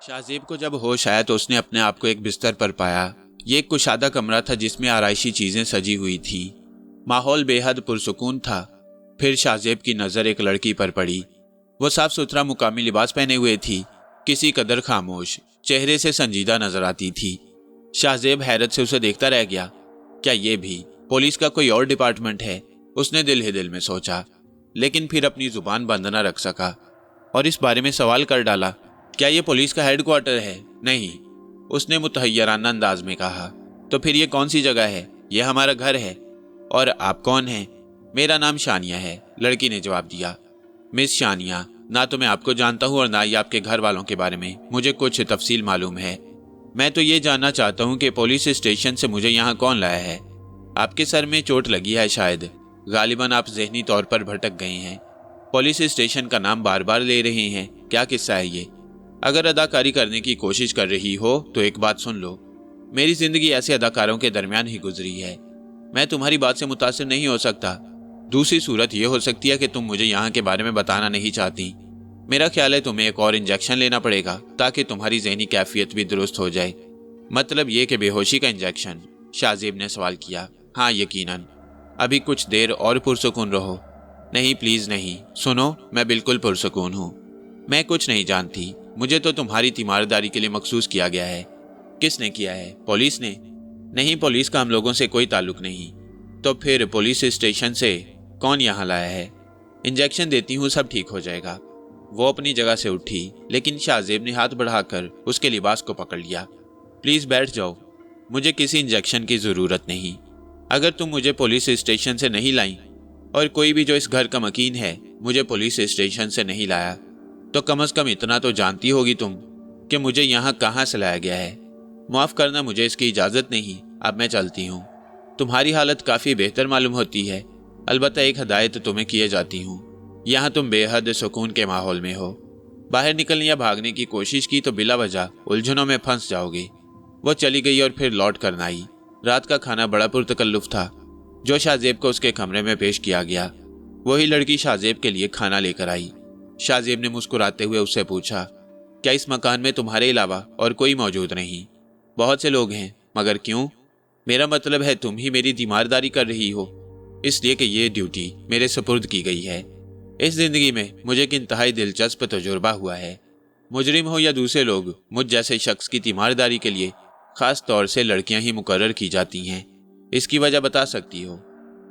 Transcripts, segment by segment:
शाहजेब को जब होश आया तो उसने अपने आप को एक बिस्तर पर पाया। ये एक कुशादा कमरा था जिसमें आराइशी चीजें सजी हुई थीं। माहौल बेहद पुरसुकून था। फिर शाहजेब की नज़र एक लड़की पर पड़ी। वो साफ सुथरा मुकामी लिबास पहने हुए थी, किसी कदर खामोश, चेहरे से संजीदा नजर आती थी। शाहजेब हैरत से उसे देखता रह गया। क्या ये भी पुलिस का कोई और डिपार्टमेंट है? उसने दिल ही दिल में सोचा, लेकिन फिर अपनी जुबान बंद न रख सका और इस बारे में सवाल कर डाला, क्या ये पुलिस का हेडक्वार्टर है? नहीं, उसने मुतहय्यराना अंदाज में कहा। तो फिर ये कौन सी जगह है? यह हमारा घर है। और आप कौन हैं? मेरा नाम शानिया है, लड़की ने जवाब दिया। मिस शानिया, ना तो मैं आपको जानता हूँ और ना ही आपके घर वालों के बारे में मुझे कुछ तफसील मालूम है। मैं तो ये जानना चाहता हूँ कि पुलिस स्टेशन से मुझे यहाँ कौन लाया है। आपके सर में चोट लगी है शायद, गालिबन आप जहनी तौर पर भटक गए हैं। पुलिस स्टेशन का नाम बार बार ले रहे हैं, क्या किस्सा है ये? अगर अदाकारी करने की कोशिश कर रही हो तो एक बात सुन लो, मेरी जिंदगी ऐसे अदाकारों के दरमियान ही गुजरी है। मैं तुम्हारी बात से मुतासिर नहीं हो सकता। दूसरी सूरत यह हो सकती है कि तुम मुझे यहाँ के बारे में बताना नहीं चाहती। मेरा ख्याल है तुम्हें एक और इंजेक्शन लेना पड़ेगा ताकि तुम्हारी ज़हनी कैफियत भी दुरुस्त हो जाए। मतलब ये कि बेहोशी का इंजेक्शन? शाहजेब ने सवाल किया। हाँ यकीनन। अभी कुछ देर और पुरसुकून रहो। नहीं प्लीज़ नहीं, सुनो, मैं बिल्कुल पुरसुकून हूँ। मैं कुछ नहीं जानती, मुझे तो तुम्हारी तीमारदारी के लिए मखसूस किया गया है। किसने किया है? पुलिस ने? नहीं, पुलिस का हम लोगों से कोई ताल्लुक नहीं। तो फिर पुलिस स्टेशन से कौन यहाँ लाया है? इंजेक्शन देती हूँ, सब ठीक हो जाएगा। वो अपनी जगह से उठी, लेकिन शाहजेब ने हाथ बढ़ाकर उसके लिबास को पकड़ लिया। प्लीज़ बैठ जाओ, मुझे किसी इंजेक्शन की ज़रूरत नहीं। अगर तुम मुझे पुलिस स्टेशन से नहीं लाई, और कोई भी जो इस घर का मकीन है मुझे पुलिस स्टेशन से नहीं लाया, तो कम से कम इतना तो जानती होगी तुम कि मुझे यहाँ कहाँ से लाया गया है। माफ़ करना, मुझे इसकी इजाज़त नहीं। अब मैं चलती हूँ। तुम्हारी हालत काफ़ी बेहतर मालूम होती है। अलबत्ता एक हदायत तुम्हें किए जाती हूँ, यहाँ तुम बेहद सुकून के माहौल में हो। बाहर निकलने या भागने की कोशिश की तो बिला वजह उलझनों में फंस जाओगे। वो चली गई और फिर लौट कर आई। रात का खाना बड़ा पुरतकल्लुफ था जो शाहजेब को उसके कमरे में पेश किया गया। वही लड़की शाहजेब के लिए खाना लेकर आई। शाहजेब ने मुस्कुराते हुए उससे पूछा, क्या इस मकान में तुम्हारे अलावा और कोई मौजूद नहीं? बहुत से लोग हैं, मगर क्यों? मेरा मतलब है तुम ही मेरी तीमारदारी कर रही हो, इसलिए कि ये ड्यूटी मेरे सुपुर्द की गई है। इस जिंदगी में मुझे एक इंतहाई दिलचस्प तजुर्बा हुआ है। मुजरिम हो या दूसरे लोग, मुझ जैसे शख्स की तीमारदारी के लिए खास तौर से लड़कियां ही मुकर्रर की जाती हैं। इसकी वजह बता सकती हो?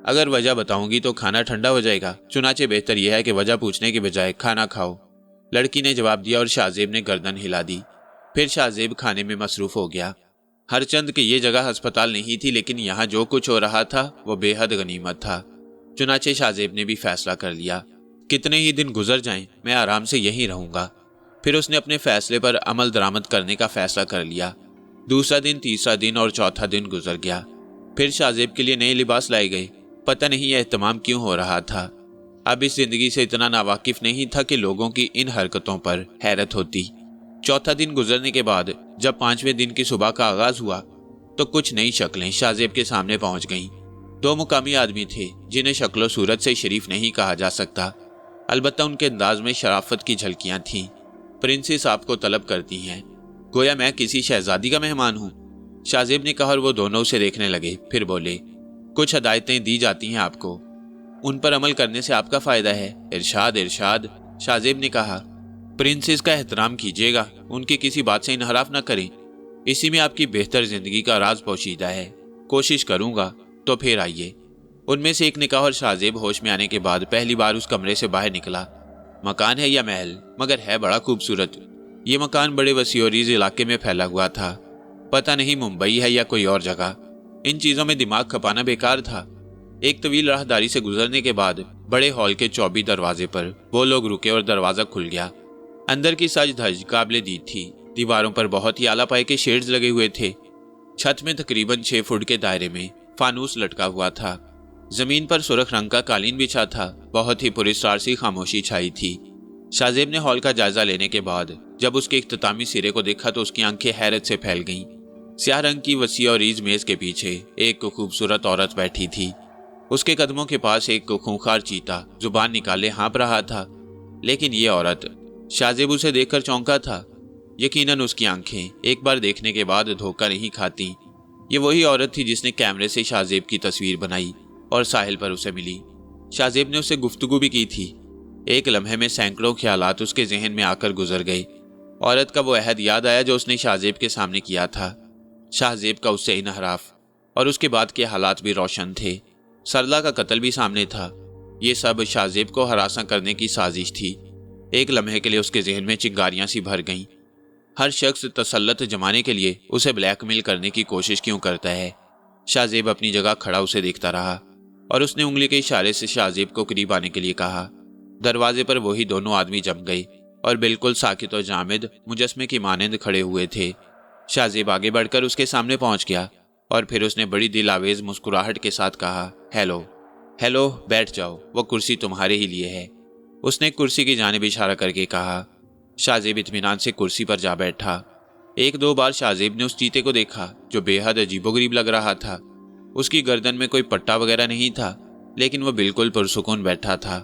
अगर वजह बताऊंगी तो खाना ठंडा हो जाएगा, चुनाचे बेहतर यह है कि वजह पूछने के बजाय खाना खाओ, लड़की ने जवाब दिया और शाहजेब ने गर्दन हिला दी। फिर शाहजेब खाने में मसरूफ हो गया। हरचंद की ये जगह अस्पताल नहीं थी, लेकिन यहाँ जो कुछ हो रहा था वो बेहद गनीमत था। चुनाचे शाहजेब ने भी फैसला कर लिया, कितने ही दिन गुजर जाएं, मैं आराम से यहीं रहूंगा। फिर उसने अपने फैसले पर अमल दरामद करने का फैसला कर लिया। दूसरा दिन, तीसरा दिन और चौथा दिन गुजर गया। फिर शाहजेब के लिए नए लिबास लाए गए। पता नहीं यह एहतमाम क्यों हो रहा था। अब इस जिंदगी से इतना नावाकिफ नहीं था कि लोगों की इन हरकतों पर हैरत होती। चौथा दिन गुजरने के बाद जब पांचवें दिन की सुबह का आगाज हुआ तो कुछ नई शक्लें शाहजेब के सामने पहुंच गईं। दो मुकामी आदमी थे जिन्हें शक्लो सूरत से शरीफ नहीं कहा जा सकता, अलबत्ता उनके अंदाज में शराफत की झलकियां थीं। प्रिंसेस आपको तलब करती हैं, गोया मैं किसी शहजादी का मेहमान हूँ, शाहजेब ने कहा और वो दोनों उसे देखने लगे। फिर बोले, कुछ हदायतें दी जाती हैं आपको, उन पर अमल करने से आपका फायदा है। इरशाद इरशाद, शाहजेब ने कहा। प्रिंसेस का एहतराम कीजिएगा, उनकी किसी बात से इनहराफ न करें, इसी में आपकी बेहतर जिंदगी का राज पोशीदा है। कोशिश करूंगा। तो फिर आइए, उनमें से एक ने कहा और शाहजेब होश में आने के बाद पहली बार उस कमरे से बाहर निकला। मकान है या महल, मगर है बड़ा खूबसूरत। ये मकान बड़े वसीओरीज इलाके में फैला हुआ था। पता नहीं मुंबई है या कोई और जगह। इन चीज़ों में दिमाग खपाना बेकार था। एक तवील राहदारी से गुजरने के बाद बड़े हॉल के चौबी दरवाजे पर वो लोग रुके और दरवाज़ा खुल गया। अंदर की सज धज काबिले दीद थी। दीवारों पर बहुत ही आला पाए के शेड्स लगे हुए थे। छत में तकरीबन 6 फुट के दायरे में फानूस लटका हुआ था। जमीन पर सुर्ख रंग का कालीन बिछा था। बहुत ही पुरस्कार सी खामोशी छाई थी। शाहजेब ने हॉल का जायजा लेने के बाद जब उसके इख्तितामी सिरे को देखा तो उसकी आंखें हैरत से फैल गईं। स्याह रंग की वसी और रीज मेज के पीछे एक खूबसूरत औरत बैठी थी। उसके कदमों के पास एक खूंखार चीता जुबान निकाले हाँप रहा था। लेकिन ये औरत, शाहजेब उसे देखकर चौंका था। यकीनन उसकी आंखें एक बार देखने के बाद धोखा नहीं खाती। ये वही औरत थी जिसने कैमरे से शाहजेब की तस्वीर बनाई और साहिल पर उसे मिली। शाहजेब ने उससे गुफ्तगू भी की थी। एक लम्हे में सैकड़ों ख्यालात उसके जहन में आकर गुजर गए। औरत का वो अहद याद आया जो उसने शाहजेब के सामने किया था। शाहजेब का उससे इनहराफ और उसके बाद के हालात भी रोशन थे। सरला का कत्ल भी सामने था। ये सब शाहजेब को हरासा करने की साजिश थी। एक लम्हे के लिए उसके जहन में चिंगारियां सी भर गईं। हर शख्स तसल्लत जमाने के लिए उसे ब्लैकमेल करने की कोशिश क्यों करता है। शाहजेब अपनी जगह खड़ा उसे देखता रहा और उसने उंगली के इशारे से शाहजेब को करीब आने के लिए कहा। दरवाजे पर वही दोनों आदमी जम गए और बिल्कुल साकित और जामिद मुजस्मे की मानंद खड़े हुए थे। शाहजेब आगे बढ़कर उसके सामने पहुंच गया और फिर उसने बड़ी दिलावेज मुस्कुराहट के साथ कहा, हेलो हेलो, बैठ जाओ, वो कुर्सी तुम्हारे ही लिए है। उसने कुर्सी की जानिब इशारा करके कहा। शाहजेब इत्मीनान से कुर्सी पर जा बैठा। एक दो बार शाहजेब ने उस चीते को देखा जो बेहद अजीबोगरीब लग रहा था। उसकी गर्दन में कोई पट्टा वगैरह नहीं था, लेकिन वह बिल्कुल पुरसुकून बैठा था।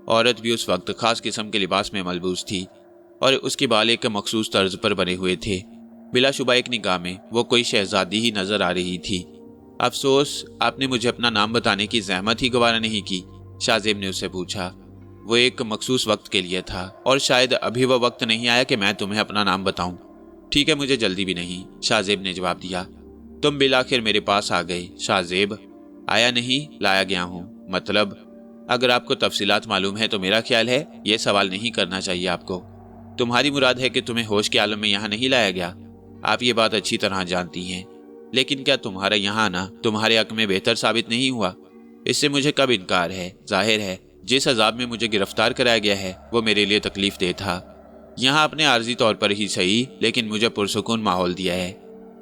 औरत भी उस वक्त खास किस्म के लिबास में मलबूस थी और उसके बाल एक मखसूस तर्ज पर बने हुए थे। बिलाशुबा एक निगाह में वो कोई शहजादी ही नजर आ रही थी। अफसोस आपने मुझे अपना नाम बताने की जहमत ही गवारा नहीं की, शाहजेब ने उससे पूछा। वो एक मखसूस वक्त के लिए था और शायद अभी वह वक्त नहीं आया कि मैं तुम्हें अपना नाम बताऊं। ठीक है, मुझे जल्दी भी नहीं, शाहजेब ने जवाब दिया। तुम बिलाखिर मेरे पास आ गए शाहजेब। आया नहीं, लाया गया हूँ। मतलब अगर आपको तफसीलात मालूम है तो मेरा ख्याल है ये सवाल नहीं करना चाहिए आपको। तुम्हारी मुराद है कि तुम्हें होश के आलम में यहाँ नहीं लाया गया। आप ये बात अच्छी तरह जानती हैं, लेकिन क्या तुम्हारा यहाँ आना तुम्हारे हक में बेहतर साबित नहीं हुआ? इससे मुझे कब इनकार है। जाहिर है जिस अजाब में मुझे गिरफ्तार कराया गया है वो मेरे लिए तकलीफ दे था। यहाँ आपने आर्जी तौर पर ही सही, लेकिन मुझे पुरसुकून माहौल दिया है।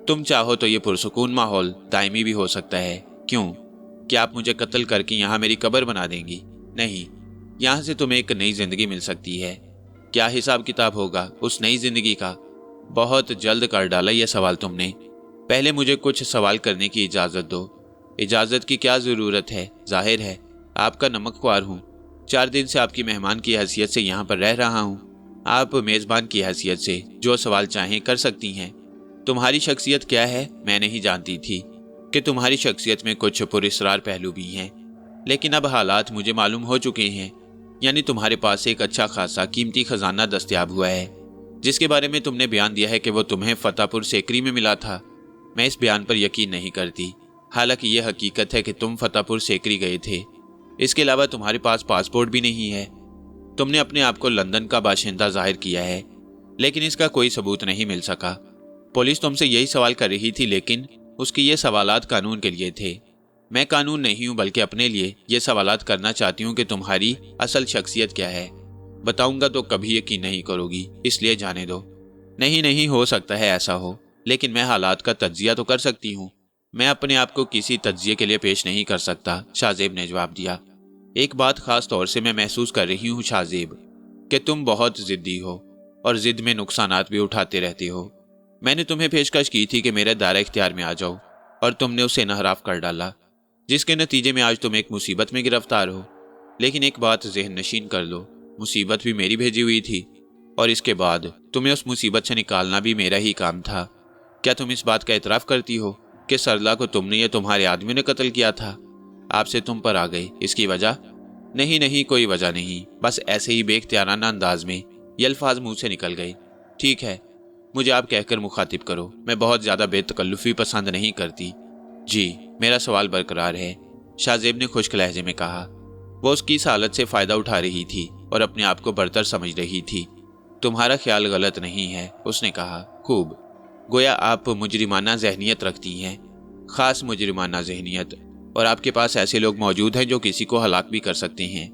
तुम चाहो तो ये पुरसुकून माहौल दायमी भी हो सकता है। क्यों? क्या आप मुझे कत्ल करके यहाँ मेरी कब्र बना देंगी? नहीं, यहाँ से तुम्हें एक नई जिंदगी मिल सकती है। क्या हिसाब किताब होगा उस नई जिंदगी का? बहुत जल्द कर डाला यह सवाल तुमने। पहले मुझे कुछ सवाल करने की इजाज़त दो। इजाज़त की क्या ज़रूरत है? जाहिर है आपका नमकख्वार हूँ। 4 दिन से आपकी मेहमान की हैसियत से यहाँ पर रह रहा हूँ। आप मेज़बान की हैसियत से जो सवाल चाहें कर सकती हैं। तुम्हारी शख्सियत क्या है मैं नहीं जानती थी कि तुम्हारी शख्सियत में कुछ पुरस्रार पहलू भी हैं, लेकिन अब हालात मुझे मालूम हो चुके हैं। यानी तुम्हारे पास एक अच्छा खासा कीमती खजाना दस्तयाब हुआ है, जिसके बारे में तुमने बयान दिया है कि वो तुम्हें फतेहपुर सेकरी में मिला था। मैं इस बयान पर यकीन नहीं करती, हालांकि यह हकीकत है कि तुम फतेहपुर सेकरी गए थे। इसके अलावा तुम्हारे पास पासपोर्ट भी नहीं है। तुमने अपने आप को लंदन का बाशिंदा जाहिर किया है, लेकिन इसका कोई सबूत नहीं मिल सका। पुलिस तुमसे यही सवाल कर रही थी, लेकिन उसके ये सवालात कानून के लिए थे। मैं कानून नहीं हूं, बल्कि अपने लिए ये सवालात करना चाहती हूँ कि तुम्हारी असल शख्सियत क्या है। बताऊंगा तो कभी यकीन नहीं करोगी, इसलिए जाने दो। नहीं नहीं, हो सकता है ऐसा हो, लेकिन मैं हालात का तज्जिया तो कर सकती हूँ। मैं अपने आप को किसी तज्जिए के लिए पेश नहीं कर सकता, शाहजेब ने जवाब दिया। एक बात खास तौर से मैं महसूस कर रही हूँ शाहजेब, कि तुम बहुत जिद्दी हो और जिद में नुकसानात भी उठाते रहते हो। मैंने तुम्हें पेशकश की थी कि मेरे दायरा इख्तियार में आ जाओ, और तुमने उसे नाहराफ कर डाला, जिसके नतीजे में आज तुम एक मुसीबत में गिरफ्तार हो। लेकिन एक बात ज़हन नशीन कर लो, मुसीबत भी मेरी भेजी हुई थी, और इसके बाद तुम्हें उस मुसीबत से निकालना भी मेरा ही काम था। क्या तुम इस बात का एतराफ़ करती हो कि सरला को तुमने या तुम्हारे आदमी ने कत्ल किया था? आपसे तुम पर आ गई, इसकी वजह? नहीं नहीं, कोई वजह नहीं, बस ऐसे ही बेख्तियाराना अंदाज में ये अल्फाज मुंह से निकल गए। ठीक है, मुझे आप कहकर मुखातिब करो, मैं बहुत ज़्यादा बेतकल्लुफ़ी पसंद नहीं करती। जी, मेरा सवाल बरकरार है, शाहजेब ने खुश्क लहजे में कहा। वो उसकी इस हालत से फ़ायदा उठा रही थी और अपने आप को बरतर समझ रही थी। तुम्हारा ख्याल गलत नहीं है, उसने कहा। खूब, गोया आप मुजरिमाना जहनियत रखती हैं, ख़ास मुजरिमाना जहनियत, और आपके पास ऐसे लोग मौजूद हैं जो किसी को हलाक भी कर सकते हैं,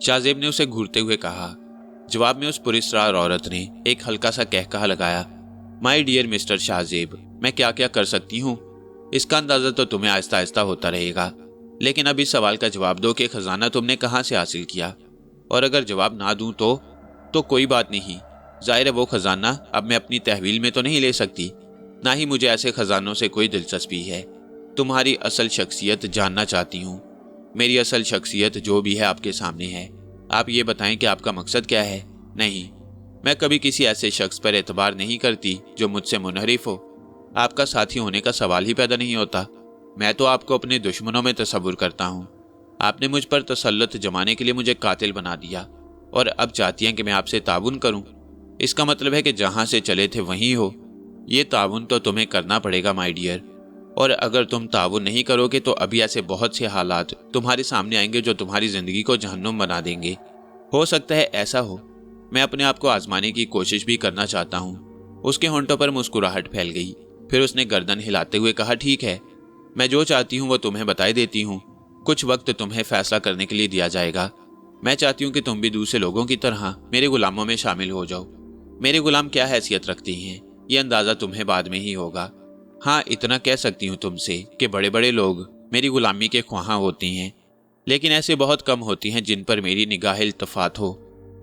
शाहजेब ने उसे घूरते हुए कहा। जवाब में उस पुरस्रार औरत ने एक हल्का सा कहकहा लगाया। माय डियर मिस्टर शाहजेब, मैं क्या क्या कर सकती हूँ इसका अंदाज़ा तो तुम्हें आहिस्ता आहिस्ता होता रहेगा, लेकिन अब इस सवाल का जवाब दो कि खजाना तुमने कहाँ से हासिल किया, और अगर जवाब ना दूं तो कोई बात नहीं। जाहिर है वो खजाना अब मैं अपनी तहवील में तो नहीं ले सकती, ना ही मुझे ऐसे खजानों से कोई दिलचस्पी है। तुम्हारी असल शख्सियत जानना चाहती हूँ। मेरी असल शख्सियत जो भी है आपके सामने है। आप ये बताएं कि आपका मकसद क्या है। नहीं, मैं कभी किसी ऐसे शख्स पर एतबार नहीं करती जो मुझसे मुनहरिफ हो। आपका साथी होने का सवाल ही पैदा नहीं होता। मैं तो आपको अपने दुश्मनों में तसव्वुर करता हूँ। आपने मुझ पर तसल्लुत जमाने के लिए मुझे कातिल बना दिया और अब चाहती हैं कि मैं आपसे ताउन करूँ। इसका मतलब है कि जहाँ से चले थे वहीं हो। ये ताउन तो तुम्हें करना पड़ेगा माय डियर, और अगर तुम ताउन नहीं करोगे तो अभी ऐसे बहुत से हालात तुम्हारे सामने आएंगे जो तुम्हारी ज़िंदगी को जहन्नुम बना देंगे। हो सकता है ऐसा हो। मैं अपने आप को आजमाने की कोशिश भी करना चाहता हूँ। उसके होंठों पर मुस्कुराहट फैल गई। फिर उसने गर्दन हिलाते हुए कहा, ठीक है, मैं जो चाहती हूँ वो तुम्हें बताई देती हूँ। कुछ वक्त तुम्हें फैसला करने के लिए दिया जाएगा। मैं चाहती हूँ कि तुम भी दूसरे लोगों की तरह मेरे गुलामों में शामिल हो जाओ। मेरे गुलाम क्या हैसियत रखती हैं ये अंदाज़ा तुम्हें बाद में ही होगा। हाँ, इतना कह सकती हूँ तुमसे कि बड़े बड़े लोग मेरी गुलामी के ख्वाहां होती हैं, लेकिन ऐसे बहुत कम होती हैं जिन पर मेरी निगाह इल्तफात हो,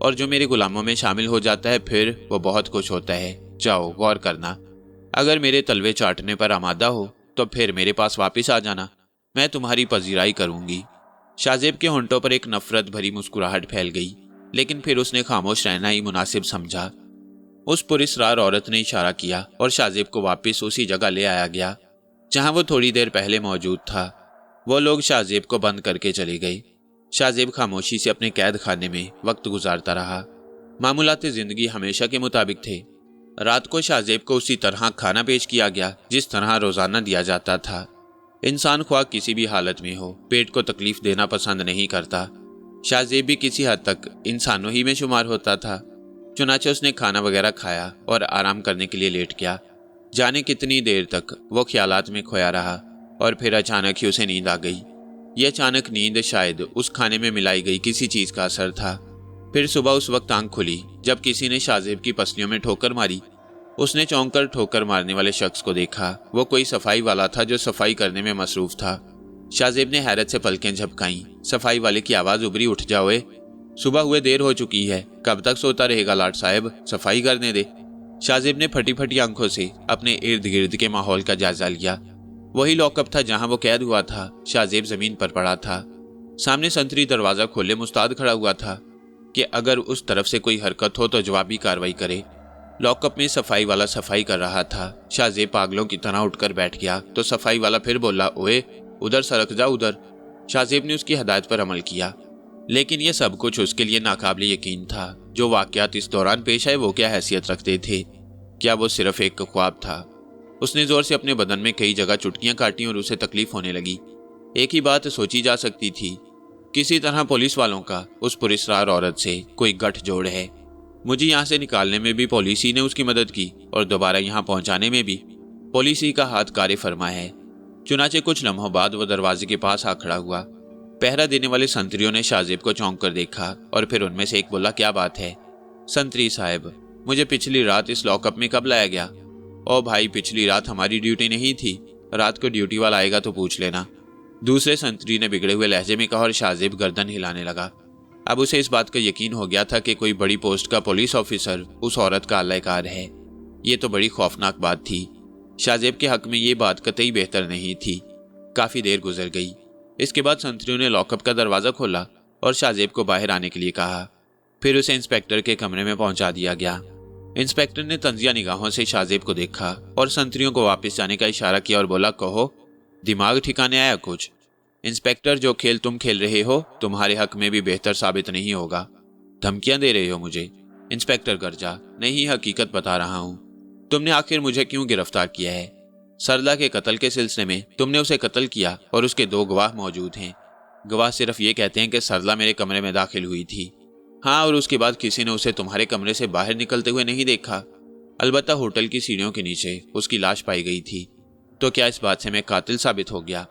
और जो मेरे गुलामों में शामिल हो जाता है फिर वो बहुत कुछ होता है। जाओ, गौर करना। अगर मेरे तलवे चाटने पर आमादा हो तो फिर मेरे पास वापस आ जाना, मैं तुम्हारी पजीराई करूंगी। शाहजेब के होंठों पर एक नफरत भरी मुस्कुराहट फैल गई, लेकिन फिर उसने खामोश रहना ही मुनासिब समझा। उस पुरिसरार औरत ने इशारा किया और शाहजेब को वापस उसी जगह ले आया गया जहां वो थोड़ी देर पहले मौजूद था। वो लोग शाहजेब को बंद करके चले गए। शाहजेब खामोशी से अपने कैद खाने में वक्त गुजारता रहा। मामूलाते जिंदगी हमेशा के मुताबिक थे। रात को शाहजेब को उसी तरह खाना पेश किया गया जिस तरह रोजाना दिया जाता था। इंसान ख्वाह किसी भी हालत में हो, पेट को तकलीफ देना पसंद नहीं करता। शाहजेब भी किसी हद तक इंसानों ही में शुमार होता था। चुनाचे उसने खाना वगैरह खाया और आराम करने के लिए लेट गया। जाने कितनी देर तक वो ख्यालात में खोया रहा और फिर अचानक ही उसे नींद आ गई। ये अचानक नींद शायद उस खाने में मिलाई गई किसी चीज का असर था। फिर सुबह उस वक्त आंख खुली जब किसी ने शाहजेब की पसलियों में ठोकर मारी। उसने चौंक कर ठोकर मारने वाले शख्स को देखा। वो कोई सफाई वाला था जो सफाई करने में मसरूफ था। शाहजेब ने हैरत से पलकें झपकाईं। सफाई वाले की आवाज उभरी, उठ जाओ, सुबह हुए देर हो चुकी है, कब तक सोता रहेगा लाट साहब, सफाई करने दे। शाहजेब ने फटी फटी आंखों से अपने इर्द गिर्द के माहौल का जायजा लिया। वही लॉकअप था जहां वो कैद हुआ था। शाहजेब जमीन पर पड़ा था। सामने संतरी दरवाजा खोले मुस्ताद खड़ा हुआ था कि अगर उस तरफ से कोई हरकत हो तो जवाबी कार्रवाई करे। लॉकअप में सफाई वाला सफाई कर रहा था। शाहजेब पागलों की तरह उठकर बैठ गया तो सफाई वाला फिर बोला, ओए उधर सरक जा उधर। शाहजेब ने उसकी हदायत पर अमल किया, लेकिन यह सब कुछ उसके लिए नाकाबिले यकीन था। जो वाकयात इस दौरान पेश आए वो क्या हैसियत रखते थे? क्या वो सिर्फ एक ख्वाब था? उसने जोर से अपने बदन में कई जगह चुटकियां काटी और उसे तकलीफ होने लगी। एक ही बात सोची जा सकती थी, किसी तरह पुलिस वालों का उस पुरिसरार औरत से कोई गठजोड़ है। मुझे यहाँ से निकालने में भी पुलिस ही ने उसकी मदद की और दोबारा यहाँ पहुँचाने में भी पुलिस ही का हाथ कार्य फरमा है। चुनाचे कुछ लम्हों बाद वो दरवाजे के पास आ खड़ा हुआ। पहरा देने वाले संतरियों ने शाहजेब को चौंक कर देखा और फिर उनमें से एक बोला, क्या बात है संतरी साहब, मुझे पिछली रात इस लॉकअप में कब लाया गया? ओ भाई, पिछली रात हमारी ड्यूटी नहीं थी, रात को ड्यूटी वाला आएगा तो पूछ लेना, दूसरे संतरी ने बिगड़े हुए लहजे में कहा और शाहजेब गर्दन हिलाने लगा। अब उसे इस बात का यकीन हो गया था कि कोई बड़ी पोस्ट का पुलिस ऑफिसर उस औरत का अल्लाहकार है। ये तो बड़ी खौफनाक बात थी। शाहजेब के हक में ये बात कतई बेहतर नहीं थी। काफी देर गुजर गई। इसके बाद संतरियों ने लॉकअप का दरवाजा खोला और शाहजेब को बाहर आने के लिए कहा। फिर उसे इंस्पेक्टर के कमरे में पहुंचा दिया गया। इंस्पेक्टर ने तंजिया निगाहों से शाहजेब को देखा और संतरियों को वापस जाने का इशारा किया और बोला, कहो दिमाग ठिकाने आया कुछ? इंस्पेक्टर, जो खेल तुम खेल रहे हो तुम्हारे हक में भी बेहतर साबित नहीं होगा। धमकियां दे रहे हो मुझे? इंस्पेक्टर गर्जा, नहीं, हकीकत बता रहा हूं। तुमने आखिर मुझे क्यों गिरफ्तार किया है? सरला के कत्ल के सिलसिले में तुमने उसे कत्ल किया और उसके 2 गवाह मौजूद हैं। गवाह सिर्फ ये कहते हैं कि सरला मेरे कमरे में दाखिल हुई थी। हाँ, और उसके बाद किसी ने उसे तुम्हारे कमरे से बाहर निकलते हुए नहीं देखा। अलबत्ता होटल की सीढ़ियों के नीचे उसकी लाश पाई गई थी। तो क्या इस बात से मैं कातिल साबित हो गया?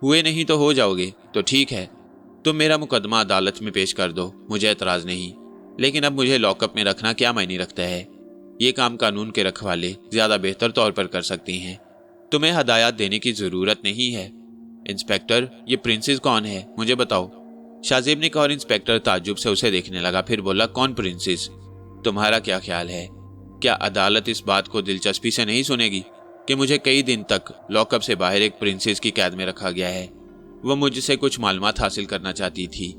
हुए नहीं तो हो जाओगे तो ठीक है, तुम मेरा मुकदमा अदालत में पेश कर दो, मुझे एतराज नहीं। लेकिन अब मुझे लॉकअप में रखना क्या मायने रखता है? ये काम कानून के रखवाले ज्यादा बेहतर तौर पर कर सकती हैं। तुम्हें हदायत देने की जरूरत नहीं है। इंस्पेक्टर, ये प्रिंसेस कौन है, मुझे बताओ, शाहजेब ने कहा और इंस्पेक्टर ताज्जुब से उसे देखने लगा। फिर बोला, कौन प्रिंसेस? तुम्हारा क्या ख्याल है? क्या अदालत इस बात को दिलचस्पी से नहीं सुनेगी कि मुझे कई दिन तक लॉकअप से बाहर एक प्रिंसेस की कैद में रखा गया है? वो मुझसे कुछ मालूमात हासिल करना चाहती थी।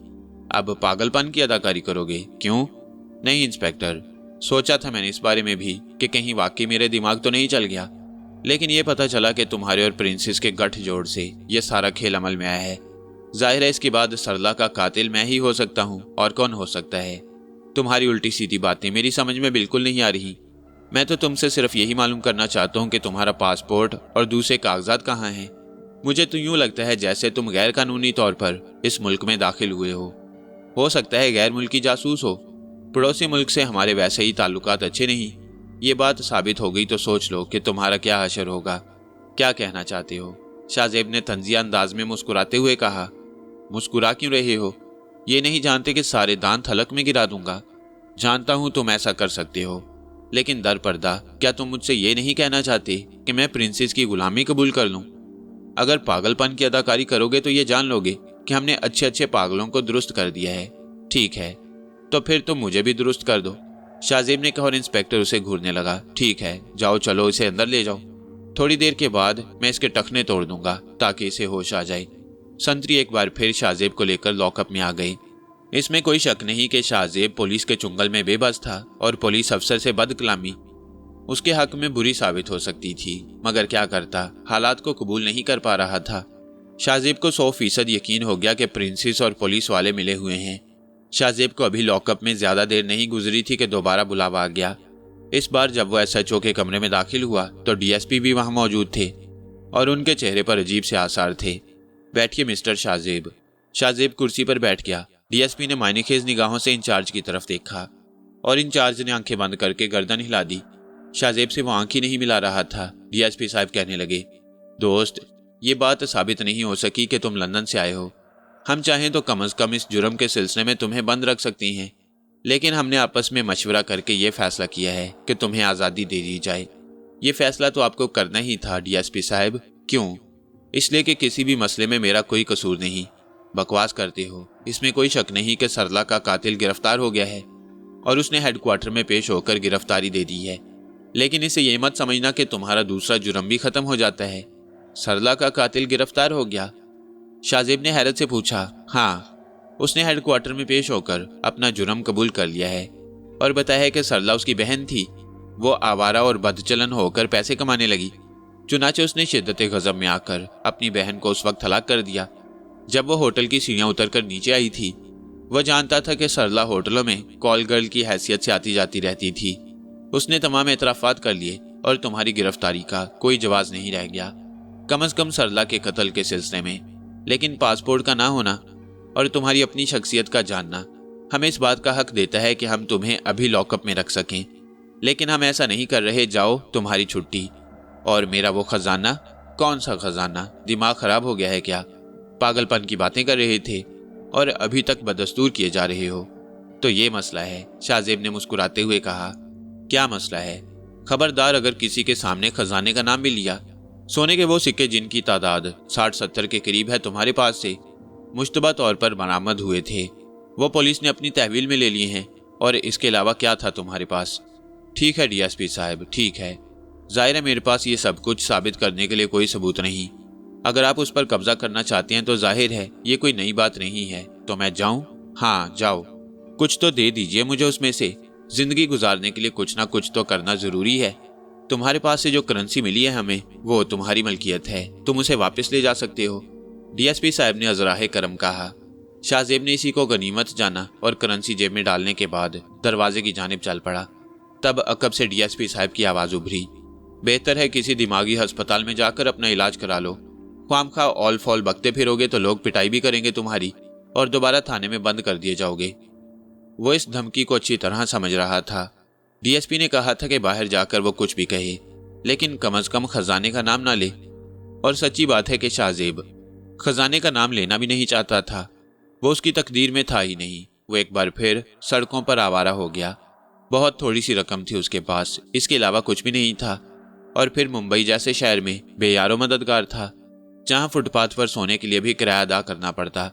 अब पागलपन की अदाकारी करोगे? क्यों? नहीं इंस्पेक्टर, सोचा था मैंने इस बारे में भी कि कहीं वाकई मेरे दिमाग तो नहीं चल गया, लेकिन ये पता चला कि तुम्हारे और प्रिंसेस के गठजोड़ से ये सारा खेल अमल में आया है। जाहिर है इसके बाद सरला का कातिल मैं ही हो सकता हूँ, और कौन हो सकता है। तुम्हारी उल्टी सीधी बातें मेरी समझ में बिल्कुल नहीं आ रही। मैं तो तुमसे सिर्फ यही मालूम करना चाहता हूँ कि तुम्हारा पासपोर्ट और दूसरे कागजात कहाँ हैं। मुझे तो यूं लगता है जैसे तुम गैर कानूनी तौर पर इस मुल्क में दाखिल हुए हो सकता है गैर मुल्की जासूस हो। पड़ोसी मुल्क से हमारे वैसे ही ताल्लुकात अच्छे नहीं। ये बात साबित हो गई तो सोच लो कि तुम्हारा क्या हशर होगा। क्या कहना चाहते हो? शाहजेब ने तंजिया अंदाज में मुस्कुराते हुए कहा। मुस्कुरा क्यों रहे हो? ये नहीं जानते कि सारे दांत हलक में गिरा दूंगा। जानता हूं तुम ऐसा कर सकते हो, लेकिन दर पर्दा क्या तुम मुझसे ये नहीं कहना चाहते कि मैं प्रिंसेस की गुलामी कबूल कर लूं? अगर पागलपन की अदाकारी करोगे तो ये जान लोगे कि हमने अच्छे अच्छे पागलों को दुरुस्त कर दिया है। ठीक है, तो फिर तुम मुझे भी दुरुस्त कर दो, शाहजेब ने कहा और इंस्पेक्टर उसे घूरने लगा। ठीक है, जाओ, चलो इसे अंदर ले जाओ। थोड़ी देर के बाद मैं इसके टखने तोड़ दूंगा ताकि इसे होश आ जाए। संतरी एक बार फिर शाहजेब को लेकर लॉकअप में आ गए। इसमें कोई शक नहीं कि शाहजेब पुलिस के चुंगल में बेबस था और पुलिस अफसर से बदकलामी उसके हक में बुरी साबित हो सकती थी, मगर क्या करता, हालात को कबूल नहीं कर पा रहा था। शाहजेब को 100% यकीन हो गया कि प्रिंसेस और पुलिस वाले मिले हुए हैं। शाहजेब को अभी लॉकअप में ज्यादा देर नहीं गुजरी थी कि दोबारा बुलावा आ गया। इस बार जब वो एसएचओ के कमरे में दाखिल हुआ तो डीएसपी भी वहां मौजूद थे और उनके चेहरे पर अजीब से आसार थे। बैठिए मिस्टर शाहजेब। शाहजेब कुर्सी पर बैठ गया। डीएसपी ने मायनेखेज निगाहों से इंचार्ज की तरफ देखा और इंचार्ज ने आंखें बंद करके गर्दन हिला दी। शाहजेब से वो आंख ही नहीं मिला रहा था। डीएसपी साहब कहने लगे, दोस्त, ये बात साबित नहीं हो सकी कि तुम लंदन से आए हो। हम चाहें तो कम से कम इस जुर्म के सिलसिले में तुम्हें बंद रख सकती हैं, लेकिन हमने आपस में मशवरा करके ये फैसला किया है कि तुम्हें आज़ादी दे दी जाए। ये फैसला तो आपको करना ही था डीएसपी साहब। क्यों? इसलिए कि किसी भी मसले में मेरा कोई कसूर नहीं। बकवास करते हो। इसमें कोई शक नहीं कि सरला का कातिल गिरफ्तार हो गया है और उसने हेडक्वार्टर में पेश होकर गिरफ्तारी दे दी है, लेकिन इसे ये मत समझना कि तुम्हारा दूसरा जुर्म भी खत्म हो जाता है। सरला का कातिल गिरफ्तार हो गया? शाहजेब ने हैरत से पूछा। हाँ, उसने हेडक्वार्टर में पेश होकर अपना जुर्म कबूल कर लिया है और बताया है कि सरला उसकी बहन थी। वो आवारा और बदचलन होकर पैसे कमाने लगी, चुनाचे उसने शिद्दत गज़ब में आकर अपनी बहन को उस वक्त हलाक कर दिया जब वो होटल की सीढ़ियां उतरकर नीचे आई थी। वह जानता था कि सरला होटलों में कॉल गर्ल की हैसियत से आती जाती रहती थी। उसने तमाम एतराफ़ात कर लिए और तुम्हारी गिरफ्तारी का कोई जवाब नहीं रह गया, कम से कम सरला के कत्ल के सिलसिले में। लेकिन पासपोर्ट का ना होना और तुम्हारी अपनी शख्सियत का जानना हमें इस बात का हक देता है कि हम तुम्हें अभी लॉकअप में रख सकें, लेकिन हम ऐसा नहीं कर रहे। जाओ, तुम्हारी छुट्टी। और मेरा वो खजाना? कौन सा खजाना? दिमाग खराब हो गया है क्या? पागलपन की बातें कर रहे थे और अभी तक बदस्तूर किए जा रहे हो। तो ये मसला है, शाहजेब ने मुस्कुराते हुए कहा। क्या मसला है? खबरदार, अगर किसी के सामने खजाने का नाम भी लिया। सोने के वो सिक्के जिनकी तादाद 60-70 के करीब है तुम्हारे पास से मुश्तबा तौर पर बरामद हुए थे, वो पुलिस ने अपनी तहवील में ले लिए हैं। और इसके अलावा क्या था तुम्हारे पास? ठीक है डीएसपी साहब, ठीक है। जाहिर है मेरे पास ये सब कुछ साबित करने के लिए कोई सबूत नहीं। अगर आप उस पर कब्जा करना चाहते हैं तो जाहिर है ये कोई नई बात नहीं है। तो मैं जाऊं? हाँ, जाओ। कुछ तो दे दीजिए मुझे उसमें से। जिंदगी गुजारने के लिए कुछ ना कुछ तो करना जरूरी है। तुम्हारे पास से जो करेंसी मिली है हमें, वो तुम्हारी मलकियत है, तुम उसे वापस ले जा सकते हो। डीएसपी साहब ने अजराहे करम कहा। शाहजेब ने इसी को गनीमत जाना और करेंसी जेब में डालने के बाद दरवाजे की जानिब चल पड़ा। तब अकब से डीएसपी साहब की आवाज उभरी, बेहतर है किसी दिमागी अस्पताल में जाकर अपना इलाज करा लो। ख्वामखा ऑल फॉल बकते फिरोगे तो लोग पिटाई भी करेंगे तुम्हारी और दोबारा थाने में बंद कर दिए जाओगे। वो इस धमकी को अच्छी तरह समझ रहा था। डीएसपी ने कहा था कि बाहर जाकर वो कुछ भी कहे, लेकिन कम से कम खजाने का नाम ना ले। और सच्ची बात है कि शाहजेब खजाने का नाम लेना भी नहीं चाहता था। वो उसकी तकदीर में था ही नहीं। वो एक बार फिर सड़कों पर आवारा हो गया। बहुत थोड़ी सी रकम थी उसके पास, इसके अलावा कुछ भी नहीं था। और फिर मुंबई जैसे शहर में बेयारो मददगार था, जहां फुटपाथ पर सोने के लिए भी किराया अदा करना पड़ता।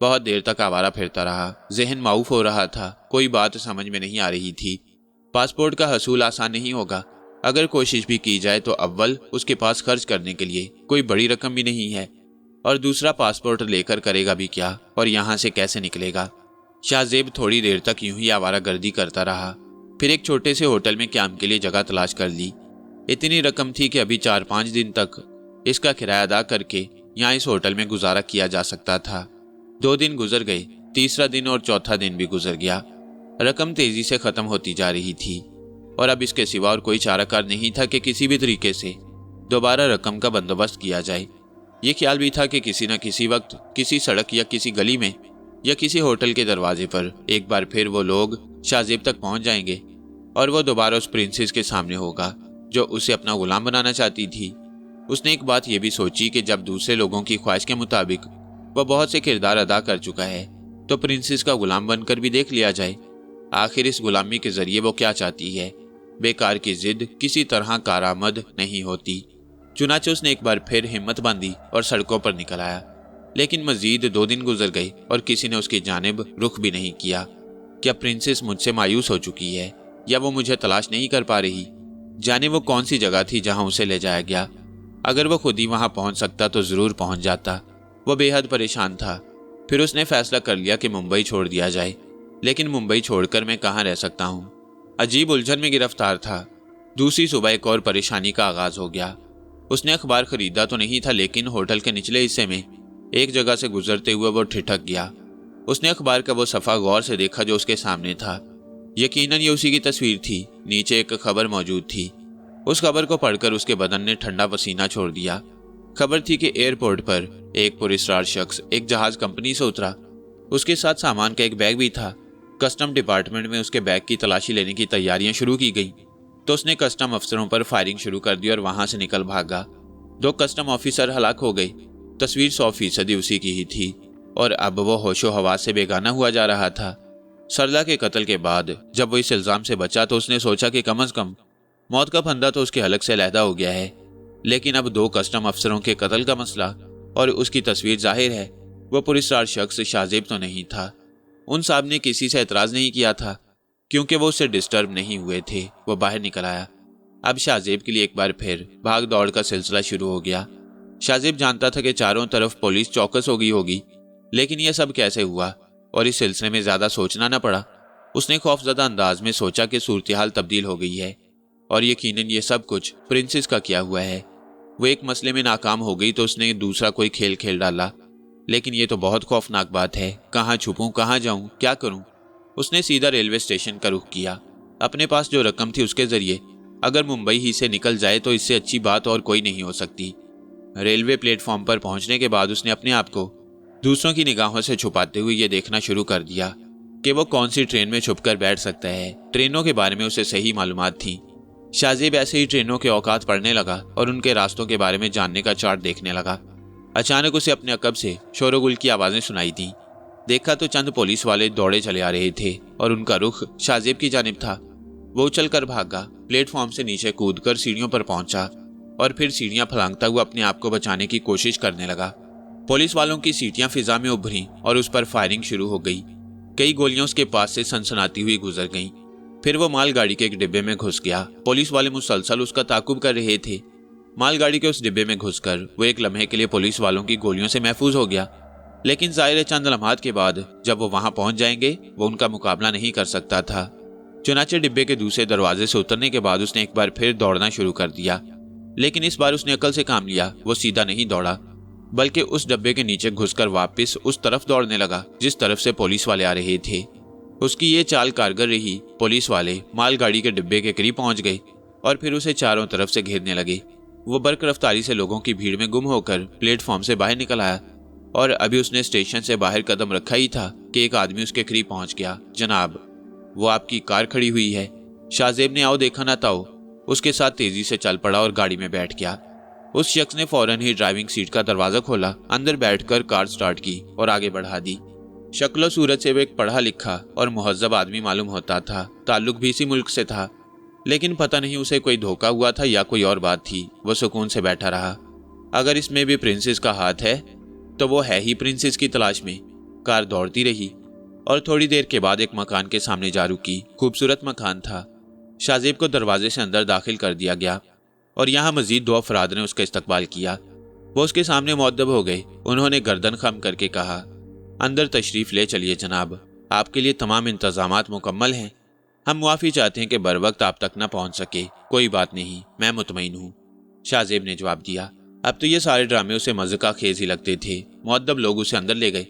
बहुत देर तक आवारा फिरता रहा। जहन माऊफ हो रहा था, कोई बात समझ में नहीं आ रही थी। पासपोर्ट का हसूल आसान नहीं होगा। अगर कोशिश भी की जाए तो अव्वल उसके पास खर्च करने के लिए कोई बड़ी रकम भी नहीं है, और दूसरा पासपोर्ट लेकर करेगा भी क्या और यहाँ से कैसे निकलेगा। शाहजेब थोड़ी देर तक यूं ही आवारागर्दी करता रहा। फिर एक छोटे से होटल में क्याम के लिए जगह तलाश कर ली। इतनी रकम थी कि अभी 4-5 दिन तक इसका किराया अदा करके यहाँ इस होटल में गुजारा किया जा सकता था। 2 दिन गुजर गए, तीसरा दिन और चौथा दिन भी गुजर गया। रकम तेजी से खत्म होती जा रही थी और अब इसके सिवा और कोई चाराकार नहीं था कि किसी भी तरीके से दोबारा रकम का बंदोबस्त किया जाए। ये ख्याल भी था कि किसी न किसी वक्त किसी सड़क या किसी गली में या किसी होटल के दरवाजे पर एक बार फिर वो लोग शाहजेब तक पहुंच जाएंगे और वो दोबारा उस प्रिंसेस के सामने होगा जो उसे अपना गुलाम बनाना चाहती थी। उसने एक बात ये भी सोची कि जब दूसरे लोगों की ख्वाहिश के मुताबिक वह बहुत से किरदार अदा कर चुका है तो प्रिंसेस का गुलाम बनकर भी देख लिया जाए आखिर इस गुलामी के जरिए वो क्या चाहती है। बेकार की जिद किसी तरह कारामद नहीं होती। चुनाचे उसने एक बार फिर हिम्मत बांधी और सड़कों पर निकल आया। लेकिन मजीद 2 दिन गुजर गए और किसी ने उसकी जानिब रुख भी नहीं किया। क्या प्रिंसेस मुझसे मायूस हो चुकी है या वो मुझे तलाश नहीं कर पा रही? जाने वो कौन सी जगह थी जहां उसे ले जाया गया। अगर वो खुद ही वहां पहुंच सकता तो जरूर पहुंच जाता। वो बेहद परेशान था। फिर उसने फैसला कर लिया कि मुंबई छोड़ दिया जाए। लेकिन मुंबई छोड़कर मैं कहाँ रह सकता हूँ। अजीब उलझन में गिरफ्तार था। दूसरी सुबह एक और परेशानी का आगाज हो गया। उसने अखबार खरीदा तो नहीं था, लेकिन होटल के निचले हिस्से में एक जगह से गुजरते हुए वो ठिठक गया। उसने अखबार का वो सफ़ा गौर से देखा जो उसके सामने था। यकीनन ये उसी की तस्वीर थी। नीचे एक खबर मौजूद थी। उस खबर को पढ़कर उसके बदन ने ठंडा पसीना छोड़ दिया। खबर थी कि एयरपोर्ट पर एक पुरस्कार शख्स एक जहाज कंपनी से उतरा। उसके साथ सामान का एक बैग भी था। कस्टम डिपार्टमेंट में उसके बैग की तलाशी लेने की तैयारियां शुरू की गई तो उसने कस्टम अफसरों पर फायरिंग शुरू कर दी और वहां से निकल भागा। 2 कस्टम ऑफिसर हलाक हो गए। तस्वीर 100% उसी की ही थी और अब वो होशो हवास से बेगाना हुआ जा रहा था। सरला के कत्ल के बाद जब वो इस इल्ज़ाम से बचा तो उसने सोचा कि कम अज़ कम मौत का फंदा तो उसके हलक से अलहदा हो गया है। लेकिन अब 2 कस्टम अफसरों के कत्ल का मसला और उसकी तस्वीर जाहिर है वो पुरस्कार शख्स शाहजेब तो नहीं था। उन साहब ने किसी से एतराज़ नहीं किया था क्योंकि वो उससे डिस्टर्ब नहीं हुए थे। वो बाहर निकल आया। अब शाहजेब के लिए एक बार फिर भाग दौड़ का सिलसिला शुरू हो गया। शाहजेब जानता था कि चारों तरफ पुलिस चौकस हो गई होगी, लेकिन यह सब कैसे हुआ और इस सिलसिले में ज़्यादा सोचना न पड़ा। उसने खौफजदा अंदाज में सोचा कि सूरत हाल तब्दील हो गई है और यकीनन ये सब कुछ प्रिंसेस का किया हुआ है। वो एक मसले में नाकाम हो गई तो उसने दूसरा कोई खेल खेल डाला। लेकिन ये तो बहुत खौफनाक बात है। कहाँ छुपूं, कहाँ जाऊं, क्या करूं? उसने सीधा रेलवे स्टेशन का रुख किया। अपने पास जो रकम थी उसके जरिए अगर मुंबई ही से निकल जाए तो इससे अच्छी बात और कोई नहीं हो सकती। रेलवे प्लेटफॉर्म पर पहुंचने के बाद उसने अपने आप को दूसरों की निगाहों से छुपाते हुए ये देखना शुरू कर दिया कि वो कौन सी ट्रेन में छुपकर बैठ सकता है। ट्रेनों के बारे में उसे सही मालूमात थी। शाहजेब ऐसे ही ट्रेनों के औकात पढ़ने लगा और उनके रास्तों के बारे में जानने का चार्ट देखने लगा। अचानक उसे अपने अकब से शोरगुल की आवाज़ें सुनाई दी। देखा तो चंद पुलिस वाले दौड़े चले आ रहे थे और उनका रुख शाहजेब की जानिब था। वो उछल कर भागा, प्लेटफॉर्म से नीचे कूदकर सीढ़ियों पर पहुंचा और फिर सीढ़ियां फलांगता हुआ अपने आप को बचाने की कोशिश करने लगा। पुलिस वालों की सीटियां फिजा में उभरी और उस पर फायरिंग शुरू हो गई। कई गोलियां उसके पास से सनसनाती हुई गुजर गईं। फिर वो मालगाड़ी के एक डिब्बे में घुस गया। पुलिस वाले मुसलसल उसका ताकुब कर रहे थे। मालगाड़ी के उस डिब्बे में घुसकर वो एक लम्हे के लिए पुलिस वालों की गोलियों से महफूज हो गया। लेकिन ज़ाहिर है चंद लम्हात के बाद जब वो वहां पहुंच जाएंगे वो उनका मुकाबला नहीं कर सकता था। चुनाचे डिब्बे के दूसरे दरवाजे से उतरने के बाद उसने एक बार फिर दौड़ना शुरू कर दिया। लेकिन इस बार उसने अकल से काम लिया। वो सीधा नहीं दौड़ा बल्कि उस डब्बे के नीचे घुसकर वापस उस तरफ दौड़ने लगा जिस तरफ से पुलिस वाले आ रहे थे। उसकी ये चाल कारगर रही। पुलिस वाले मालगाड़ी के डिब्बे के करीब पहुंच गए और फिर उसे चारों तरफ से घेरने लगे। वो बर्क रफ्तारी से लोगों की भीड़ में गुम होकर प्लेटफॉर्म से बाहर निकल आया और अभी उसने स्टेशन से बाहर कदम रखा ही था कि एक आदमी उसके करीब पहुंच गया। जनाब, वो आपकी कार खड़ी हुई है। शाहजेब ने आओ देखा ना ताओ उसके साथ तेजी से चल पड़ा और गाड़ी में बैठ गया। उस शख्स ने फौरन ही ड्राइविंग सीट का दरवाजा खोला, अंदर बैठकर कार स्टार्ट की और आगे बढ़ा दी। शक्ल सूरत से वो एक पढ़ा लिखा और मुहज्जब आदमी मालूम होता था। ताल्लुक भी इसी मुल्क से था, लेकिन पता नहीं उसे कोई धोखा हुआ था या कोई और बात थी। वो सुकून से बैठा रहा। अगर इसमें भी प्रिंसेस का हाथ है तो वो है ही प्रिंसेस की तलाश में। कार दौड़ती रही और थोड़ी देर के बाद एक मकान के सामने जा रुकी। खूबसूरत मकान था। शाहजेब को दरवाजे से अंदर दाखिल कर दिया गया और यहाँ मजीद 2 अफराद ने उसका इस्तकबाल किया। वो उसके सामने मुअद्दब हो गए। उन्होंने गर्दन खम करके कहा, अंदर तशरीफ ले चलिए जनाब, आपके लिए तमाम इंतजामात मुकम्मल हैं। ہم معافی چاہتے ہیں کہ بر وقت آپ تک نہ پہنچ سکے۔ کوئی بات نہیں، میں مطمئن ہوں، شاہ زیب نے جواب دیا۔ اب تو یہ سارے ڈرامے اسے مزہ خیز ہی لگتے تھے۔ مؤدب لوگ اسے اندر لے گئے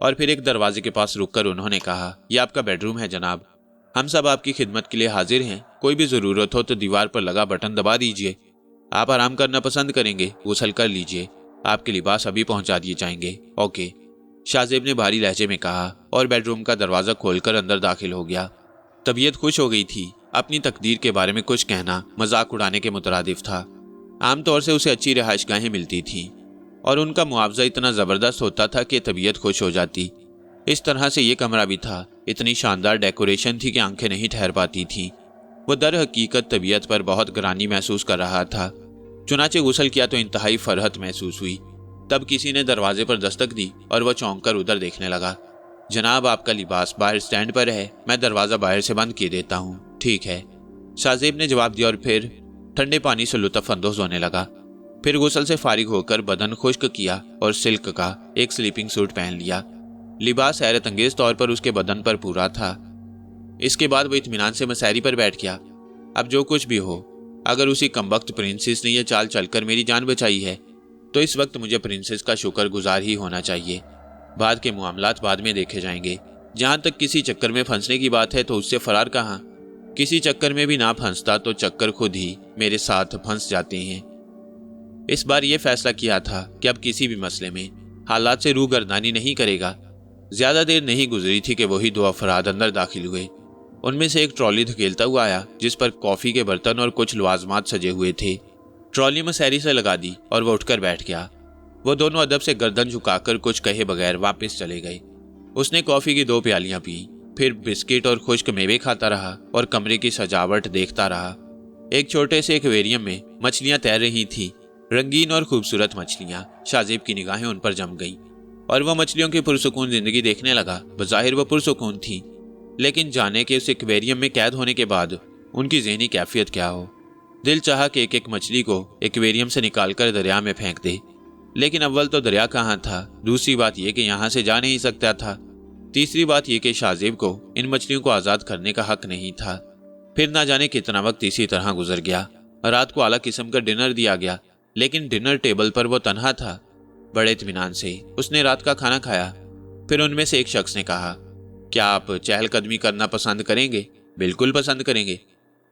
اور پھر ایک دروازے کے پاس رک کر انہوں نے کہا، یہ آپ کا بیڈ روم ہے جناب، ہم سب آپ کی خدمت کے لیے حاضر ہیں، کوئی بھی ضرورت ہو تو دیوار پر لگا بٹن دبا دیجئے۔ آپ آرام کرنا پسند کریں گے، غسل کر لیجئے، آپ کے لباس ابھی پہنچا دیے جائیں گے۔ اوکے، شاہ زیب نے بھاری لہجے میں کہا اور بیڈ روم کا دروازہ کھول کر اندر داخل ہو گیا۔ طبیعت خوش ہو گئی تھی۔ اپنی تقدیر کے بارے میں کچھ کہنا مذاق اڑانے کے مترادف تھا۔ عام طور سے اسے اچھی رہائش گاہیں ملتی تھیں اور ان کا معاوضہ اتنا زبردست ہوتا تھا کہ طبیعت خوش ہو جاتی۔ اس طرح سے یہ کمرہ بھی تھا، اتنی شاندار ڈیکوریشن تھی کہ آنکھیں نہیں ٹھہر پاتی تھیں۔ وہ در حقیقت طبیعت پر بہت گرانی محسوس کر رہا تھا۔ چنانچہ غسل کیا تو انتہائی فرحت محسوس ہوئی۔ تب کسی نے دروازے پر دستک دی اور وہ چونک کر ادھر دیکھنے لگا۔ جناب، آپ کا لباس باہر سٹینڈ پر ہے، میں دروازہ باہر سے بند کیے دیتا ہوں۔ ٹھیک ہے، شاہ زیب نے جواب دیا اور پھر ٹھنڈے پانی سے لطف اندوز ہونے لگا۔ پھر غسل سے فارغ ہو کر بدن خشک کیا اور سلک کا ایک سلیپنگ سوٹ پہن لیا۔ لباس حیرت انگیز طور پر اس کے بدن پر پورا تھا۔ اس کے بعد وہ اطمینان سے مسیری پر بیٹھ گیا۔ اب جو کچھ بھی ہو، اگر اسی کمبخت پرنسس نے یہ چال چل کر میری جان بچائی ہے تو اس وقت مجھے پرنسس کا شکر گزار ہی ہونا چاہیے۔ بعد کے معاملات بعد میں دیکھے جائیں گے۔ جہاں تک کسی چکر میں پھنسنے کی بات ہے تو اس سے فرار کہاں؟ کسی چکر میں بھی نہ پھنستا تو چکر خود ہی میرے ساتھ پھنس جاتے ہیں۔ اس بار یہ فیصلہ کیا تھا کہ اب کسی بھی مسئلے میں حالات سے روگردانی نہیں کرے گا۔ زیادہ دیر نہیں گزری تھی کہ وہی دو افراد اندر داخل ہوئے۔ ان میں سے ایک ٹرالی دھکیلتا ہوا آیا جس پر کافی کے برتن اور کچھ لوازمات سجے ہوئے تھے۔ ٹرالی مسیری سے لگا دی اور وہ اٹھ کر بیٹھ گیا۔ وہ دونوں ادب سے گردن جھکا کر کچھ کہے بغیر واپس چلے گئے۔ اس نے کافی کی 2 پیالیاں پی، پھر بسکٹ اور خشک میوے کھاتا رہا اور کمرے کی سجاوٹ دیکھتا رہا۔ ایک چھوٹے سے ایکویریم میں مچھلیاں تیر رہی تھیں، رنگین اور خوبصورت مچھلیاں۔ شاہ زیب کی نگاہیں ان پر جم گئیں اور وہ مچھلیوں کی پرسکون زندگی دیکھنے لگا۔ بظاہر وہ پرسکون تھیں، لیکن جانے کہ اس ایکویریم میں قید ہونے کے بعد ان کی ذہنی کیفیت کیا ہو۔ دل چاہا کہ ایک ایک مچھلی کو ایکویریم سے نکال کر دریا میں پھینک دے، لیکن اول تو دریا کہاں تھا، دوسری بات یہ کہ یہاں سے جا نہیں سکتا تھا، تیسری بات یہ کہ شاہ زیب کو ان مچھلیوں کو آزاد کرنے کا حق نہیں تھا۔ پھر نہ جانے کتنا وقت اسی طرح گزر گیا۔ رات کو اعلیٰ قسم کا ڈنر دیا گیا، لیکن ڈنر ٹیبل پر وہ تنہا تھا۔ بڑے اطمینان سے اس نے رات کا کھانا کھایا۔ پھر ان میں سے ایک شخص نے کہا، کیا آپ چہل قدمی کرنا پسند کریں گے؟ بالکل پسند کریں گے،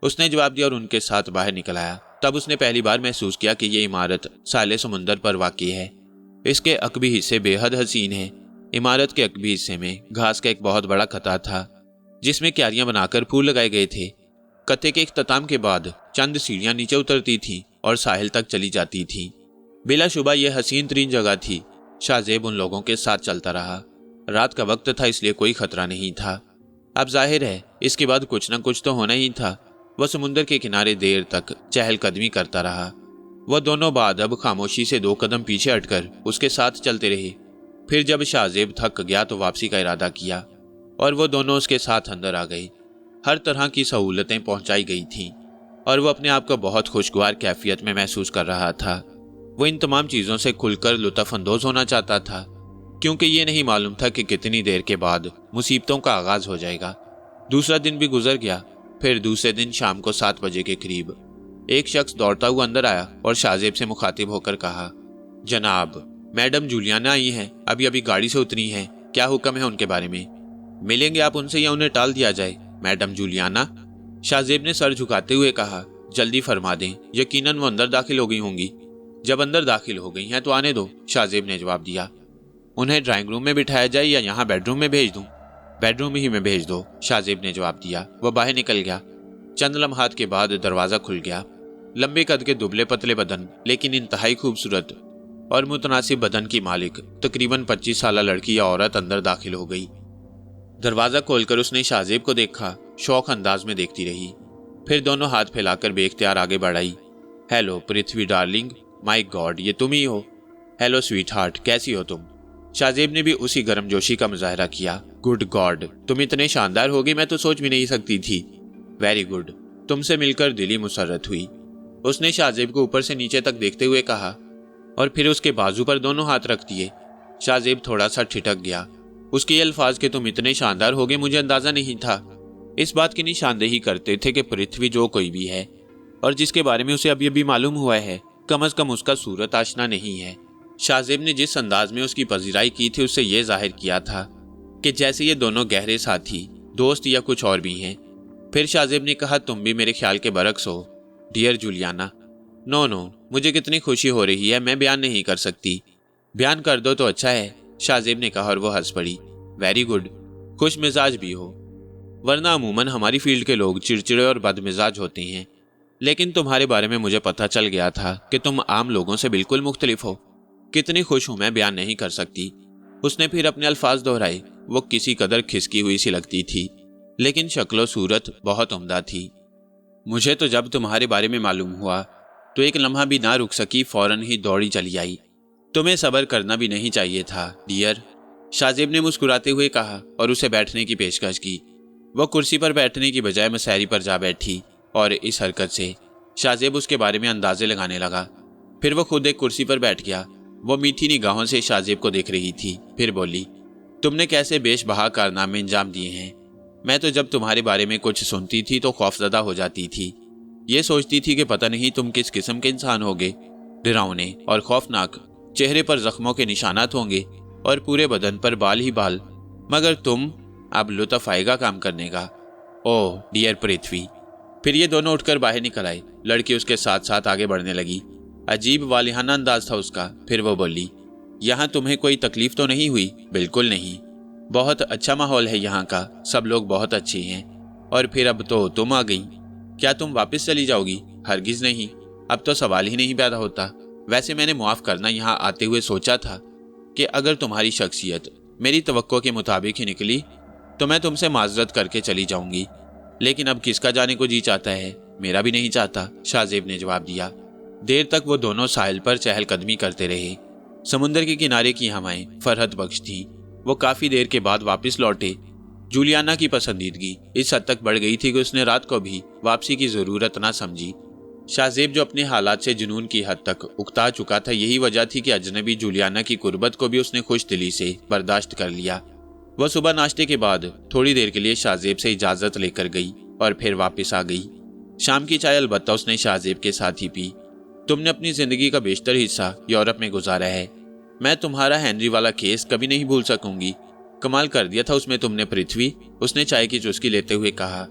اس نے جواب دیا اور ان کے ساتھ باہر نکل آیا۔ تب اس نے پہلی بار محسوس کیا کہ یہ عمارت ساحل سمندر پر واقع ہے۔ اس کے عقبی حصے بے حد حسین ہیں۔ عمارت کے عقبی حصے میں گھاس کا ایک بہت بڑا خطہ تھا جس میں کیاریاں بنا کر پھول لگائے گئے تھے۔ خطے کے اختتام کے بعد چند سیڑھیاں نیچے اترتی تھیں اور ساحل تک چلی جاتی تھیں۔ بلا شبہ یہ حسین ترین جگہ تھی۔ شاہ زیب ان لوگوں کے ساتھ چلتا رہا۔ رات کا وقت تھا، اس لیے کوئی خطرہ نہیں تھا۔ اب ظاہر ہے اس کے بعد کچھ نہ کچھ تو ہونا ہی تھا۔ وہ سمندر کے کنارے دیر تک چہل قدمی کرتا رہا۔ وہ دونوں بادب خاموشی سے 2 قدم پیچھے ہٹ کر اس کے ساتھ چلتے رہے۔ پھر جب شاہ زیب تھک گیا تو واپسی کا ارادہ کیا اور وہ دونوں اس کے ساتھ اندر آ گئے۔ ہر طرح کی سہولتیں پہنچائی گئی تھیں اور وہ اپنے آپ کو بہت خوشگوار کیفیت میں محسوس کر رہا تھا۔ وہ ان تمام چیزوں سے کھل کر لطف اندوز ہونا چاہتا تھا، کیونکہ یہ نہیں معلوم تھا کہ کتنی دیر کے بعد مصیبتوں کا آغاز ہو جائے گا۔ دوسرا دن بھی گزر گیا۔ پھر دوسرے دن شام کو 7 بجے کے قریب ایک شخص دوڑتا ہوا اندر آیا اور شاہ زیب سے مخاطب ہو کر کہا، جناب، میڈم جولیانا آئی ہیں، ابھی گاڑی سے اتری ہیں، کیا حکم ہے ان کے بارے میں؟ ملیں گے آپ ان سے یا انہیں ٹال دیا جائے؟ Madam Juliana? شاہ زیب نے سر جھکاتے ہوئے کہا، جلدی فرما دیں، یقیناً وہ اندر داخل ہو گئی ہوں گی۔ جب اندر داخل ہو گئی ہیں تو آنے دو، شاہ زیب نے جواب دیا۔ انہیں ڈرائنگ روم میں بٹھایا جائے یا یہاں بیڈ روم میں بھیج دوں؟ بیڈ روم ہی میں بھیج دو، شاہ زیب نے جواب دیا۔ وہ باہر نکل گیا۔ چند لمحات کے بعد دروازہ کھل گیا۔ لمبے قد کے دبلے پتلے بدن لیکن انتہائی خوبصورت اور متناسب بدن کی مالک تقریباً 25 سالہ لڑکی یا عورت اندر داخل ہو گئی۔ دروازہ کھول کر اس نے شاہ زیب کو دیکھا، شوق انداز میں دیکھتی رہی، پھر دونوں ہاتھ پھیلا کر بے اختیار آگے بڑھائی۔ ہیلو پرتھوی ڈارلنگ، مائی گاڈ، یہ تم ہی ہو؟ ہیلو سویٹ ہارٹ، کیسی ہو تم؟ شاہ زیب نے بھی اسی گرم جوشی کا مظاہرہ کیا۔ گڈ گاڈ، تم اتنے شاندار ہوگی میں تو سوچ بھی نہیں سکتی تھی۔ ویری گڈ، تم سے مل کر دلی مسرت ہوئی، اس نے شاہ زیب کو اوپر سے نیچے تک دیکھتے ہوئے کہا اور پھر اس کے بازو پر دونوں ہاتھ رکھ دیے۔ شاہ زیب تھوڑا سا ٹھٹک گیا۔ اس کے یہ الفاظ کہ تم اتنے شاندار ہوگے مجھے اندازہ نہیں تھا۔ इस बात की निशानदेही करते थे कि पृथ्वी जो कोई भी है और जिसके बारे में उसे अभी अभी मालूम हुआ है, कम से कम उसका सूरत आशना नहीं है। शाहजेब ने जिस अंदाज में उसकी पजीराई की थी उससे यह जाहिर किया था कि जैसे ये दोनों गहरे साथी, दोस्त या कुछ और भी हैं। फिर शाहजेब ने कहा, तुम भी मेरे ख्याल के बरक्स हो डियर जूलियाना। नो, मुझे कितनी खुशी हो रही है, मैं बयान नहीं कर सकती। बयान कर दो तो अच्छा है, शाहजेब ने कहा और वो हंस पड़ी। वेरी गुड, खुश मिजाज भी हो, वरना अमूमन हमारी फील्ड के लोग चिड़चिड़े और बदमिजाज होते हैं। लेकिन तुम्हारे बारे में मुझे पता चल गया था कि तुम आम लोगों से बिल्कुल मुख्तलिफ हो। कितनी खुश हूं मैं बयान नहीं कर सकती। उसने फिर अपने अल्फाज दोहराए। वो किसी कदर खिसकी हुई सी लगती थी, लेकिन शक्लो सूरत बहुत उम्दा थी। मुझे तो जब तुम्हारे बारे में मालूम हुआ तो एक लम्हा भी ना रुक सकी, फौरन ही दौड़ी चली आई। तुम्हें सब्र करना भी नहीं चाहिए था डियर, शाहजेब ने मुस्कुराते हुए कहा और उसे बैठने की पेशकश की। वो कुर्सी पर बैठने की बजाय मसहरी पर जा बैठी और इस हरकत से शाहजेब उसके बारे में अंदाजे लगाने लगा। फिर वो खुद एक कुर्सी पर बैठ गया। वो मीठी निगाहों से शाहजेब को देख रही थी। फिर बोली, तुमने कैसे बेशबहा कारनामे अंजाम दिए हैं। मैं तो जब तुम्हारे बारे में कुछ सुनती थी तो खौफजदा हो जाती थी। ये सोचती थी कि पता नहीं तुम किस किस्म के इंसान होगे। डरावने और खौफनाक, चेहरे पर जख्मों के निशानात होंगे और पूरे बदन पर बाल ही बाल। मगर तुम, अब लुत्फ आएगा काम करने का। ओह डियर पृथ्वी। फिर ये दोनों उठकर बाहर निकल आए। लड़की उसके साथ साथ आगे बढ़ने लगी। अजीब वालिहाना अंदाज था उसका। फिर वो बोली, यहाँ तुम्हें कोई तकलीफ तो नहीं हुई? बिल्कुल नहीं, बहुत अच्छा माहौल है यहाँ का, सब लोग बहुत अच्छे हैं। और फिर अब तो तुम आ गई। क्या तुम वापस चली जाओगी? हरगिज नहीं, अब तो सवाल ही नहीं पैदा होता। वैसे मैंने मुआफ करना यहाँ आते हुए सोचा था कि अगर तुम्हारी शख्सियत मेरी तवक्को के मुताबिक ही निकली तो मैं तुमसे माजरत करके चली जाऊंगी। लेकिन अब किसका जाने को जी चाहता है? मेरा भी नहीं चाहता, शाहजेब ने जवाब दिया। देर तक वो दोनों साहिल पर चहलकदमी करते रहे। समुंदर के किनारे की हवाएं फरहत बख्श थी। वो काफी देर के बाद वापस लौटे। जूलियाना की पसंदीदगी इस हद तक बढ़ गई थी कि उसने रात को भी वापसी की जरूरत ना समझी। शाहजेब जो अपने हालात से जुनून की हद तक उकता चुका था, यही वजह थी कि अजनबी जूलियाना की कुर्बत को भी उसने खुश दिली से बर्दाश्त कर लिया। वह सुबह नाश्ते के बाद थोड़ी देर के लिए शाहजेब से इजाजत लेकर गई और फिर वापस आ गई। शाम की चाय अलबत्ता उसने शाहजेब के साथ ही पी। तुमने अपनी जिंदगी का बेशतर हिस्सा यूरोप में गुजारा है। मैं तुम्हारा हेनरी वाला केस कभी नहीं भूल सकूंगी। कमाल कर दिया था उसमें तुमने पृथ्वी, उसने चाय की चुस्की लेते हुए कहा।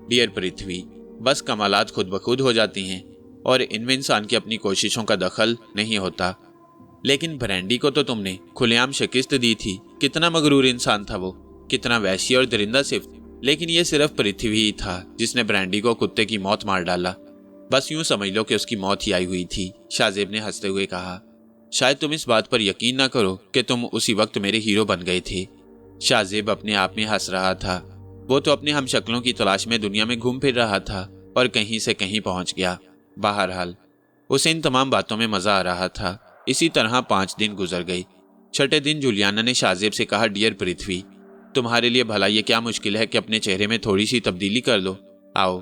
डियर पृथ्वी, बस कमालात खुद ब खुद हो जाती हैं और इनमें इंसान की अपनी कोशिशों का दखल नहीं होता। लेकिन ब्रैंडी को तो तुमने खुलेआम शिकस्त दी थी। कितना मगरूर इंसान था वो, कितना वैशी और दरिंदा सिर्फ। लेकिन ये सिर्फ पृथ्वी ही था जिसने ब्रैंडी को कुत्ते की मौत मार डाला। बस यूं समझ लो कि उसकी मौत ही आई हुई थी, शाहजेब ने हंसते हुए कहा। शायद तुम इस बात पर यकीन ना करो कि तुम उसी वक्त मेरे हीरो बन गए थे। शाहजेब अपने आप में हंस रहा था। वो तो अपने हमशक्लों की तलाश में दुनिया में घूम फिर रहा था और कहीं से कहीं पहुंच गया। बहरहाल उसे इन तमाम बातों में मजा आ रहा था। इसी तरह 5 दिन गुजर गए। छठे दिन जूलियाना ने शाहजेब से कहा, डियर पृथ्वी, तुम्हारे लिए भला ये क्या मुश्किल है कि अपने चेहरे में थोड़ी सी तब्दीली कर लो। आओ,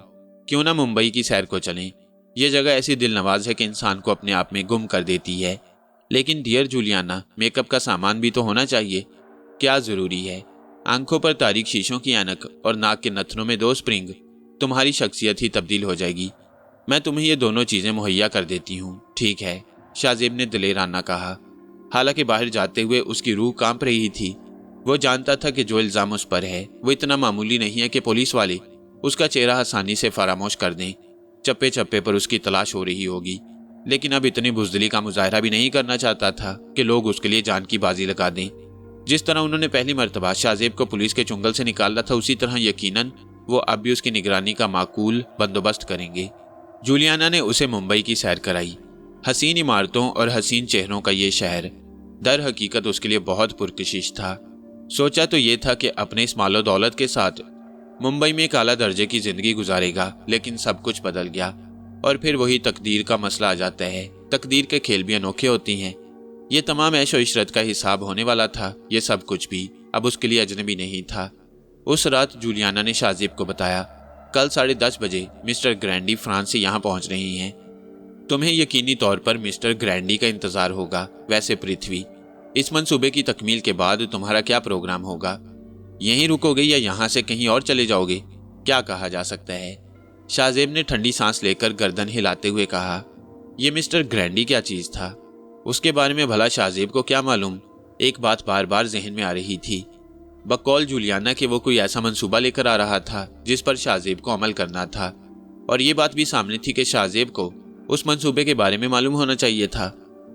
क्यों ना मुंबई की सैर को चलें। यह जगह ऐसी दिल नवाज है कि इंसान को अपने आप में गुम कर देती है। लेकिन डियर जूलियाना, मेकअप का सामान भी तो होना चाहिए। क्या जरूरी है? आंखों पर तारीक शीशों की ऐनक और नाक के नथनों में 2 स्प्रिंग, तुम्हारी शख्सियत ही तब्दील हो जाएगी। मैं तुम्हें ये दोनों चीजें मुहैया कर देती हूँ, ठीक है? शाहजेब ने दिलेराना कहा। हालांकि बाहर जाते हुए उसकी रूह कांप रही थी। वो जानता था कि जो इल्जाम उस पर है वो इतना मामूली नहीं है कि पुलिस वाले उसका चेहरा आसानी से फरामोश कर दें। चप्पे चप्पे पर उसकी तलाश हो रही होगी। लेकिन अब इतनी बुजदिली का मुजाहरा भी नहीं करना चाहता था कि लोग उसके लिए जान की बाजी लगा दें। जिस तरह उन्होंने पहली मर्तबा शाहजेब को पुलिस के चुंगल से निकाला था, उसी तरह यकीनन वो अब भी उसकी निगरानी का माकूल बंदोबस्त करेंगे। जूलियाना ने उसे मुंबई की सैर कराई। हसीन इमारतों और हसीन चेहरों का ये शहर दर हकीकत उसके लिए बहुत पुरकशिश था। सोचा तो ये था कि अपने इस मालो दौलत के साथ मुंबई में एक आला दर्जे की जिंदगी गुजारेगा, लेकिन सब कुछ बदल गया। और फिर वही तकदीर का मसला आ जाता है। तकदीर के खेल भी अनोखे होती हैं। ये तमाम ऐशो इशरत का हिसाब होने वाला था। ये सब कुछ भी अब उसके लिए अजनबी नहीं था। उस रात जूलियाना ने शाहजेब को बताया, कल 10:30 बजे मिस्टर ग्रैंडी फ्रांस से यहाँ पहुँच रही हैं। तुम्हें यकीनी तौर पर मिस्टर ग्रैंडी का इंतजार होगा। वैसे पृथ्वी, इस मंसूबे की तकमील के बाद तुम्हारा क्या प्रोग्राम होगा? यहीं रुकोगे या यहाँ से कहीं और चले जाओगे? क्या कहा जा सकता है। शाहजेब ने ठंडी सांस लेकर गर्दन हिलाते हुए कहा, ये मिस्टर ग्रैंडी क्या चीज था? उसके बारे में भला शाहजेब को क्या मालूम? एक बात बार बार जहन में आ रही थी, बकौल जूलियाना कि वो कोई ऐसा मंसूबा लेकर आ रहा था जिस पर शाहजेब को अमल करना था, और ये बात भी सामने थी कि शाहजेब को उस मंसूबे के बारे में मालूम होना चाहिए था।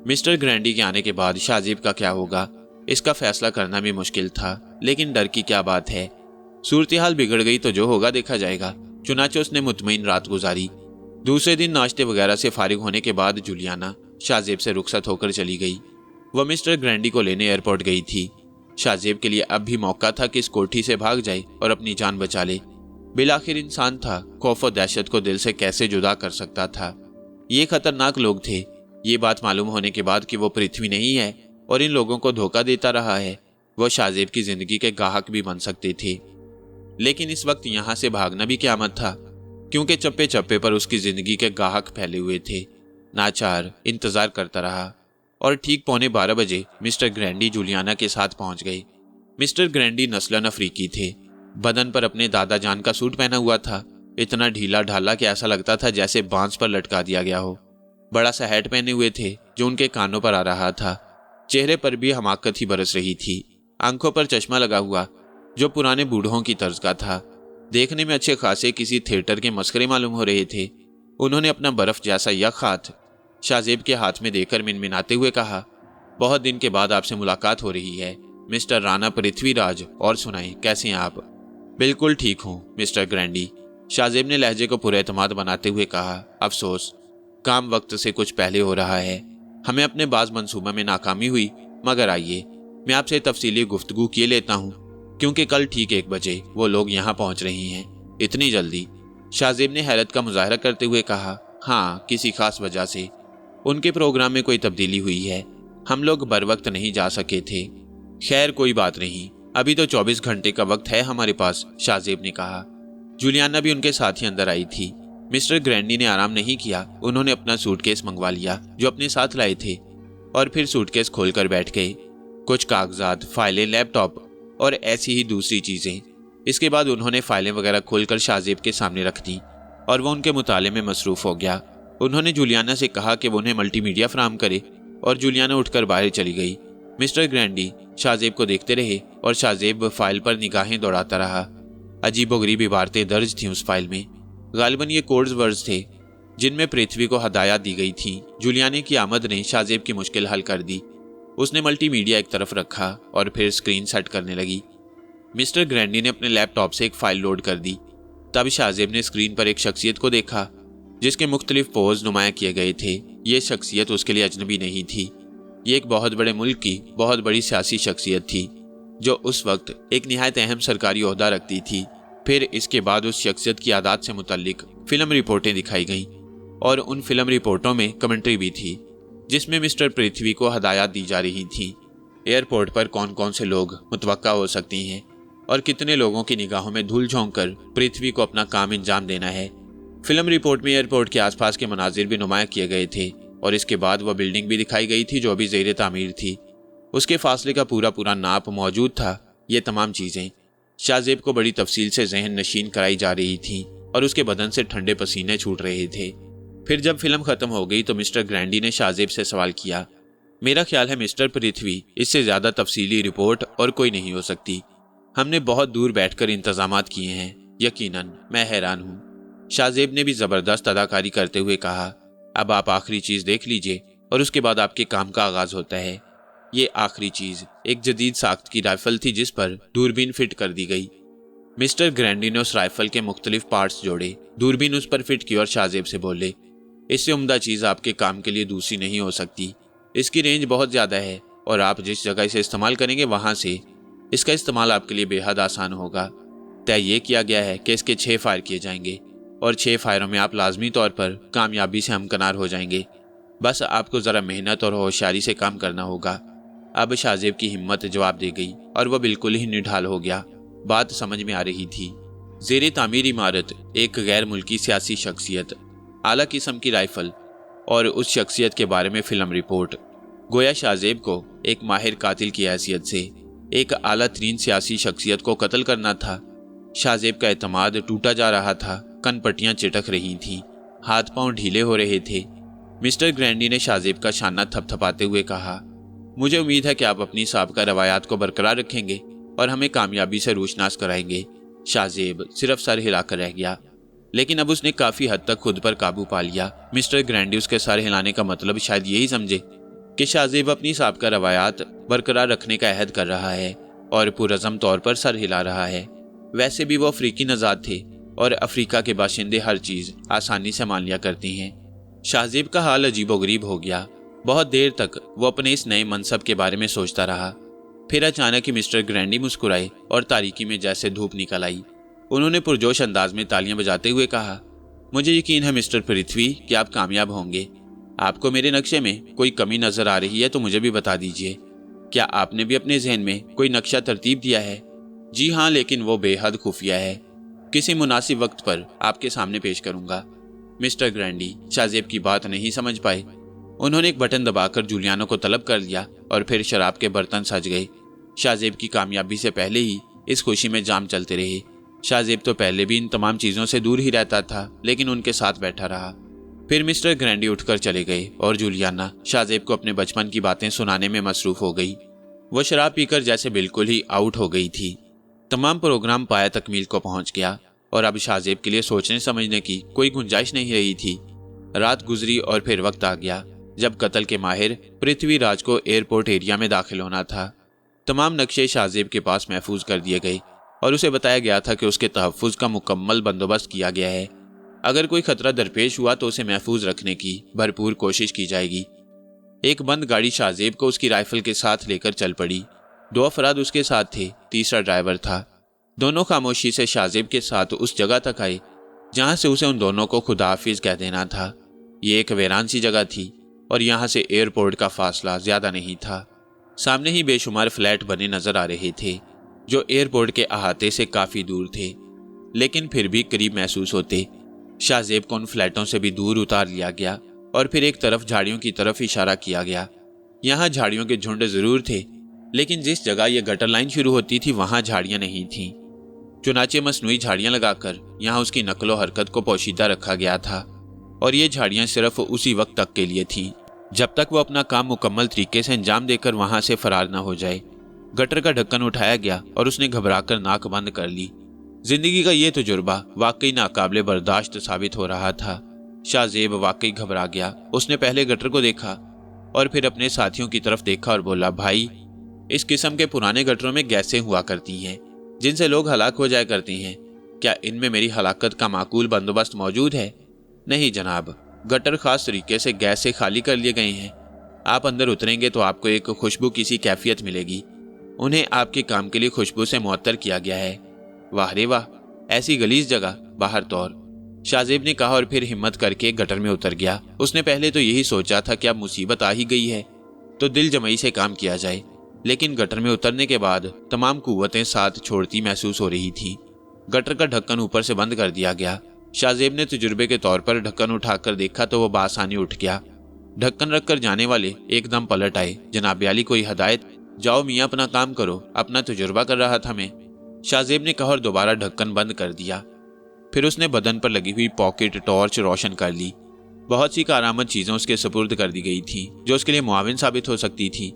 मिस्टर ग्रैंडी के आने के बाद शाहजेब का क्या होगा, इसका फैसला करना भी मुश्किल था, लेकिन डर की क्या बात है। सूरत-ए-हाल बिगड़ गई तो जो होगा देखा जाएगा। चुनाचे उसने मुतमईन रात गुजारी। दूसरे दिन नाश्ते वगैरह से फारिग होने के बाद जूलियाना शाहजेब से रुखसत होकर चली गई। वह मिस्टर ग्रैंडी को लेने एयरपोर्ट गई थी। शाहजेब के लिए अब भी मौका था कि इस कोठी से भाग जाए और अपनी जान बचा ले। बिलाखिर इंसान था, खौफ और दहशत को दिल से कैसे जुदा कर सकता था। ये खतरनाक लोग थे। ये बात मालूम होने के बाद कि वो पृथ्वी नहीं है और इन लोगों को धोखा देता रहा है, वो शाहजेब की जिंदगी के गाहक भी बन सकते थे। लेकिन इस वक्त यहाँ से भागना भी क़यामत था, क्योंकि चप्पे चप्पे पर उसकी जिंदगी के गाहक फैले हुए थे। नाचार इंतजार करता रहा और ठीक 11:15 बजे मिस्टर ग्रैंडी जूलियाना के साथ पहुंच गए। मिस्टर ग्रैंडी नस्लन अफ्रीकी थे। बदन पर अपने दादा जान का सूट पहना हुआ था, इतना ढीला ढाला कि ऐसा लगता था जैसे बांस पर लटका दिया गया हो। बड़ा सा हैट पहने हुए थे जो उनके कानों पर आ रहा था। चेहरे पर भी हमाकत ही बरस रही थी। आंखों पर चश्मा लगा हुआ जो पुराने बूढ़ों की तर्ज का था। देखने में अच्छे खासे किसी थिएटर के मस्करे मालूम हो रहे थे। उन्होंने अपना बर्फ जैसा यख हाथ शाहजेब के हाथ में देकर मिनमिनाते हुए कहा, बहुत दिन के बाद आपसे मुलाकात हो रही है मिस्टर राणा पृथ्वीराज, और सुनाएं कैसे हैं आप? बिल्कुल ठीक हूँ मिस्टर ग्रैंडी, शाहजेब ने लहजे को पूरे एतमाद बनाते हुए कहा। अफसोस, काम वक्त से कुछ पहले हो रहा है। हमें अपने बाज मंसूबा में नाकामी हुई, मगर आइए मैं आपसे तफसीली गुफ्तगू किए लेता हूँ, क्योंकि कल ठीक 1 बजे वो लोग यहाँ पहुँच रही हैं। इतनी जल्दी? शाहजेब ने हैरत का मुजाहरा करते हुए कहा। हाँ, किसी खास वजह से उनके प्रोग्राम में कोई तब्दीली हुई है। हम लोग बर वक्त नहीं जा सके थे। खैर कोई बात नहीं, अभी तो 24 घंटे का वक्त है हमारे पास, शाहजेब ने कहा। जूलियाना भी उनके साथ ही अंदर आई थी। मिस्टर ग्रैंडी ने आराम नहीं किया। उन्होंने अपना सूटकेस मंगवा लिया जो अपने साथ लाए थे, और फिर सूटकेस खोलकर बैठ गए। कुछ कागजात, फाइलें, लैपटॉप और ऐसी ही दूसरी चीजें। इसके बाद उन्होंने फाइलें वगैरह खोलकर शाहजेब के सामने रख दी और वो उनके मुताले में मसरूफ हो गया। उन्होंने जूलियाना से कहा कि वो उन्हें मल्टीमीडिया फराहम करे, और जूलियाना उठकर बाहर चली गई। मिस्टर ग्रैंडी शाहजेब को देखते रहे और शाहजेब फाइल पर निगाहें दौड़ाता रहा। अजीबोगरीब इबारतें दर्ज थीं उस फाइल में। गालिबन ये कोड्स वर्ड्स थे जिनमें पृथ्वी को हदायत दी गई थी। जूलियाना की आमद ने शाहजेब की मुश्किल हल कर दी। उसने मल्टीमीडिया एक तरफ रखा और फिर स्क्रीन सेट करने लगी। मिस्टर ग्रैंडी ने अपने लैपटॉप से एक फाइल लोड कर दी। तब शाहजेब ने स्क्रीन पर एक शख्सियत को देखा जिसके मुख्तलिफ पोज नुमाया किए गए थे। ये शख्सियत उसके लिए अजनबी नहीं थी। ये एक बहुत बड़े मुल्क की बहुत बड़ी सियासी शख्सियत थी जो उस वक्त एक निहायत अहम सरकारी ओहदा रखती थी। फिर इसके बाद उस शख्सियत की आदत से मुतल्लिक फिल्म रिपोर्टें दिखाई गईं, और उन फिल्म रिपोर्टों में कमेंट्री भी थी जिसमें मिस्टर पृथ्वी को हदायत दी जा रही थी। एयरपोर्ट पर कौन कौन से लोग मुतवक्का हो सकती हैं और कितने लोगों की निगाहों में धूल झोंक कर पृथ्वी को अपना काम अंजाम देना है। फिल्म रिपोर्ट में एयरपोर्ट के आसपास के मनाजिर भी नुमाया किए गए थे, और इसके बाद वह बिल्डिंग भी दिखाई गई थी जो अभी ज़ेर तामीर थी। उसके फासले का पूरा नाप मौजूद था। ये तमाम चीज़ें शाहजेब को बड़ी तफसील से जहन नशीन कराई जा रही थी और उसके बदन से ठंडे पसीने छूट रहे थे। फिर जब फिल्म खत्म हो गई तो मिस्टर ग्रैंडी ने शाहजेब से सवाल किया, मेरा ख्याल है मिस्टर पृथ्वी, इससे ज़्यादा तफसीली रिपोर्ट और कोई नहीं हो सकती। हमने बहुत दूर बैठकर इंतजामात किए हैं। यकीनन मैं हैरान हूँ। शाहजेब ने भी ज़बरदस्त अदाकारी करते हुए कहा, अब आप आखिरी चीज़ देख लीजिए और उसके बाद आपके काम का आगाज़ होता है। ये आखिरी चीज़ एक जदीद साख्त की राइफल थी जिस पर दूरबीन फिट कर दी गई। मिस्टर ग्रैंडी ने उस राइफल के मुख्तलिफ पार्ट्स जोड़े, दूरबीन उस पर फिट की और शाहजेब से बोले, इससे उम्दा चीज़ आपके काम के लिए दूसरी नहीं हो सकती। इसकी रेंज बहुत ज़्यादा है और आप जिस जगह इसे इस्तेमाल करेंगे वहाँ से इसका इस्तेमाल आपके लिए बेहद आसान होगा। तय ये किया गया है कि इसके 6 फायर किए जाएंगे और 6 फायरों में आप लाजमी तौर पर कामयाबी से हमकनार हो जाएंगे। बस आपको ज़रा मेहनत और होशियारी से काम करना होगा। अब शाहजेब की हिम्मत जवाब दे गई और वह बिल्कुल ही निढाल हो गया। बात समझ में आ रही थी। ज़ेरे तामीर इमारत एक गैर मुल्की सियासी शख्सियत, आला किस्म की राइफल और उस शख्सियत के बारे में फ़िल्म रिपोर्ट। गोया शाहजेब को एक माहिर कातिल की हैसियत से एक आला तरीन सियासी शख्सियत को कत्ल करना था। शाहजेब का एतमाद टूटा जा रहा था, कन पट्टियां चिटक रही थीं, हाथ पांव ढीले हो रहे थे। मिस्टर ग्रैंडी ने शाहजेब का शाना थपथपाते हुए कहा, मुझे उम्मीद है कि आप अपनी साबका रवायात को बरकरार रखेंगे और हमें कामयाबी से रोशनास कराएंगे। शाहजेब सिर्फ सर हिलाकर रह गया, लेकिन अब उसने काफी हद तक खुद पर काबू पा लिया। मिस्टर ग्रैंडी उसके सर हिलाने का मतलब शायद यही समझे कि शाहजेब अपनी साबका रवायात बरकरार रखने का अहद कर रहा है और पुरज़म तौर पर सर हिला रहा है। वैसे भी वो अफ्रीकी नज़ाद थे और अफ्रीका के बाशिंदे हर चीज़ आसानी से मान लिया करते हैं। शाहजेब का हाल अजीबोगरीब हो गया। बहुत देर तक वो अपने इस नए मनसब के बारे में सोचता रहा। फिर अचानक ही मिस्टर ग्रैंडी मुस्कुराए और तारीकी में जैसे धूप निकल आई। उन्होंने पुरजोश अंदाज में तालियां बजाते हुए कहा, मुझे यकीन है मिस्टर पृथ्वी कि आप कामयाब होंगे। आपको मेरे नक्शे में कोई कमी नजर आ रही है तो मुझे भी बता दीजिए। क्या आपने भी अपने जहन में कोई नक्शा तरतीब दिया है? जी हाँ, लेकिन वो बेहद खुफिया है। किसी मुनासिब वक्त पर आपके सामने पेश करूंगा। मिस्टर ग्रैंडी शाहजेब की बात नहीं समझ पाए। उन्होंने एक बटन दबाकर जूलियानो को तलब कर लिया और फिर शराब के बर्तन सज गए। शाहजेब की कामयाबी से पहले ही इस खुशी में जाम चलते रहे। शाहजेब तो पहले भी इन तमाम चीज़ों से दूर ही रहता था, लेकिन उनके साथ बैठा रहा। फिर मिस्टर ग्रैंडी उठकर चले गए और जूलियाना शाहजेब को अपने बचपन की बातें सुनाने में मसरूफ हो गई। वो शराब पीकर जैसे बिल्कुल ही आउट हो गई थी। तमाम प्रोग्राम पाया तकमील को पहुंच गया और अब शाहजेब के लिए सोचने समझने की कोई गुंजाइश नहीं रही थी। रात गुजरी और फिर वक्त आ गया जब कत्ल के माहिर पृथ्वीराज को एयरपोर्ट एरिया में दाखिल होना था। तमाम नक्शे शाहजेब के पास महफूज कर दिए गए और उसे बताया गया था कि उसके तहफ़्फ़ुज़ का मुकम्मल बंदोबस्त किया गया है। अगर कोई खतरा दरपेश हुआ तो उसे महफूज रखने की भरपूर कोशिश की जाएगी। एक बंद गाड़ी शाहजेब को उसकी राइफल के साथ लेकर चल पड़ी। 2 अफराद उसके साथ थे, तीसरा ड्राइवर था। दोनों खामोशी से शाहजेब के साथ उस जगह तक आए जहां से उसे उन दोनों को खुदा हाफिज कह देना था। ये एक वीरान सी जगह थी और यहाँ से एयरपोर्ट का फासला ज्यादा नहीं था। सामने ही बेशुमार फ्लैट बने नजर आ रहे थे जो एयरपोर्ट के अहाते से काफी दूर थे, लेकिन फिर भी करीब महसूस होते। शाहजेब को उन फ्लैटों से भी दूर उतार लिया गया और फिर एक तरफ झाड़ियों की तरफ इशारा किया गया। यहाँ झाड़ियों के झुंड जरूर थे, लेकिन जिस जगह यह गटर लाइन शुरू होती थी वहां झाड़ियां नहीं थीं। चुनाचे मसनूई झाड़ियां लगाकर यहाँ उसकी नकलो हरकत को पोशीदा रखा गया था और ये झाड़ियां सिर्फ उसी वक्त तक के लिए थीं जब तक वो अपना काम मुकम्मल तरीके से अंजाम देकर वहां से फरार न हो जाए। गटर का ढक्कन उठाया गया और उसने घबराकर नाक बंद कर ली। जिंदगी का ये तजुर्बा वाकई नाकाबिले बर्दाश्त साबित हो रहा था। शाहजेब वाकई घबरा गया। उसने पहले गटर को देखा और फिर अपने साथियों की तरफ देखा और बोला, भाई, इस किस्म के पुराने गटरों में गैसें हुआ करती हैं जिनसे लोग हलाक हो जाया करते हैं। क्या इनमें मेरी हलाकत का माकूल बंदोबस्त मौजूद है? नहीं जनाब, गटर खास तरीके से गैस से खाली कर लिए गए हैं। आप अंदर उतरेंगे तो आपको एक खुशबू की सी कैफियत मिलेगी। उन्हें आपके काम के लिए खुशबू से मुअत्तर किया गया है। वाह रे वाह, ऐसी गलीज जगह, बाहर तौर, शाहजेब ने कहा और फिर हिम्मत करके गटर में उतर गया। उसने पहले तो यही सोचा था कि अब मुसीबत आ ही गई है तो दिल जमई से काम किया जाए, लेकिन गटर में उतरने के बाद तमाम कुव्वतें साथ छोड़ती महसूस हो रही थी। गटर का ढक्कन ऊपर से बंद कर दिया गया। शाहजेब ने तजुर्बे के तौर पर ढक्कन उठाकर देखा तो वह बासानी उठ गया। ढक्कन रखकर जाने वाले एकदम पलट आए। जनाब अली, कोई हदायत? जाओ मियाँ, अपना काम करो, अपना तजुर्बा कर रहा था मैं, शाहजेब ने कहा और दोबारा ढक्कन बंद कर दिया। फिर उसने बदन पर लगी हुई पॉकेट टॉर्च रोशन कर ली। बहुत सी कारामद चीजें उसके सुपुर्द कर दी गई थी जो उसके लिए मुआविन साबित हो सकती थी।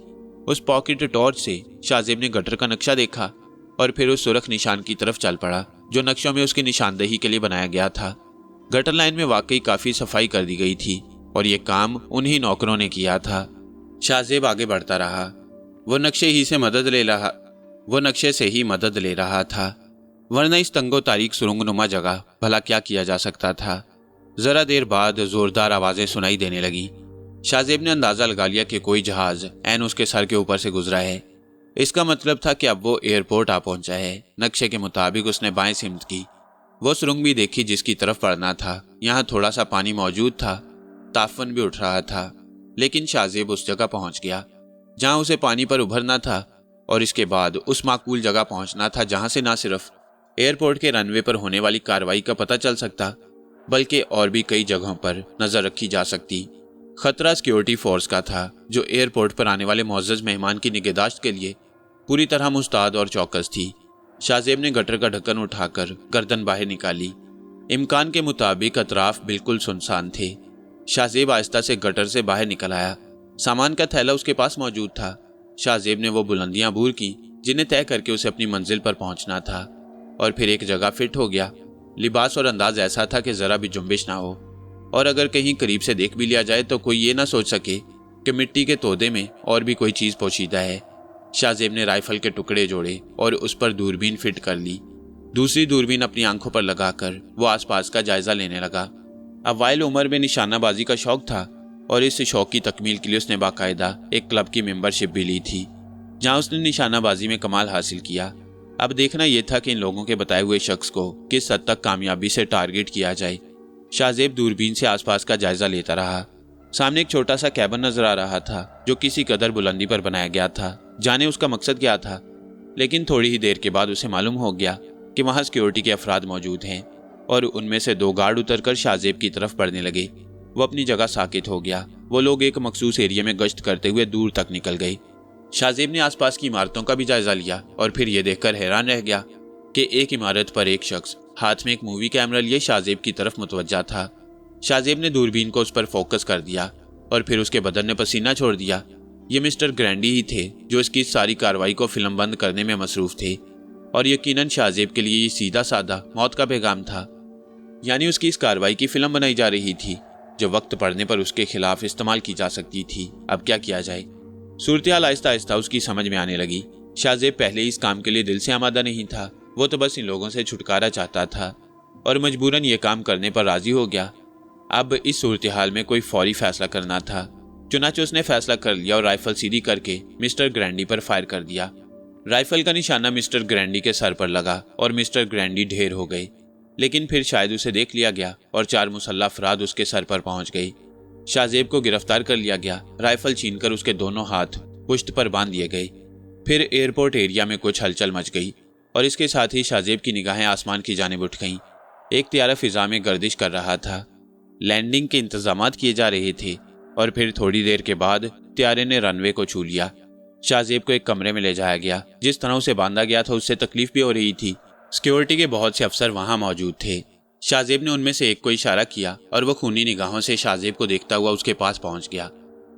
उस पॉकेट टॉर्च से शाहजेब ने गटर का नक्शा देखा और फिर उस सुरख निशान की तरफ चल पड़ा जो नक्शों में उसकी निशानदेही के लिए बनाया गया था। गटर लाइन में वाकई काफी सफाई कर दी गई थी और ये काम उन्हीं नौकरों ने किया था। शाहजेब आगे बढ़ता रहा। वो नक्शे से ही मदद ले रहा था, वरना इस तंगो तारीख सुरंगनुमा जगह भला क्या किया जा सकता था। जरा देर बाद जोरदार आवाजें सुनाई देने लगी। शाहजेब ने अंदाजा लगा लिया कि कोई जहाज ऐन उसके सर के ऊपर से गुजरा है। इसका मतलब था कि अब वो एयरपोर्ट आ पहुंचा है। नक्शे के मुताबिक उसने बाएं सिमत की। वो सुरंग भी देखी जिसकी तरफ पड़ना था। यहाँ थोड़ा सा पानी मौजूद था, ताफन भी उठ रहा था, लेकिन शाहजेब उस जगह पहुंच गया जहां उसे पानी पर उभरना था और इसके बाद उस माकूल जगह पहुंचना था जहां से न सिर्फ एयरपोर्ट के रनवे पर होने वाली कार्रवाई का पता चल सकता बल्कि और भी कई जगहों पर नजर रखी जा सकती। खतरा सिक्योरिटी फोर्स का था जो एयरपोर्ट पर आने वाले मुअज़्ज़ज़ मेहमान की निगहदाश्त के लिए पूरी तरह मुस्तैद और चौकस थी। शाहजेब ने गटर का ढक्कन उठाकर गर्दन बाहर निकाली। इम्कान के मुताबिक अतराफ बिल्कुल सुनसान थे। शाहजेब आहिस्ता से गटर से बाहर निकल आया। सामान का थैला उसके पास मौजूद था। शाहजेब ने वो बुलंदियां अबूर की जिन्हें तय करके उसे अपनी मंजिल पर पहुंचना था, और फिर एक जगह फिट हो गया। लिबास और अंदाज ऐसा था कि जरा भी जुम्बिश ना हो, और अगर कहीं करीब से देख भी लिया जाए तो कोई ये ना सोच सके कि मिट्टी के तोदे में और भी कोई चीज पोशीदा है। शाहजेब ने राइफल के टुकड़े जोड़े और उस पर दूरबीन फिट कर ली। दूसरी दूरबीन अपनी आंखों पर लगाकर वो आसपास का जायजा लेने लगा। अवाइल उम्र में निशानाबाजी का शौक था, और इस शौक की तकमील के लिए उसने बाकायदा एक क्लब की मेंबरशिप भी ली थी, जहां उसने निशानाबाजी में कमाल हासिल किया। अब देखना यह था कि इन लोगों के बताए हुए शख्स को किस हद तक कामयाबी से टारगेट किया जाए। शाहजेब दूरबीन से आसपास का जायजा लेता रहा। सामने एक छोटा सा कैबिन नजर आ रहा था जो किसी कदर बुलंदी पर बनाया गया था। जाने उसका मकसद क्या था, लेकिन थोड़ी ही देर के बाद उसे मालूम हो गया कि वहां सिक्योरिटी के अफराद मौजूद हैं, और उनमें से 2 गार्ड उतरकर शाहजेब की तरफ बढ़ने लगे। वो अपनी जगह साकित हो गया। वो लोग एक मखसूस एरिया में गश्त करते हुए दूर तक निकल गए। शाहजेब ने आसपास की इमारतों का भी जायजा लिया, और फिर यह देखकर हैरान रह गया कि एक इमारत पर एक शख्स हाथ में एक मूवी कैमरा लिए शाहजेब की तरफ मुतवज्जा था। शाहजेब ने दूरबीन को उस पर फोकस कर दिया, और फिर उसके बदन ने पसीना छोड़ दिया। ये मिस्टर ग्रैंडी ही थे जो इसकी सारी कार्रवाई को फिल्म बंद करने में मसरूफ थे, और यकीनन शाहजेब के लिए ये सीधा साधा मौत का पैगाम था। यानी उसकी इस कार्रवाई की फिल्म बनाई जा रही थी जो वक्त पड़ने पर उसके खिलाफ इस्तेमाल की जा सकती थी। अब क्या किया जाए? सूरत-ए-हाल आहिस्ता आहिस्ता उसकी समझ में आने लगी। शाहजेब पहले इस काम के लिए दिल से आमादा नहीं था। वो तो बस इन लोगों से छुटकारा चाहता था, और मजबूरन ये काम करने पर राजी हो गया। अब इस सूरत-ए-हाल में कोई फौरी फैसला करना था। चुनांचे उसने फैसला कर लिया और राइफल सीधी करके मिस्टर ग्रैंडी पर फायर कर दिया। राइफल का निशाना मिस्टर ग्रैंडी के सर पर लगा और मिस्टर ग्रैंडी ढेर हो गए, लेकिन फिर शायद उसे देख लिया गया और 4 मुसल्लह अफराद उसके सर पर पहुंच गए। शाहजेब को गिरफ्तार कर लिया गया। राइफल छीनकर उसके दोनों हाथ पुश्त पर बांध दिए गए। फिर एयरपोर्ट एरिया में कुछ हलचल मच गई, और इसके साथ ही शाहजेब की निगाहें आसमान की जानिब उठ गईं। एक त्यारा फिजा में गर्दिश कर रहा था। लैंडिंग के इंतजामात किए जा रहे थे, और फिर थोड़ी देर के बाद त्यारे ने रनवे को छू लिया। शाहजेब को एक कमरे में ले जाया गया। जिस तरह उसे बांधा गया था उससे तकलीफ भी हो रही थी। सिक्योरिटी के बहुत से अफसर वहां मौजूद थे। शाहजेब ने उनमें से एक को इशारा किया, और वो खूनी निगाहों से शाहजेब को देखता हुआ उसके पास पहुंच गया।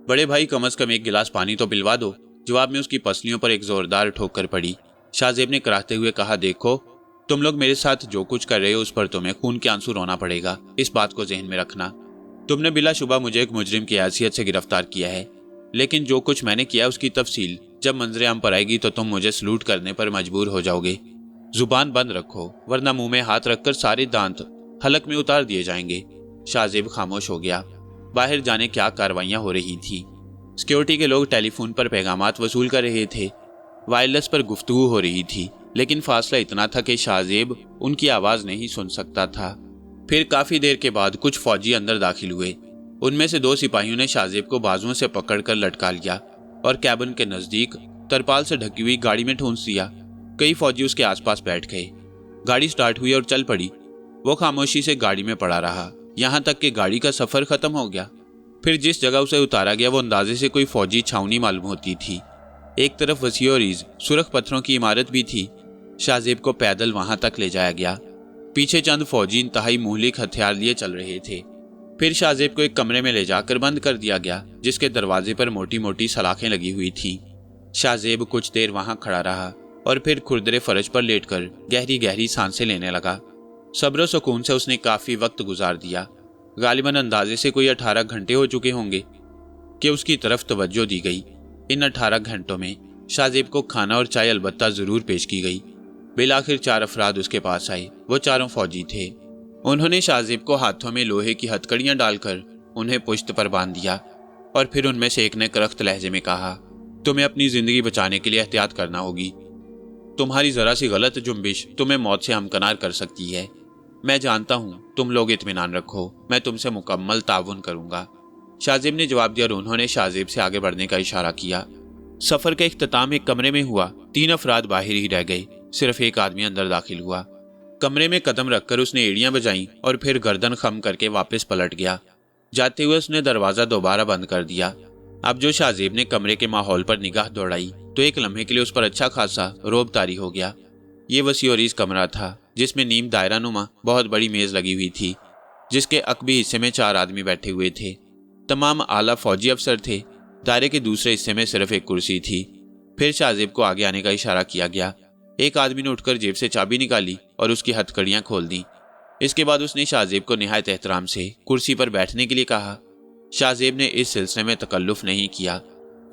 बड़े भाई, कम अज कम एक गिलास पानी तो पिलवा दो। जवाब में उसकी पसलियों पर एक जोरदार ठोकर पड़ी। शाहजेब ने कराहते हुए कहा, देखो, तुम लोग मेरे साथ जो कुछ कर रहे हो उस पर तुम्हें खून के आंसू रोना पड़ेगा। इस बात को जहन में रखना। तुमने बिलाशुबा मुझे एक मुजरिम की हैसियत से गिरफ्तार किया है, लेकिन जो कुछ मैंने किया उसकी तफसील जब मंजरे आम पर आएगी तो तुम मुझे सलूट करने पर मजबूर हो जाओगे। जुबान बंद रखो, वरना मुंह में हाथ रखकर सारे दांत हलक में उतार दिए जाएंगे। शाहजेब खामोश हो गया। बाहर जाने क्या कार्रवाइयां हो रही थी। सिक्योरिटी के लोग टेलीफोन पर पैगामात वसूल कर रहे थे। वायरलेस पर गुफ्तगू हो रही थी, लेकिन फासला इतना था कि शाहजेब उनकी आवाज नहीं सुन सकता था। फिर काफी देर के बाद कुछ फौजी अंदर दाखिल हुए। उनमें से 2 सिपाहियों ने शाहजेब को बाजुओं से पकड़कर लटका लिया और कैबिन के नजदीक तरपाल से ढकी हुई गाड़ी में ठूंस दिया। कई फौजी उसके आसपास बैठ गए। गाड़ी स्टार्ट हुई और चल पड़ी। वो खामोशी से गाड़ी में पड़ा रहा, यहाँ तक कि गाड़ी का सफर खत्म हो गया। फिर जिस जगह उसे उतारा गया वो अंदाजे से कोई फौजी छावनी मालूम होती थी। एक तरफ वसी और सुरख पत्थरों की इमारत भी थी। शाहजेब को पैदल वहां तक ले जाया गया। पीछे चंद फौजी इंतहाई मुहलिक हथियार लिए चल रहे थे। फिर शाहजेब को एक कमरे में ले जाकर बंद कर दिया गया, जिसके दरवाजे पर मोटी मोटी सलाखें लगी हुई थीं। शाहजेब कुछ देर वहां खड़ा रहा और फिर खुरदरे फर्श पर लेटकर गहरी गहरी सांसें लेने लगा। सब्र सुकून से उसने काफी वक्त गुजार दिया। गालिबन अंदाजे से कोई 18 घंटे हो चुके होंगे कि उसकी तरफ तवज्जो दी गई। इन 18 घंटों में शाहजेब को खाना और चाय अलबत्ता जरूर पेश की गई। बिलाखिर 4 अफराद उसके पास आए। वो चारों फौजी थे। उन्होंने शाहजेब को हाथों में लोहे की हथकड़ियां डालकर उन्हें पुश्त पर बांध दिया, और फिर उनमें से एक ने करख्त लहजे में कहा, तुम्हें अपनी जिंदगी बचाने के लिए एहतियात करना होगी। तुम्हारी जरा सी गलत जुम्बिश तुम्हें मौत से हमकनार कर सकती है। मैं जानता हूं, तुम लोग इत्मीनान रखो, मैं तुमसे मुकम्मल ताउन करूंगा। शाहजेब ने जवाब दिया और उन्होंने शाहजेब से आगे बढ़ने का इशारा किया। सफर का इख्तिताम एक कमरे में हुआ। 3 अफराद बाहर ही रह गए। सिर्फ एक आदमी अंदर दाखिल हुआ। कमरे में कदम रखकर उसने एड़ियां बजाईं और फिर गर्दन खम करके वापस पलट गया। जाते हुए उसने दरवाजा दोबारा बंद कर दिया। अब जो शाहजेब ने कमरे के माहौल पर निगाह दौड़ाई तो एक लम्हे के लिए उस पर अच्छा खासा रोब तारी हो गया। یہ وسیع و عریض کمرہ تھا جس میں نیم دائرہ نما بہت بڑی میز لگی ہوئی تھی، جس کے عقبی حصے میں 4 آدمی بیٹھے ہوئے تھے۔ تمام اعلیٰ فوجی افسر تھے۔ دائرے کے دوسرے حصے میں صرف ایک کرسی تھی۔ پھر شاہ زیب کو آگے آنے کا اشارہ کیا گیا۔ ایک آدمی نے اٹھ کر جیب سے چابی نکالی اور اس کی ہتھکڑیاں کھول دیں۔ اس کے بعد اس نے شاہ زیب کو نہایت احترام سے کرسی پر بیٹھنے کے لیے کہا۔ شاہ زیب نے اس سلسلے میں تکلف نہیں کیا۔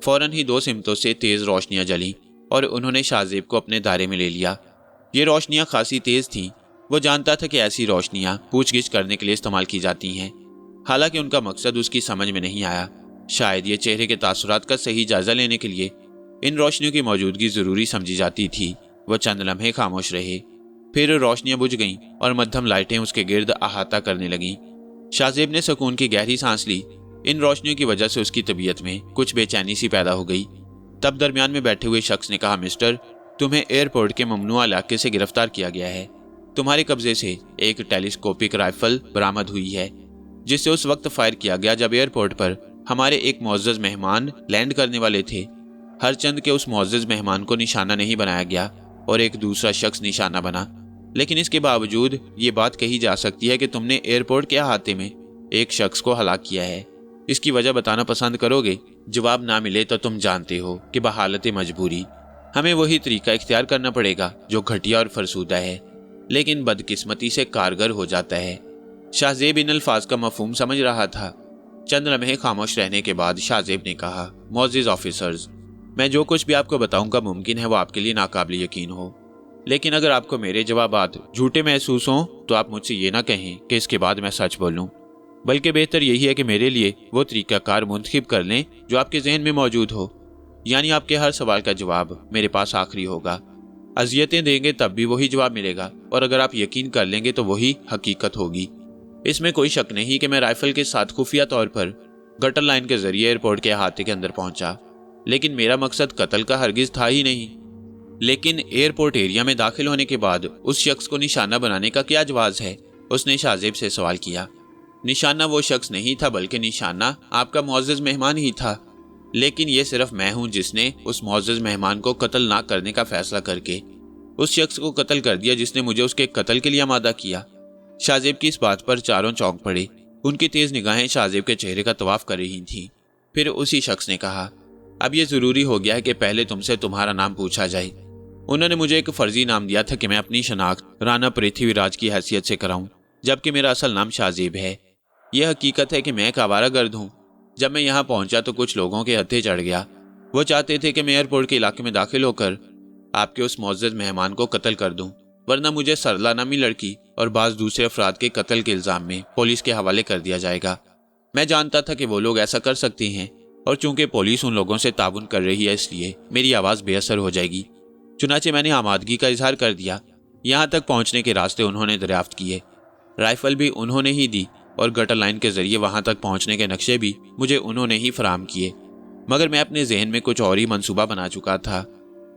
فوراً ہی 2 سمتوں سے تیز روشنیاں جلیں اور انہوں نے شاہ زیب کو اپنے دائرے میں لے لیا۔ یہ روشنیاں خاصی تیز تھیں۔ وہ جانتا تھا کہ ایسی روشنیاں پوچھ گچھ کرنے کے لیے استعمال کی جاتی ہیں، حالانکہ ان کا مقصد اس کی سمجھ میں نہیں آیا۔ شاید یہ چہرے کے تاثرات کا صحیح جائزہ لینے کے لیے ان روشنیوں کی موجودگی ضروری سمجھی جاتی تھی۔ وہ چند لمحے خاموش رہے، پھر روشنیاں بجھ گئیں اور مدھم لائٹیں اس کے گرد احاطہ کرنے لگیں۔ شاہ زیب نے سکون کی گہری سانس لی۔ ان روشنیوں کی وجہ سے اس کی طبیعت میں کچھ بے چینی سی پیدا ہو گئی۔ تب درمیان میں بیٹھے ہوئے شخص نے کہا، مسٹر، تمہیں ایئرپورٹ کے ممنوعہ علاقے سے گرفتار کیا گیا ہے۔ تمہارے قبضے سے ایک ٹیلیسکوپک رائفل برآمد ہوئی ہے، جس سے اس وقت فائر کیا گیا جب ایئرپورٹ پر ہمارے ایک معزز مہمان لینڈ کرنے والے تھے۔ ہر چند کے اس معزز مہمان کو نشانہ نہیں بنایا گیا اور ایک دوسرا شخص نشانہ بنا، لیکن اس کے باوجود یہ بات کہی جا سکتی ہے کہ تم نے ایئرپورٹ کے احاطے میں ایک شخص کو ہلاک کیا ہے۔ اس کی وجہ بتانا پسند کرو گے؟ جواب نہ ملے تو تم جانتے ہو کہ بحالت مجبوری ہمیں وہی طریقہ اختیار کرنا پڑے گا جو گھٹیا اور فرسودہ ہے، لیکن بدقسمتی سے کارگر ہو جاتا ہے۔ شاہ زیب ان الفاظ کا مفہوم سمجھ رہا تھا۔ چند لمحے خاموش رہنے کے بعد شاہ زیب نے کہا، معزز آفیسرز، میں جو کچھ بھی آپ کو بتاؤں گا ممکن ہے وہ آپ کے لیے ناقابل یقین ہو، لیکن اگر آپ کو میرے جوابات جھوٹے محسوس ہوں تو آپ مجھ سے یہ نہ کہیں کہ اس کے بعد میں سچ بولوں، بلکہ بہتر یہی ہے کہ میرے لیے وہ طریقہ کار منتخب کر لیں جو آپ کے ذہن میں موجود ہو، یعنی آپ کے ہر سوال کا جواب میرے پاس آخری ہوگا۔ اذیتیں دیں گے تب بھی وہی جواب ملے گا، اور اگر آپ یقین کر لیں گے تو وہی حقیقت ہوگی۔ اس میں کوئی شک نہیں کہ میں رائفل کے ساتھ خفیہ طور پر گٹر لائن کے ذریعے ایئرپورٹ کے احاطے کے اندر پہنچا، لیکن میرا مقصد قتل کا ہرگز تھا ہی نہیں۔ لیکن ایئرپورٹ ایریا میں داخل ہونے کے بعد اس شخص کو نشانہ بنانے کا کیا جواز ہے؟ اس نے شاہ زیب سے سوال کیا۔ نشانہ وہ شخص نہیں تھا بلکہ نشانہ آپ کا معزز مہمان ہی تھا، لیکن یہ صرف میں ہوں جس نے اس معزز مہمان کو قتل نہ کرنے کا فیصلہ کر کے اس شخص کو قتل کر دیا جس نے مجھے اس کے قتل کے لیے آمادہ کیا۔ شاہ زیب کی اس بات پر چاروں چونک پڑے۔ ان کی تیز نگاہیں شاہ زیب کے چہرے کا طواف کر رہی تھیں۔ پھر اسی شخص نے کہا، اب یہ ضروری ہو گیا ہے کہ پہلے تم سے تمہارا نام پوچھا جائے۔ انہوں نے مجھے ایک فرضی نام دیا تھا کہ میں اپنی شناخت رانا پرتھوی راج کی حیثیت سے کراؤں، جبکہ میرا اصل نام شاہ زیب ہے۔ یہ حقیقت ہے کہ میں ایک آوارہ گرد ہوں۔ جب میں یہاں پہنچا تو کچھ لوگوں کے ہتھے چڑھ گیا۔ وہ چاہتے تھے کہ میں ایئرپورٹ کے علاقے میں داخل ہو کر آپ کے اس معزز مہمان کو قتل کر دوں، ورنہ مجھے سرلا نامی لڑکی اور بعض دوسرے افراد کے قتل کے الزام میں پولیس کے حوالے کر دیا جائے گا۔ میں جانتا تھا کہ وہ لوگ ایسا کر سکتے ہیں، اور چونکہ پولیس ان لوگوں سے تعاون کر رہی ہے اس لیے میری آواز بے اثر ہو جائے گی۔ چنانچہ میں نے آمادگی کا اظہار کر دیا۔ یہاں تک پہنچنے کے راستے انہوں نے دریافت کیے، رائفل بھی انہوں نے ہی دی، اور گٹر لائن کے ذریعے وہاں تک پہنچنے کے نقشے بھی مجھے انہوں نے ہی فراہم کیے، مگر میں اپنے ذہن میں کچھ اور ہی منصوبہ بنا چکا تھا۔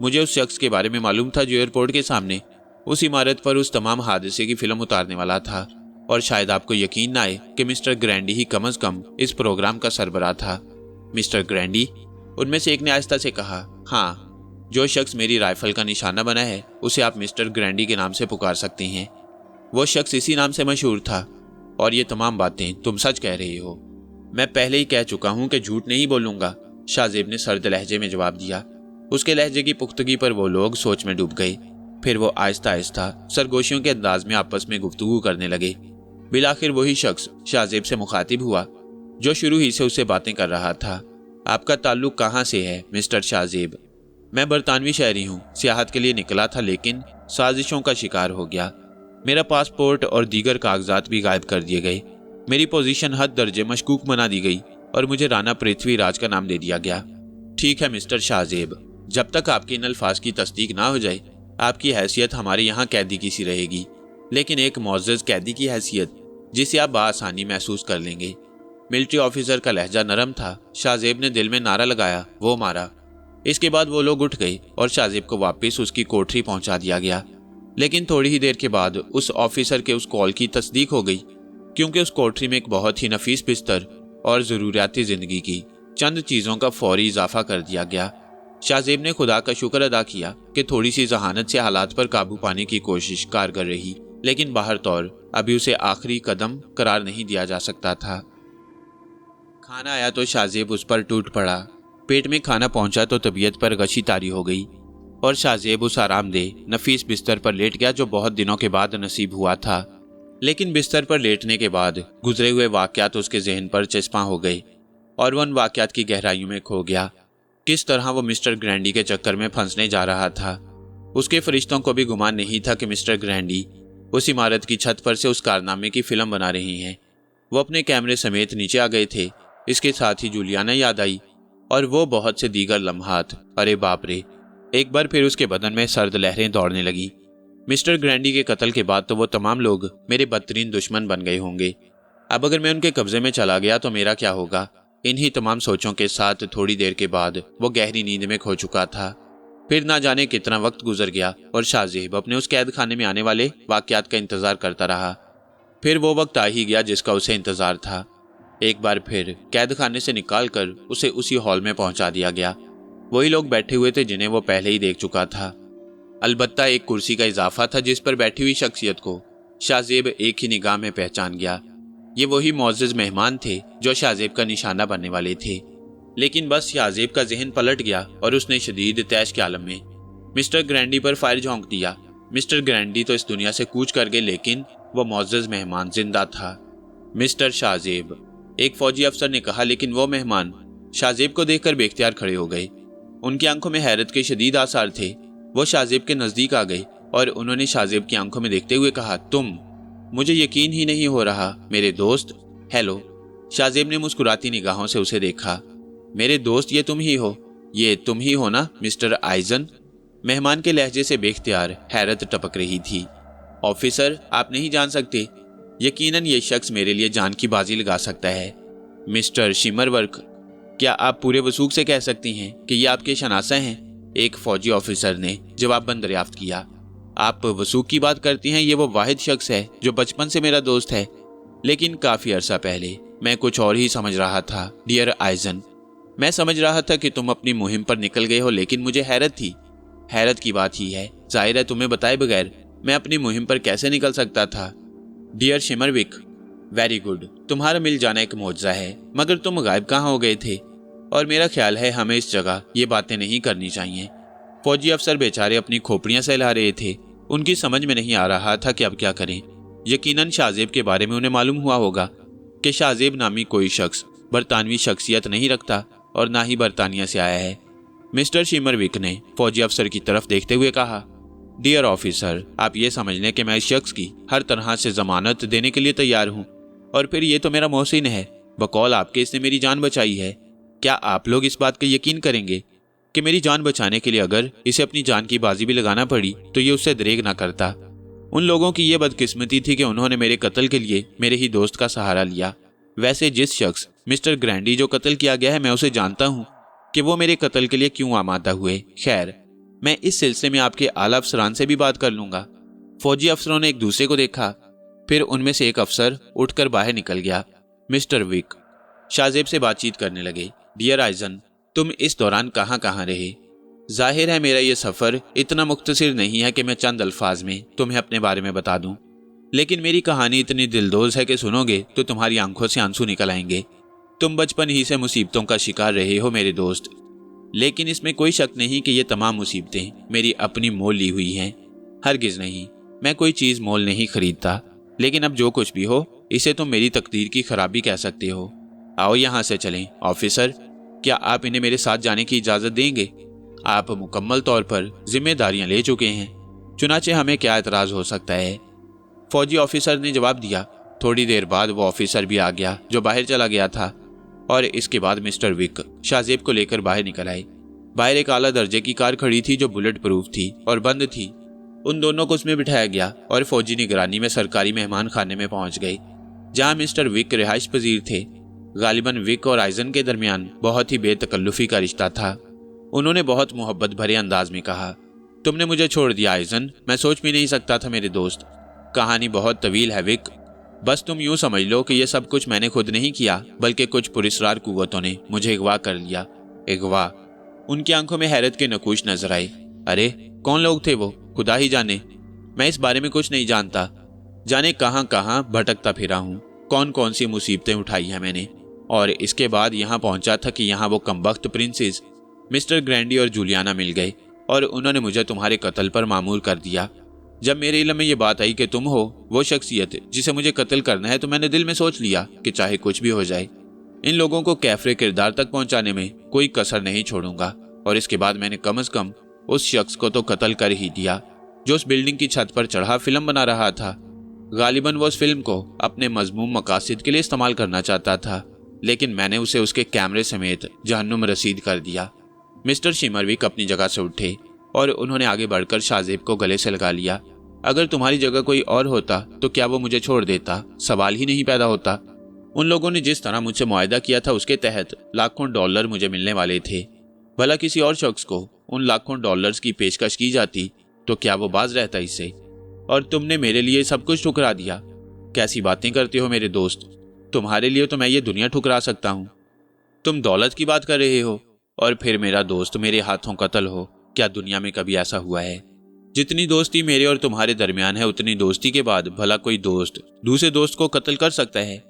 مجھے اس شخص کے بارے میں معلوم تھا جو ایئرپورٹ کے سامنے اس عمارت پر اس تمام حادثے کی فلم اتارنے والا تھا، اور شاید آپ کو یقین نہ آئے کہ مسٹر گرینڈی ہی کم از کم اس پروگرام کا سربراہ تھا۔ مسٹر گرینڈی؟ ان میں سے ایک نے آہستہ سے کہا، ہاں، جو شخص میری رائفل کا نشانہ بنا ہے اسے آپ مسٹر گرینڈی کے نام سے پکار سکتے ہیں۔ وہ شخص اسی نام سے مشہور تھا، اور یہ تمام باتیں تم سچ کہہ رہے ہو۔ میں پہلے ہی کہہ چکا ہوں کہ جھوٹ نہیں بولوں گا، شاہ زیب نے سرد لہجے میں جواب دیا۔ اس کے لہجے کی پختگی پر وہ لوگ سوچ میں ڈوب گئے۔ پھر وہ آہستہ آہستہ سرگوشیوں کے انداز میں آپس میں گفتگو کرنے لگے۔ بالآخر وہی شخص شاہ زیب سے مخاطب ہوا جو شروع ہی سے اس سے باتیں کر رہا تھا۔ آپ کا تعلق کہاں سے ہے مسٹر شاہ زیب؟ میں برطانوی شہری ہوں، سیاحت کے لیے نکلا تھا لیکن سازشوں کا شکار ہو گیا۔ میرا پاسپورٹ اور دیگر کاغذات بھی غائب کر دیے گئے۔ میری پوزیشن حد درجے مشکوک بنا دی گئی اور مجھے رانا پرتھوی راج کا نام دے دیا گیا۔ ٹھیک ہے مسٹر شاہ زیب، جب تک آپ کی ان الفاظ کی تصدیق نہ ہو جائے آپ کی حیثیت ہمارے یہاں قیدی کی سی رہے گی، لیکن ایک معزز قیدی کی حیثیت جسے آپ بآسانی محسوس کر لیں گے۔ ملٹری آفیسر کا لہجہ نرم تھا۔ شاہ زیب نے دل میں نعرہ لگایا، وہ مارا۔ اس کے بعد وہ لوگ اٹھ گئے اور شاہ زیب کو واپس اس کی کوٹری پہنچا دیا گیا، لیکن تھوڑی ہی دیر کے بعد اس آفیسر کے اس کال کی تصدیق ہو گئی، کیونکہ اس کوٹری میں ایک بہت ہی نفیس بستر اور ضروریاتی زندگی کی چند چیزوں کا فوری اضافہ کر دیا گیا۔ शाहजेब ने खुदा का शुक्र अदा किया कि थोड़ी सी जहानत से हालात पर काबू पाने की कोशिश कारगर रही, लेकिन बाहर तौर अभी उसे आखिरी कदम करार नहीं दिया जा सकता था। खाना आया तो शाहजेब उस पर टूट पड़ा। पेट में खाना पहुंचा तो तबीयत पर गशी तारी हो गई और शाहजेब उस आरामदेह नफीस बिस्तर पर लेट गया जो बहुत दिनों के बाद नसीब हुआ था। लेकिन बिस्तर पर लेटने के बाद गुजरे हुए वाकयात उसके जहन पर चस्पा हो गए और वह उन वाकयात की गहराइयों में खो गया। किस तरह वो मिस्टर ग्रैंडी के चक्कर में फंसने जा रहा था। उसके फरिश्तों को भी गुमान नहीं था कि मिस्टर ग्रैंडी उस इमारत की छत पर से उस कारनामे की फिल्म बना रही हैं। वो अपने कैमरे समेत नीचे आ गए थे। इसके साथ ही जूलियाना याद आई और वो बहुत से दीगर लम्हात। अरे बाप रे! एक बार फिर उसके बदन में सर्द लहरें दौड़ने लगी। मिस्टर ग्रैंडी के कत्ल के बाद तो वो तमाम लोग मेरे बदतरीन दुश्मन बन गए होंगे। अब अगर मैं उनके कब्जे में चला गया तो मेरा क्या होगा? इन्हीं तमाम सोचों के साथ थोड़ी देर के बाद वो गहरी नींद में खो चुका था। फिर ना जाने कितना वक्त गुजर गया और शाहजेब अपने उस कैद खाने में आने वाले वाकयात का इंतजार करता रहा। फिर वो वक्त आ ही गया जिसका उसे इंतजार था। एक बार फिर कैद खाने से निकालकर उसे उसी हॉल में पहुंचा दिया गया। वही लोग बैठे हुए थे जिन्हें वो पहले ही देख चुका था। अलबत्ता एक कुर्सी का इजाफा था जिस पर बैठी हुई शख्सियत को शाहजेब एक ही निगाह में पहचान गया। ये वही मुअज़्ज़ज़ मेहमान थे जो शाहजेब का निशाना बनने वाले थे। लेकिन बस शाहजेब का जहन पलट गया और उसने शदीद तैश के आलम में मिस्टर ग्रैंडी पर फायर झोंक दिया। मिस्टर ग्रैंडी तो इस दुनिया से कूच कर गए, लेकिन वो मुअज़्ज़ज़ मेहमान जिंदा था। मिस्टर शाहजेब, एक फौजी अफसर ने कहा, लेकिन वो मेहमान शाहजेब को देखकर बेख्तियार खड़े हो गए। उनकी आंखों में हैरत के शदीद आसार थे। वो शाहजेब के नज़दीक आ गए और उन्होंने शाहजेब की आंखों में देखते हुए कहा, तुम? मुझे यकीन ही नहीं हो रहा मेरे दोस्त। हेलो। शाहजेब ने मुस्कुराती निगाहों से उसे देखा। मेरे दोस्त, ये तुम ही हो? ये तुम ही हो ना मिस्टर आइजन? मेहमान के लहजे से बेख्तियार हैरत टपक रही थी। ऑफिसर, आप नहीं जान सकते। यकीनन ये शख्स मेरे लिए जान की बाजी लगा सकता है। मिस्टर शिमरवर्क, क्या आप पूरे वसूख से कह सकती हैं कि ये आपके शनासा हैं? एक फौजी ऑफिसर ने जवाबन दरियाफ्त किया। आप वसूख की बात करती हैं, ये वो वाहिद शख्स है जो बचपन से मेरा दोस्त है। लेकिन काफी अरसा पहले मैं कुछ और ही समझ रहा था डियर आइजन। मैं समझ रहा था कि तुम अपनी मुहिम पर निकल गए हो, लेकिन मुझे हैरत थी। हैरत की बात ही है। जाहिर है तुम्हें बताए बगैर मैं अपनी मुहिम पर कैसे निकल सकता था। डियर शिमरविक, वेरी गुड, तुम्हारा मिल जाना एक मौजज़ा है। मगर तुम गायब कहाँ हो गए थे? और मेरा ख्याल है हमें इस जगह ये बातें नहीं करनी चाहिए। फौजी अफसर बेचारे अपनी खोपड़ियां सहला रहे थे। उनकी समझ में नहीं आ रहा था कि अब क्या करें। यकीनन शाहजेब के बारे में उन्हें मालूम हुआ होगा कि शाहजेब नामी कोई शख्स बरतानवी शख्सियत नहीं रखता और ना ही बरतानिया से आया है। मिस्टर शिमरविक ने फौजी अफसर की तरफ देखते हुए कहा, डियर ऑफिसर, आप ये समझ लें कि मैं इस शख्स की हर तरह से जमानत देने के लिए तैयार हूँ। और फिर ये तो मेरा मोहसिन है। बकौल आपके इसने मेरी जान बचाई है। क्या आप लोग इस बात का यकीन करेंगे कि मेरी जान बचाने के लिए अगर इसे अपनी जान की बाजी भी लगाना पड़ी तो ये उससे दरेग ना करता? उन लोगों की ये बदकिस्मती थी कि उन्होंने मेरे कत्ल के लिए मेरे ही दोस्त का सहारा लिया। वैसे जिस शख्स मिस्टर ग्रैंडी जो कत्ल किया गया है, मैं उसे जानता हूँ कि वो मेरे कत्ल के लिए क्यों आमादा हुए। खैर, मैं इस सिलसिले में आपके आला अफसरान से भी बात कर लूंगा। फौजी अफसरों ने एक दूसरे को देखा। फिर उनमें से एक अफसर उठकर बाहर निकल गया। मिस्टर विक शाहजेब से बातचीत करने लगे। डियर आइजन, तुम इस दौरान कहाँ कहाँ रहे? जाहिर है मेरा ये सफ़र इतना मुख्तसिर नहीं है कि मैं चंद अल्फाज में तुम्हें अपने बारे में बता दूं। लेकिन मेरी कहानी इतनी दिलदोज है कि सुनोगे तो तुम्हारी आंखों से आंसू निकल आएंगे। तुम बचपन ही से मुसीबतों का शिकार रहे हो मेरे दोस्त, लेकिन इसमें कोई शक नहीं कि ये तमाम मुसीबतें मेरी अपनी मोल ली हुई हैं। हरगिज़ नहीं, मैं कोई चीज़ मोल नहीं खरीदता। लेकिन अब जो कुछ भी हो, इसे तुम मेरी तकदीर की खराबी कह सकते हो। आओ यहाँ से चलें। ऑफिसर, क्या आप इन्हें मेरे साथ जाने की इजाज़त देंगे? आप मुकम्मल तौर पर जिम्मेदारियां ले चुके हैं, चुनाचे हमें क्या एतराज़ हो सकता है? फौजी ऑफिसर ने जवाब दिया। थोड़ी देर बाद वो ऑफिसर भी आ गया जो बाहर चला गया था और इसके बाद मिस्टर विक शाहजेब को लेकर बाहर निकल आए। बाहर एक आला दर्जे की कार खड़ी थी जो बुलेट प्रूफ थी और बंद थी। उन दोनों को उसमें बिठाया गया और फौजी निगरानी में सरकारी मेहमान खाने में पहुंच गए, जहां मिस्टर विक रिहाइश पजीर थे। गालिबन विक और आइजन के दरमियान बहुत ही बेतकल्लुफी का रिश्ता था। उन्होंने बहुत मोहब्बत भरे अंदाज में कहा, तुमने मुझे छोड़ दिया आइजन, मैं सोच भी नहीं सकता था मेरे दोस्त। कहानी बहुत तवील है विक, बस तुम यूं समझ लो कि यह सब कुछ मैंने खुद नहीं किया, बल्कि कुछ पुरस्रार कुव्वतों ने मुझे अगवा कर लिया। अगवा? उनकी आंखों में हैरत के नकूश नजर आए। अरे कौन लोग थे वो, खुदा ही जाने, मैं इस बारे में कुछ नहीं जानता। जाने कहां कहां भटकता फिरा हूं, कौन कौन सी मुसीबतें उठाई हैं मैंने, और इसके बाद यहां पहुंचा था कि यहां वो कमबख्त प्रिंसेस मिस्टर ग्रैंडी और जूलियाना मिल गए और उन्होंने मुझे तुम्हारे कत्ल पर मामूर कर दिया। जब मेरे इल्म में ये बात आई कि तुम हो वो शख्सियत जिसे मुझे कत्ल करना है, तो मैंने दिल में सोच लिया कि चाहे कुछ भी हो जाए, इन लोगों को कैफरे किरदार तक पहुंचाने में कोई कसर नहीं छोड़ूंगा। और इसके बाद मैंने कम से कम उस शख्स को तो कत्ल कर ही दिया जो उस बिल्डिंग की छत पर चढ़ा फिल्म बना रहा था। गालिबन वो उस फिल्म को अपने मजमूम मकासद के लिए इस्तेमाल करना चाहता था, लेकिन मैंने उसे उसके कैमरे समेत जहन्नुम रसीद कर दिया। मिस्टर शिमरविक अपनी जगह से उठे और उन्होंने आगे बढ़कर शाहजेब को गले से लगा लिया। अगर तुम्हारी जगह कोई और होता तो क्या वो मुझे छोड़ देता? सवाल ही नहीं पैदा होता। उन लोगों ने जिस तरह मुझसे मुआहदा किया था उसके तहत लाखों डॉलर मुझे मिलने वाले थे। भला किसी और शख्स को उन लाखों डॉलर्स की पेशकश की जाती तो क्या वो बाज रहता इससे? और तुमने मेरे लिए सब कुछ ठुकरा दिया। कैसी बातें करते हो मेरे दोस्त, तुम्हारे लिए तो मैं ये दुनिया ठुकरा सकता हूँ। तुम दौलत की बात कर रहे हो और फिर मेरा दोस्त मेरे हाथों कत्ल हो। क्या दुनिया में कभी ऐसा हुआ है? जितनी दोस्ती मेरे और तुम्हारे दरमियान है, उतनी दोस्ती के बाद भला कोई दोस्त दूसरे दोस्त को कत्ल कर सकता है?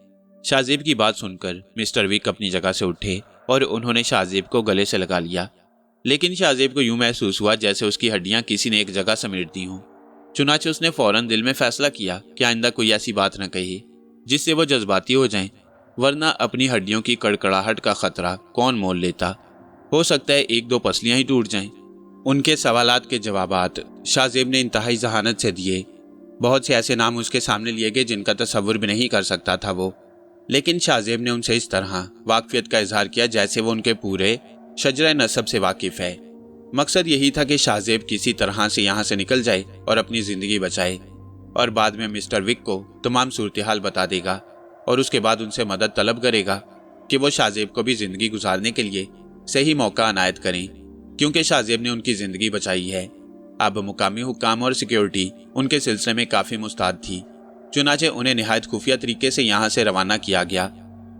शाहजेब की बात सुनकर मिस्टर विक अपनी जगह से उठे और उन्होंने शाहजेब को गले से लगा लिया। लेकिन शाहजेब को यूं महसूस हुआ जैसे उसकी हड्डियां किसी ने एक जगह समेट दी हों। चुनाचे उसने फौरन दिल में फैसला किया कि आइंदा कोई ऐसी बात न कहे जिससे वो जज्बाती हो जाएं, वरना अपनी हड्डियों की कड़कड़ाहट का खतरा कौन मोल लेता। हो सकता है एक दो पसलियां ही टूट जाएं। उनके सवालात के जवाबात शाहजेब ने इंतहाई जहानत से दिए। बहुत से ऐसे नाम उसके सामने लिए गए जिनका तसव्वुर भी नहीं कर सकता था वो, लेकिन शाहजेब ने उनसे इस तरह वाकफियत का इजहार किया जैसे वो उनके पूरे शजरा नसब से वाकिफ है। मकसद यही था कि शाहजेब किसी तरह से यहाँ से निकल जाए और अपनी जिंदगी बचाए, और बाद में मिस्टर विक को तमाम सूरत हाल बता देगा और उसके बाद उनसे मदद तलब करेगा कि वो शाहजेब को भी जिंदगी गुजारने के लिए सही मौका अनायत करें, क्योंकि शाहजेब ने उनकी जिंदगी बचाई है। अब मुकामी हुक्काम और सिक्योरिटी उनके सिलसिले में काफ़ी मुस्ताद थी। चुनाचे उन्हें निहायत खुफिया तरीके से यहाँ से रवाना किया गया।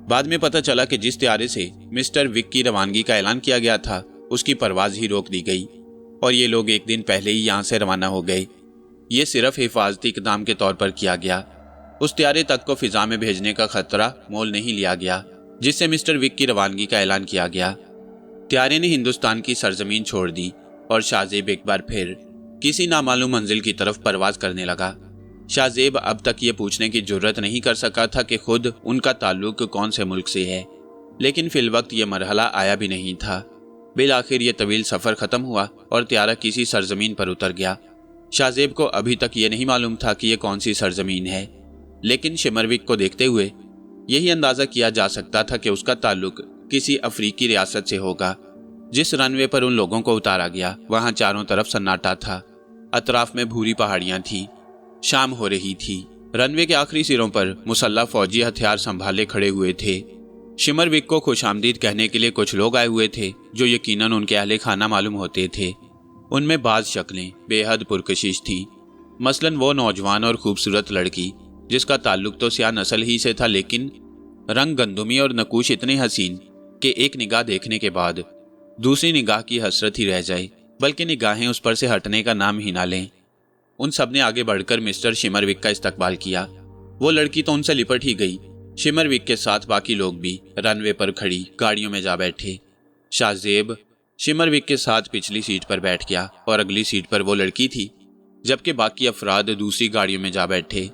बाद में पता चला कि जिस त्यारे से मिस्टर विक की रवानगी का ऐलान किया गया था उसकी परवाज ही रोक दी गई और ये लोग एक दिन पहले ही यहाँ से रवाना हो गए। ये सिर्फ हिफाजती इक़दाम के तौर पर किया गया। उस त्यारे तक को फिजा में भेजने का खतरा मोल नहीं लिया गया जिससे मिस्टर विक की रवानगी का ऐलान किया गया। त्यारे ने हिंदुस्तान की सरजमीन छोड़ दी और शाहजेब एक बार फिर किसी नामालूम मंजिल की तरफ परवाज करने लगा। शाहजेब अब तक ये पूछने की जुर्रत नहीं कर सका था कि खुद उनका ताल्लुक कौन से मुल्क से है, लेकिन फिलवक्त ये मरहला आया भी नहीं था। बिल आखिर ये तवील सफ़र ख़त्म हुआ और त्यारा किसी सरजमीन पर उतर गया। शाहजेब को अभी तक ये नहीं मालूम था कि ये कौन सी सरजमीन है, लेकिन शिमरविक को देखते हुए यही अंदाज़ा किया जा सकता था कि उसका ताल्लुक किसी अफ्रीकी रियासत से होगा। जिस रनवे पर उन लोगों को उतारा गया वहाँ चारों तरफ सन्नाटा था। अतराफ में भूरी पहाड़ियाँ थीं। शाम हो रही थी। रनवे के आखिरी सिरों पर मुसल्लह फौजी हथियार संभाले खड़े हुए थे। शिमरविक को खुशामदीद कहने के लिए कुछ लोग आए हुए थे जो यकीनन उनके अहले खाना मालूम होते थे। उनमें बाज़ शक्लें बेहद पुरकशिश थीं। मसलन वो नौजवान और खूबसूरत लड़की जिसका ताल्लुक तो स्याह नस्ल ही से था, लेकिन रंग गंदुमी और नकूश इतने हसीन कि एक निगाह देखने के बाद दूसरी निगाह की हसरत ही रह जाए, बल्कि निगाहें उस पर से हटने का नाम ही ना लें। उन सब ने आगे बढ़कर मिस्टर शिमरविक का इस्तकबाल किया। वो लड़की तो उनसे लिपट ही गई। शिमरविक के साथ बाकी लोग भी रनवे पर खड़ी गाड़ियों में जा बैठे। शाहजेब शिमरविक के साथ पिछली सीट पर बैठ गया और अगली सीट पर वो लड़की थी, जबकि बाकी अफराद दूसरी गाड़ियों में जा बैठे।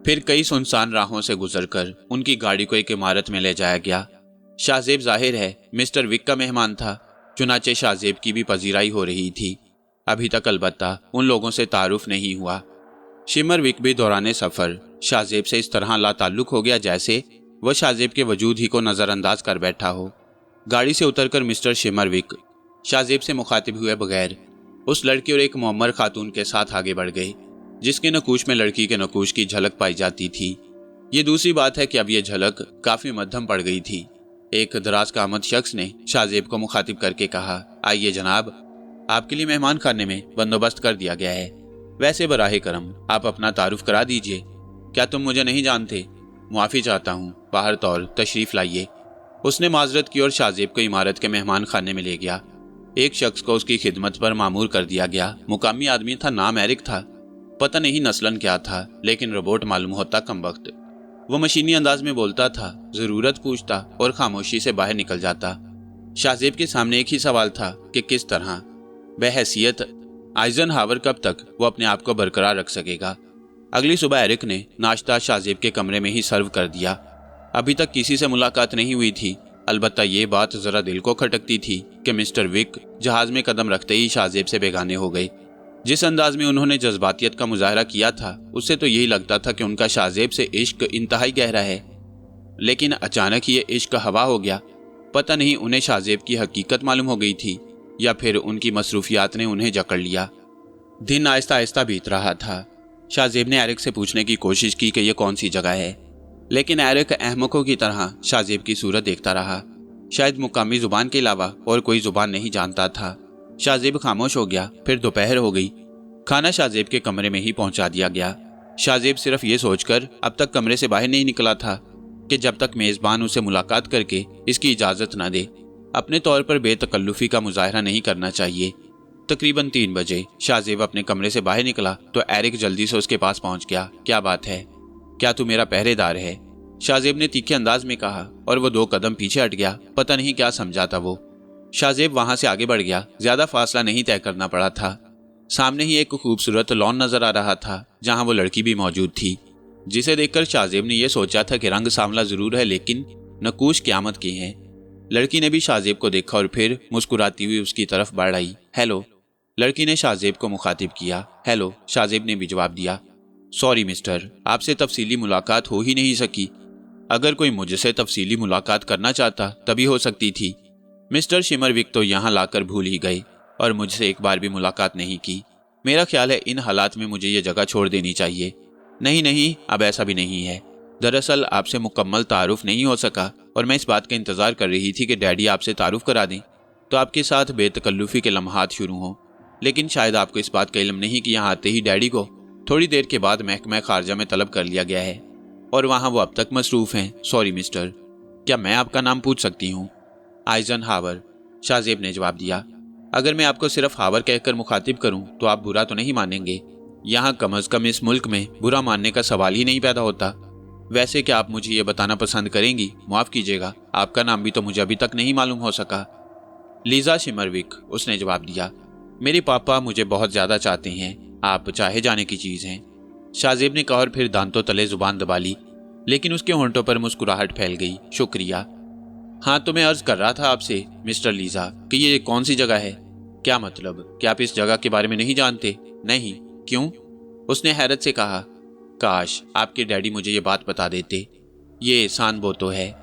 फिर कई सुनसान राहों से गुजरकर उनकी गाड़ी को एक इमारत में ले जाया गया। शाहजेब जाहिर है मिस्टर विक का मेहमान था, चुनाचे शाहजेब की भी पजीराई हो रही थी। अभी तक अलबत्ता उन लोगों से तारुफ नहीं हुआ। शिमरविक भी दौरान सफ़र शाहजेब से इस तरह लाताल्लुक हो गया जैसे वह शाहजेब के वजूद ही को नज़रअंदाज कर बैठा हो। गाड़ी से उतरकर मिस्टर शिमरविक शाहजेब से मुखातिब हुए बगैर उस लड़की और एक मुअम्मर खातून के साथ आगे बढ़ गए, जिसके नकूश में लड़की के नकूश की झलक पाई जाती थी। ये दूसरी बात है कि अब यह झलक काफ़ी मध्यम पड़ गई थी। एक दराज का आमद शख्स ने शाहजेब को मुखातिब करके कहा, आइए जनाब, आपके लिए मेहमान खाने में बंदोबस्त कर दिया गया है। वैसे बराहे करम आप अपना तारुफ करा दीजिए। क्या तुम मुझे नहीं जानते? मुआफ़ी चाहता हूँ, बाहर तौर तशरीफ़ लाइए। उसने माजरत की और शाहजेब को इमारत के मेहमान खाने में ले गया। एक शख्स को उसकी खिदमत पर मामूर कर दिया गया। मुकामी आदमी था, नाम एरिक था। पता नहीं नस्लन क्या था, लेकिन रोबोट मालूम होता कमबख्त। वो मशीनी अंदाज में बोलता था, जरूरत पूछता और खामोशी से बाहर निकल जाता। शाहजेब के सामने एक ही सवाल था कि किस तरह, बहैसियत आइजनहावर कब तक वो अपने आप को बरकरार रख सकेगा। अगली सुबह एरिक ने नाश्ता शाहजेब के कमरे में ही सर्व कर दिया। अभी तक किसी से मुलाकात नहीं हुई थी, अलबत्ता ये बात जरा दिल को खटकती थी कि मिस्टर विक जहाज में कदम रखते ही शाहजेब से बेगाने हो गए। जिस अंदाज में उन्होंने जज्बातियत का मुजाहरा किया था, उससे तो यही लगता था कि उनका शाहजेब से इश्क इंतहाई गहरा है। लेकिन अचानक ये इश्क हवा हो गया। पता नहीं उन्हें शाहजेब की हकीकत मालूम हो गई थी या फिर उनकी मसरूफियात ने उन्हें जकड़ लिया। दिन आहिस्ता आहिस्ता बीत रहा था। शाहजेब ने एरिक से पूछने की कोशिश की कि यह कौन सी जगह है, लेकिन एरिक अहमकों की तरह शाहजेब की सूरत देखता रहा। शायद मुकामी जुबान के अलावा और कोई जुबान नहीं जानता था। शाहजेब खामोश हो गया। फिर दोपहर हो गई। खाना शाहजेब के कमरे में ही पहुंचा दिया गया। शाहजेब सिर्फ ये सोचकर अब तक कमरे से बाहर नहीं निकला था कि जब तक मेज़बान उसे मुलाकात करके इसकी इजाज़त न दे, अपने तौर पर बेतकल्लुफ़ी का मुजाहरा नहीं करना चाहिए। तकरीबन 3 बजे शाहजेब अपने कमरे से बाहर निकला तो एरिक जल्दी से उसके पास पहुंच गया। क्या बात है? क्या तू मेरा पहरेदार है? शाहजेब ने तीखे अंदाज में कहा और वो 2 कदम पीछे हट गया। पता नहीं क्या समझा था वो। शाहजेब वहां से आगे बढ़ गया। ज्यादा फासला नहीं तय करना पड़ा था। सामने ही एक खूबसूरत लॉन नजर आ रहा था जहां वो लड़की भी मौजूद थी, जिसे देखकर शाहजेब ने यह सोचा था कि रंग सांवला जरूर है लेकिन नकूश क़यामत की है। लड़की ने भी शाहजेब को देखा और फिर मुस्कुराती हुई उसकी तरफ बढ़ आई। हेलो, लड़की ने शाहजेब को मुखातिब किया। हेलो, शाहजेब ने भी जवाब दिया। सॉरी मिस्टर, आपसे तफसीली मुलाकात हो ही नहीं सकी। अगर कोई मुझसे तफसीली मुलाकात करना चाहता तभी हो सकती थी। मिस्टर शिमरविक तो यहाँ लाकर भूल ही गए और मुझसे एक बार भी मुलाकात नहीं की। मेरा ख्याल है इन हालात में मुझे ये जगह छोड़ देनी चाहिए। नहीं नहीं, अब ऐसा भी नहीं है। दरअसल आपसे मुकम्मल तारुफ नहीं हो सका और मैं इस बात का इंतज़ार कर रही थी कि डैडी आपसे तारुफ करा दें तो आपके साथ बेतकल्लुफ़ी के लम्हात शुरू हों। लेकिन शायद आपको इस बात का इल्म नहीं कि यहाँ आते ही डैडी को थोड़ी देर के बाद महकमा खारजा में तलब कर लिया गया है और वहाँ वो अब तक मसरूफ़ हैं। सॉरी मिस्टर, क्या मैं आपका नाम पूछ सकती हूँ? आइजनहावर, शाहजेब ने जवाब दिया। अगर मैं आपको सिर्फ हावर कहकर मुखातिब करूं तो आप बुरा तो नहीं मानेंगे? यहाँ कम अज़ कम इस मुल्क में बुरा मानने का सवाल ही नहीं पैदा होता। वैसे क्या आप मुझे ये बताना पसंद करेंगी? माफ़ कीजिएगा, आपका नाम भी तो मुझे अभी तक नहीं मालूम हो सका। लीजा शिमरविक, उसने जवाब दिया। मेरे पापा मुझे बहुत ज़्यादा चाहते हैं। आप चाहे जाने की चीज़ हैं, शाहजेब ने कहा और फिर दांतों तले जुबान दबा ली, लेकिन उसके होंठों पर मुस्कुराहट फैल गई। शुक्रिया। हाँ, तो मैं अर्ज कर रहा था आपसे मिस्टर लीजा कि ये कौन सी जगह है? क्या मतलब? क्या आप इस जगह के बारे में नहीं जानते? नहीं। क्यों? उसने हैरत से कहा। काश आपके डैडी मुझे ये बात बता देते। ये सान बोतो है,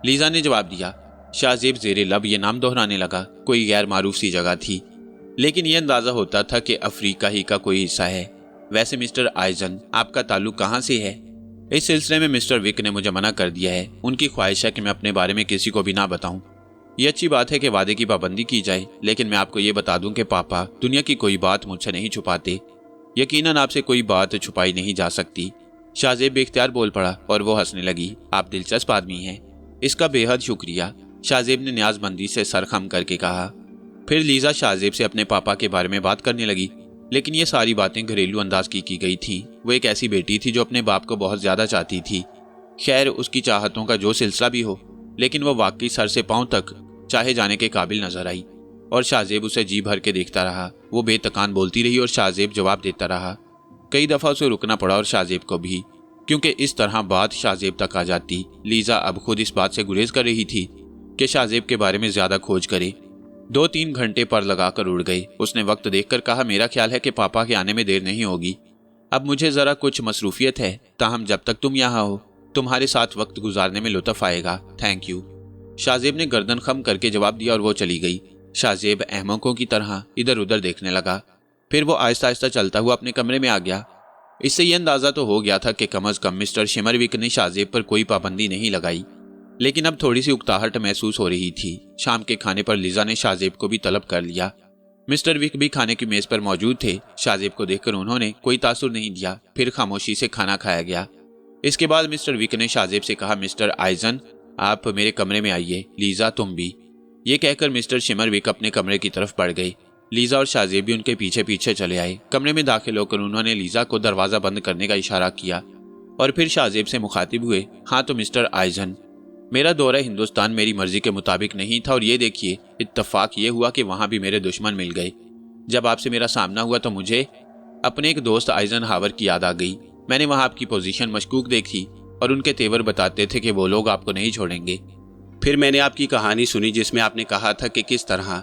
लीजा ने जवाब दिया। शाहजेब ज़ेरे लब ये नाम दोहराने लगा। कोई गैर मारूफ सी जगह थी, लेकिन यह अंदाज़ा होता था कि अफ्रीका ही का कोई हिस्सा है। वैसे मिस्टर आइजन, आपका ताल्लुक कहाँ से है? इस सिलसिले में मिस्टर विक ने मुझे मना कर दिया है। उनकी ख्वाहिश है कि मैं अपने बारे में किसी को भी ना बताऊं। ये अच्छी बात है कि वादे की पाबंदी की जाए, लेकिन मैं आपको ये बता दूं कि पापा दुनिया की कोई बात मुझसे नहीं छुपाते। यकीनन आपसे कोई बात छुपाई नहीं जा सकती। शाहजेब बेख्तियार बोल पड़ा और वो हंसने लगी। आप दिलचस्प आदमी हैं। इसका बेहद शुक्रिया, शाहजेब ने न्याजमंदी से सर खम करके कहा। फिर लीजा शाहजेब से अपने पापा के बारे में बात करने लगी, लेकिन ये सारी बातें घरेलू अंदाज की गई थी। वो एक ऐसी बेटी थी जो अपने बाप को बहुत ज़्यादा चाहती थी। खैर, उसकी चाहतों का जो सिलसिला भी हो, लेकिन वो वाकई सर से पांव तक चाहे जाने के काबिल नजर आई और शाहजेब उसे जी भर के देखता रहा। वो बेतकान बोलती रही और शाहजेब जवाब देता रहा। कई दफ़ा उसे रुकना पड़ा और शाहजेब को भी, क्योंकि इस तरह बात शाहजेब तक आ जाती। लीजा अब खुद इस बात से गुरेज कर रही थी कि शाहजेब के बारे में ज़्यादा खोज करे। 2-3 घंटे पर लगाकर उड़ गए। उसने वक्त देखकर कहा, मेरा ख्याल है कि पापा के आने में देर नहीं होगी। अब मुझे ज़रा कुछ मसरूफियत है, ताहम जब तक तुम यहाँ हो तुम्हारे साथ वक्त गुजारने में लुत्फ़ आएगा। थैंक यू, शाहजेब ने गर्दन खम करके जवाब दिया और वो चली गई। शाहजेब अहमकों की तरह इधर उधर देखने लगा। फिर वो आहिस्ता आहिस्ता चलता हुआ अपने कमरे में आ गया। इससे यह अंदाज़ा तो हो गया था कि कम अज़ कम मिस्टर शिमरविक ने शाहजेब पर कोई पाबंदी नहीं लगाई, लेकिन अब थोड़ी सी उकताहट महसूस हो रही थी। शाम के खाने पर लीजा ने शाहजेब को भी तलब कर लिया। मिस्टर विक भी खाने की मेज़ पर मौजूद थे। शाहजेब को देखकर उन्होंने कोई तासुर नहीं दिया। फिर खामोशी से खाना खाया गया। इसके बाद मिस्टर विक ने शाहजेब से कहा, मिस्टर आइजन, आप मेरे कमरे में आइए। लीजा, तुम भी। یہ کہہ کر مسٹر شمروک اپنے کمرے کی طرف بڑھ گئے۔ لیزا اور شاہزیب بھی ان کے پیچھے پیچھے چلے آئے۔ کمرے میں داخل ہو کر انہوں نے لیزا کو دروازہ بند کرنے کا اشارہ کیا اور پھر شاہزیب سے مخاطب ہوئے، ہاں تو مسٹر آئزن، میرا دورہ ہندوستان میری مرضی کے مطابق نہیں تھا، اور یہ دیکھیے اتفاق یہ ہوا کہ وہاں بھی میرے دشمن مل گئے۔ جب آپ سے میرا سامنا ہوا تو مجھے اپنے ایک دوست آئزن ہاور کی یاد آ گئی۔ میں نے وہاں آپ کی پوزیشن مشکوک دیکھی اور ان کے تیور بتاتے تھے کہ وہ لوگ آپ کو نہیں چھوڑیں گے۔ پھر میں نے آپ کی کہانی سنی جس میں آپ نے کہا تھا کہ کس طرح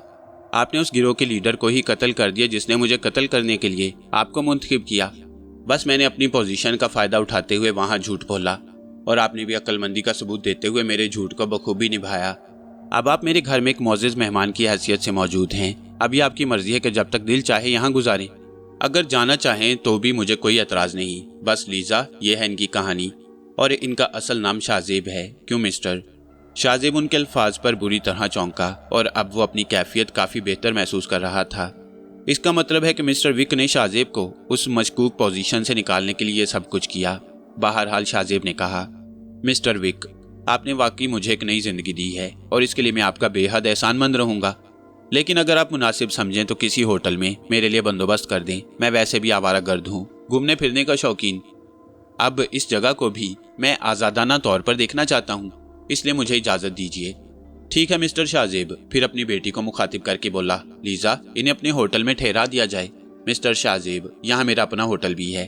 آپ نے اس گروہ کے لیڈر کو ہی قتل کر دیا جس نے مجھے قتل کرنے کے لیے آپ کو منتخب کیا۔ بس میں نے اپنی پوزیشن کا فائدہ اٹھاتے ہوئے وہاں جھوٹ بولا، اور آپ نے بھی عقل مندی کا ثبوت دیتے ہوئے میرے جھوٹ کو بخوبی نبھایا۔ اب آپ میرے گھر میں ایک معزز مہمان کی حیثیت سے موجود ہیں۔ اب یہ آپ کی مرضی ہے کہ جب تک دل چاہے یہاں گزاریں، اگر جانا چاہیں تو بھی مجھے کوئی اعتراض نہیں۔ بس لیزا، یہ ہے ان کی کہانی، اور ان کا اصل نام شاہزیب ہے۔ کیوں مسٹر؟ شاہزیب ان کے الفاظ پر بری طرح چونکا، اور اب وہ اپنی کیفیت کافی بہتر محسوس کر رہا تھا۔ اس کا مطلب ہے کہ مسٹر وک نے شاہزیب کو اس مشکوک پوزیشن سے نکالنے کے لیے یہ سب کچھ کیا۔ بہرحال شاہزیب نے کہا، مسٹر وک، آپ نے واقعی مجھے ایک نئی زندگی دی ہے اور اس کے لیے میں آپ کا بے حد احسان مند رہوں گا، لیکن اگر آپ مناسب سمجھیں تو کسی ہوٹل میں میرے لیے بندوبست کر دیں۔ میں ویسے بھی آوارہ گرد ہوں، گھومنے پھرنے کا شوقین۔ اب اس جگہ کو بھی میں آزادانہ طور پر دیکھنا چاہتا ہوں، اس لیے مجھے اجازت دیجیے۔ ٹھیک ہے مسٹر شاہزیب۔ پھر اپنی بیٹی کو مخاطب کر کے بولا، لیزا، انہیں اپنے ہوٹل میں ٹھہرا دیا جائے۔ مسٹر شاہزیب، یہاں میرا اپنا ہوٹل بھی ہے،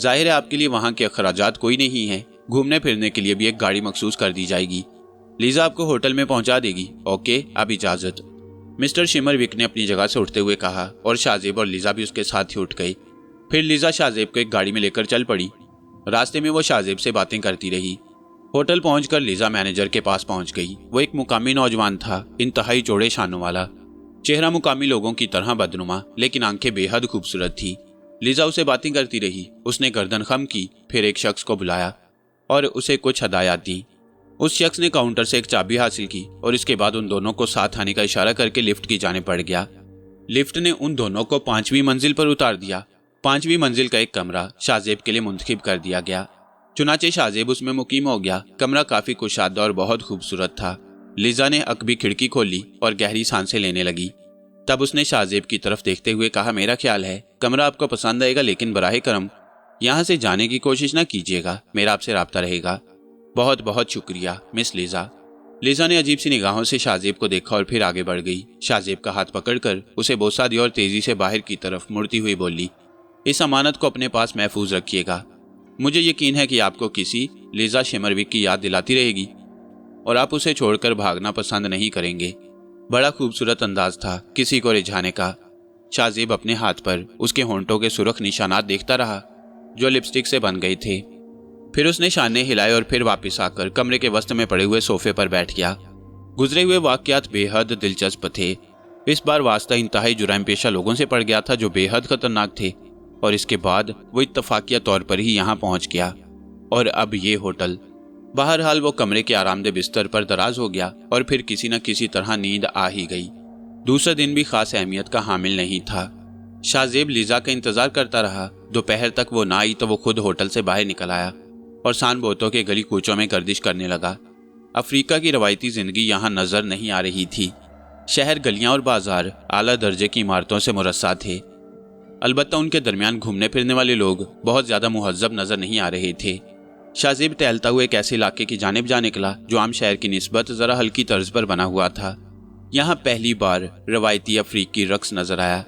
ظاہر ہے آپ کے لیے وہاں کے اخراجات کوئی نہیں ہیں، گھومنے پھرنے کے لیے بھی ایک گاڑی مخصوص کر دی جائے گی، لیزا آپ کو ہوٹل میں پہنچا دے گی۔ اوکے، اب اجازت، مسٹر شمروک نے اپنی جگہ سے اٹھتے ہوئے کہا، اور شاہزیب اور لیزا بھی اس کے ساتھ ہی اٹھ گئی۔ پھر لیزا شاہزیب کو ایک گاڑی میں لے کر چل پڑی۔ راستے میں وہ شاہزیب سے باتیں کرتی رہی۔ ہوٹل پہنچ کر لیزا مینیجر کے پاس پہنچ گئی۔ وہ ایک مقامی نوجوان تھا، انتہائی چوڑے شانوں والا، چہرہ مقامی لوگوں کی طرح بدنما، لیکن آنکھیں بے حد خوبصورت تھی۔ لیزا اسے باتیں کرتی رہی۔ اس نے گردن خم کی، پھر ایک شخص کو بلایا اور اسے کچھ ہدایات دیں۔ اس شخص نے کاؤنٹر سے ایک چابی حاصل کی اور اس کے بعد ان دونوں کو ساتھ آنے کا اشارہ کر کے لفٹ کی جانب بڑھ گیا۔ لفٹ نے ان دونوں کو 5ویں منزل پر اتار دیا۔ 5ویں منزل کا ایک کمرہ شاہزیب کے لیے منتخب کر دیا گیا، چنانچہ شاہزیب اس میں مقیم ہو گیا۔ کمرہ کافی کشادہ اور بہت خوبصورت تھا۔ لیزا نے عقبی کھڑکی کھولی اور گہری سانسیں لینے لگی۔ تب اس نے شاہزیب کی طرف دیکھتے ہوئے کہا، میرا خیال ہے کمرہ آپ کو پسند آئے گا، لیکن براہ کرم یہاں سے جانے کی کوشش نہ کیجیے گا، میرا آپ سے رابطہ رہے گا۔ بہت بہت شکریہ مس لیزا۔ لیزا نے عجیب سی نگاہوں سے شاہزیب کو دیکھا اور پھر آگے بڑھ گئی۔ شاہزیب کا ہاتھ پکڑ کر اسے بوسہ دیا اور تیزی سے باہر کی طرف مڑتی ہوئی بولی، اس امانت کو اپنے پاس محفوظ رکھیے گا۔ مجھے یقین ہے کہ آپ کو کسی لیزا شمروک کی یاد دلاتی رہے گی اور آپ اسے چھوڑ کر بھاگنا پسند نہیں کریں گے۔ بڑا خوبصورت انداز تھا کسی کو رجھانے کا۔ شاہزیب اپنے ہاتھ پر اس کے ہونٹوں کے سرخ نشانات دیکھتا رہا جو لپسٹک سے بن گئے تھے۔ پھر اس نے شانے ہلائے اور پھر واپس آ کر کمرے کے وسط میں پڑے ہوئے صوفے پر بیٹھ گیا۔ گزرے ہوئے واقعات بے حد دلچسپ تھے۔ اس بار واسطہ انتہائی جرائم پیشہ لوگوں سے پڑ گیا تھا جو بے حد خطرناک تھے، اور اس کے بعد وہ اتفاقیہ طور پر ہی یہاں پہنچ گیا، اور اب یہ ہوٹل۔ بہرحال وہ کمرے کے آرام دہ بستر پر دراز ہو گیا اور پھر کسی نہ کسی طرح نیند آ ہی گئی۔ دوسرا دن بھی خاص اہمیت کا حامل نہیں تھا۔ شاہزیب لیزا کا انتظار کرتا رہا۔ دوپہر تک وہ نہ آئی تو وہ خود ہوٹل سے باہر نکل آیا اور سان بوتو کے گلی کوچوں میں گردش کرنے لگا۔ افریقہ کی روایتی زندگی یہاں نظر نہیں آ رہی تھی۔ شہر، گلیاں اور بازار اعلیٰ درجے کی عمارتوں سے مرصع تھے، البتہ ان کے درمیان گھومنے پھرنے والے لوگ بہت زیادہ مہذب نظر نہیں آ رہے تھے۔ شاہزیب ٹہلتا ہوئے ایک ایسے علاقے کی جانب جا نکلا جو عام شہر کی نسبت ذرا ہلکی طرز پر بنا ہوا تھا۔ یہاں پہلی بار روایتی افریقی رقص نظر آیا۔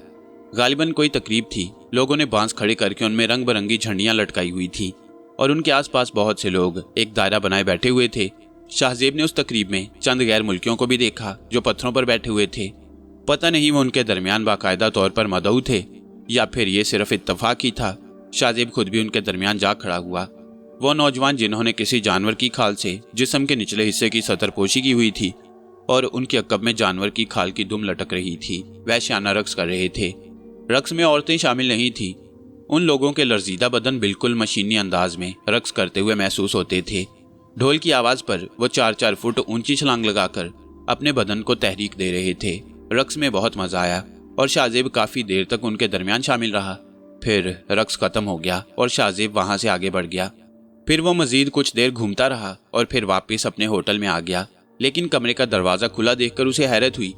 غالباً کوئی تقریب تھی۔ لوگوں نے بانس کھڑے کر کے ان میں رنگ برنگی جھنڈیاں لٹکائی ہوئی تھیں اور ان کے آس پاس بہت سے لوگ ایک دائرہ بنائے بیٹھے ہوئے تھے۔ شاہزیب نے اس تقریب میں چند غیر ملکیوں کو بھی دیکھا جو پتھروں پر بیٹھے ہوئے تھے۔ پتہ نہیں وہ ان کے درمیان باقاعدہ طور پر مدعو تھے یا پھر یہ صرف اتفاق ہی تھا۔ شاہزیب خود بھی ان کے درمیان جا کھڑا ہوا۔ وہ نوجوان جنہوں نے کسی جانور کی کھال سے جسم کے نچلے حصے کی سطر پوشی کی ہوئی تھی اور ان کے عقب میں جانور کی کھال کی دم لٹک رہی تھی، وحشیانہ رقص کر رہے تھے۔ رقص میں عورتیں شامل نہیں تھیں۔ ان لوگوں کے لرزیدہ بدن بالکل مشینی انداز میں رقص کرتے ہوئے محسوس ہوتے تھے۔ ڈھول کی آواز پر وہ 4-4 فٹ اونچی چھلانگ لگا کر اپنے بدن کو تحریک دے رہے تھے۔ رقص میں بہت مزہ آیا اور شاہزیب کافی دیر تک ان کے درمیان شامل رہا۔ پھر رقص ختم ہو گیا اور شاہزیب وہاں سے آگے بڑھ گیا۔ پھر وہ مزید کچھ دیر گھومتا رہا اور پھر واپس اپنے ہوٹل میں آ گیا۔ लेकिन कमरे का दरवाजा खुला देखकर उसे हैरत हुई।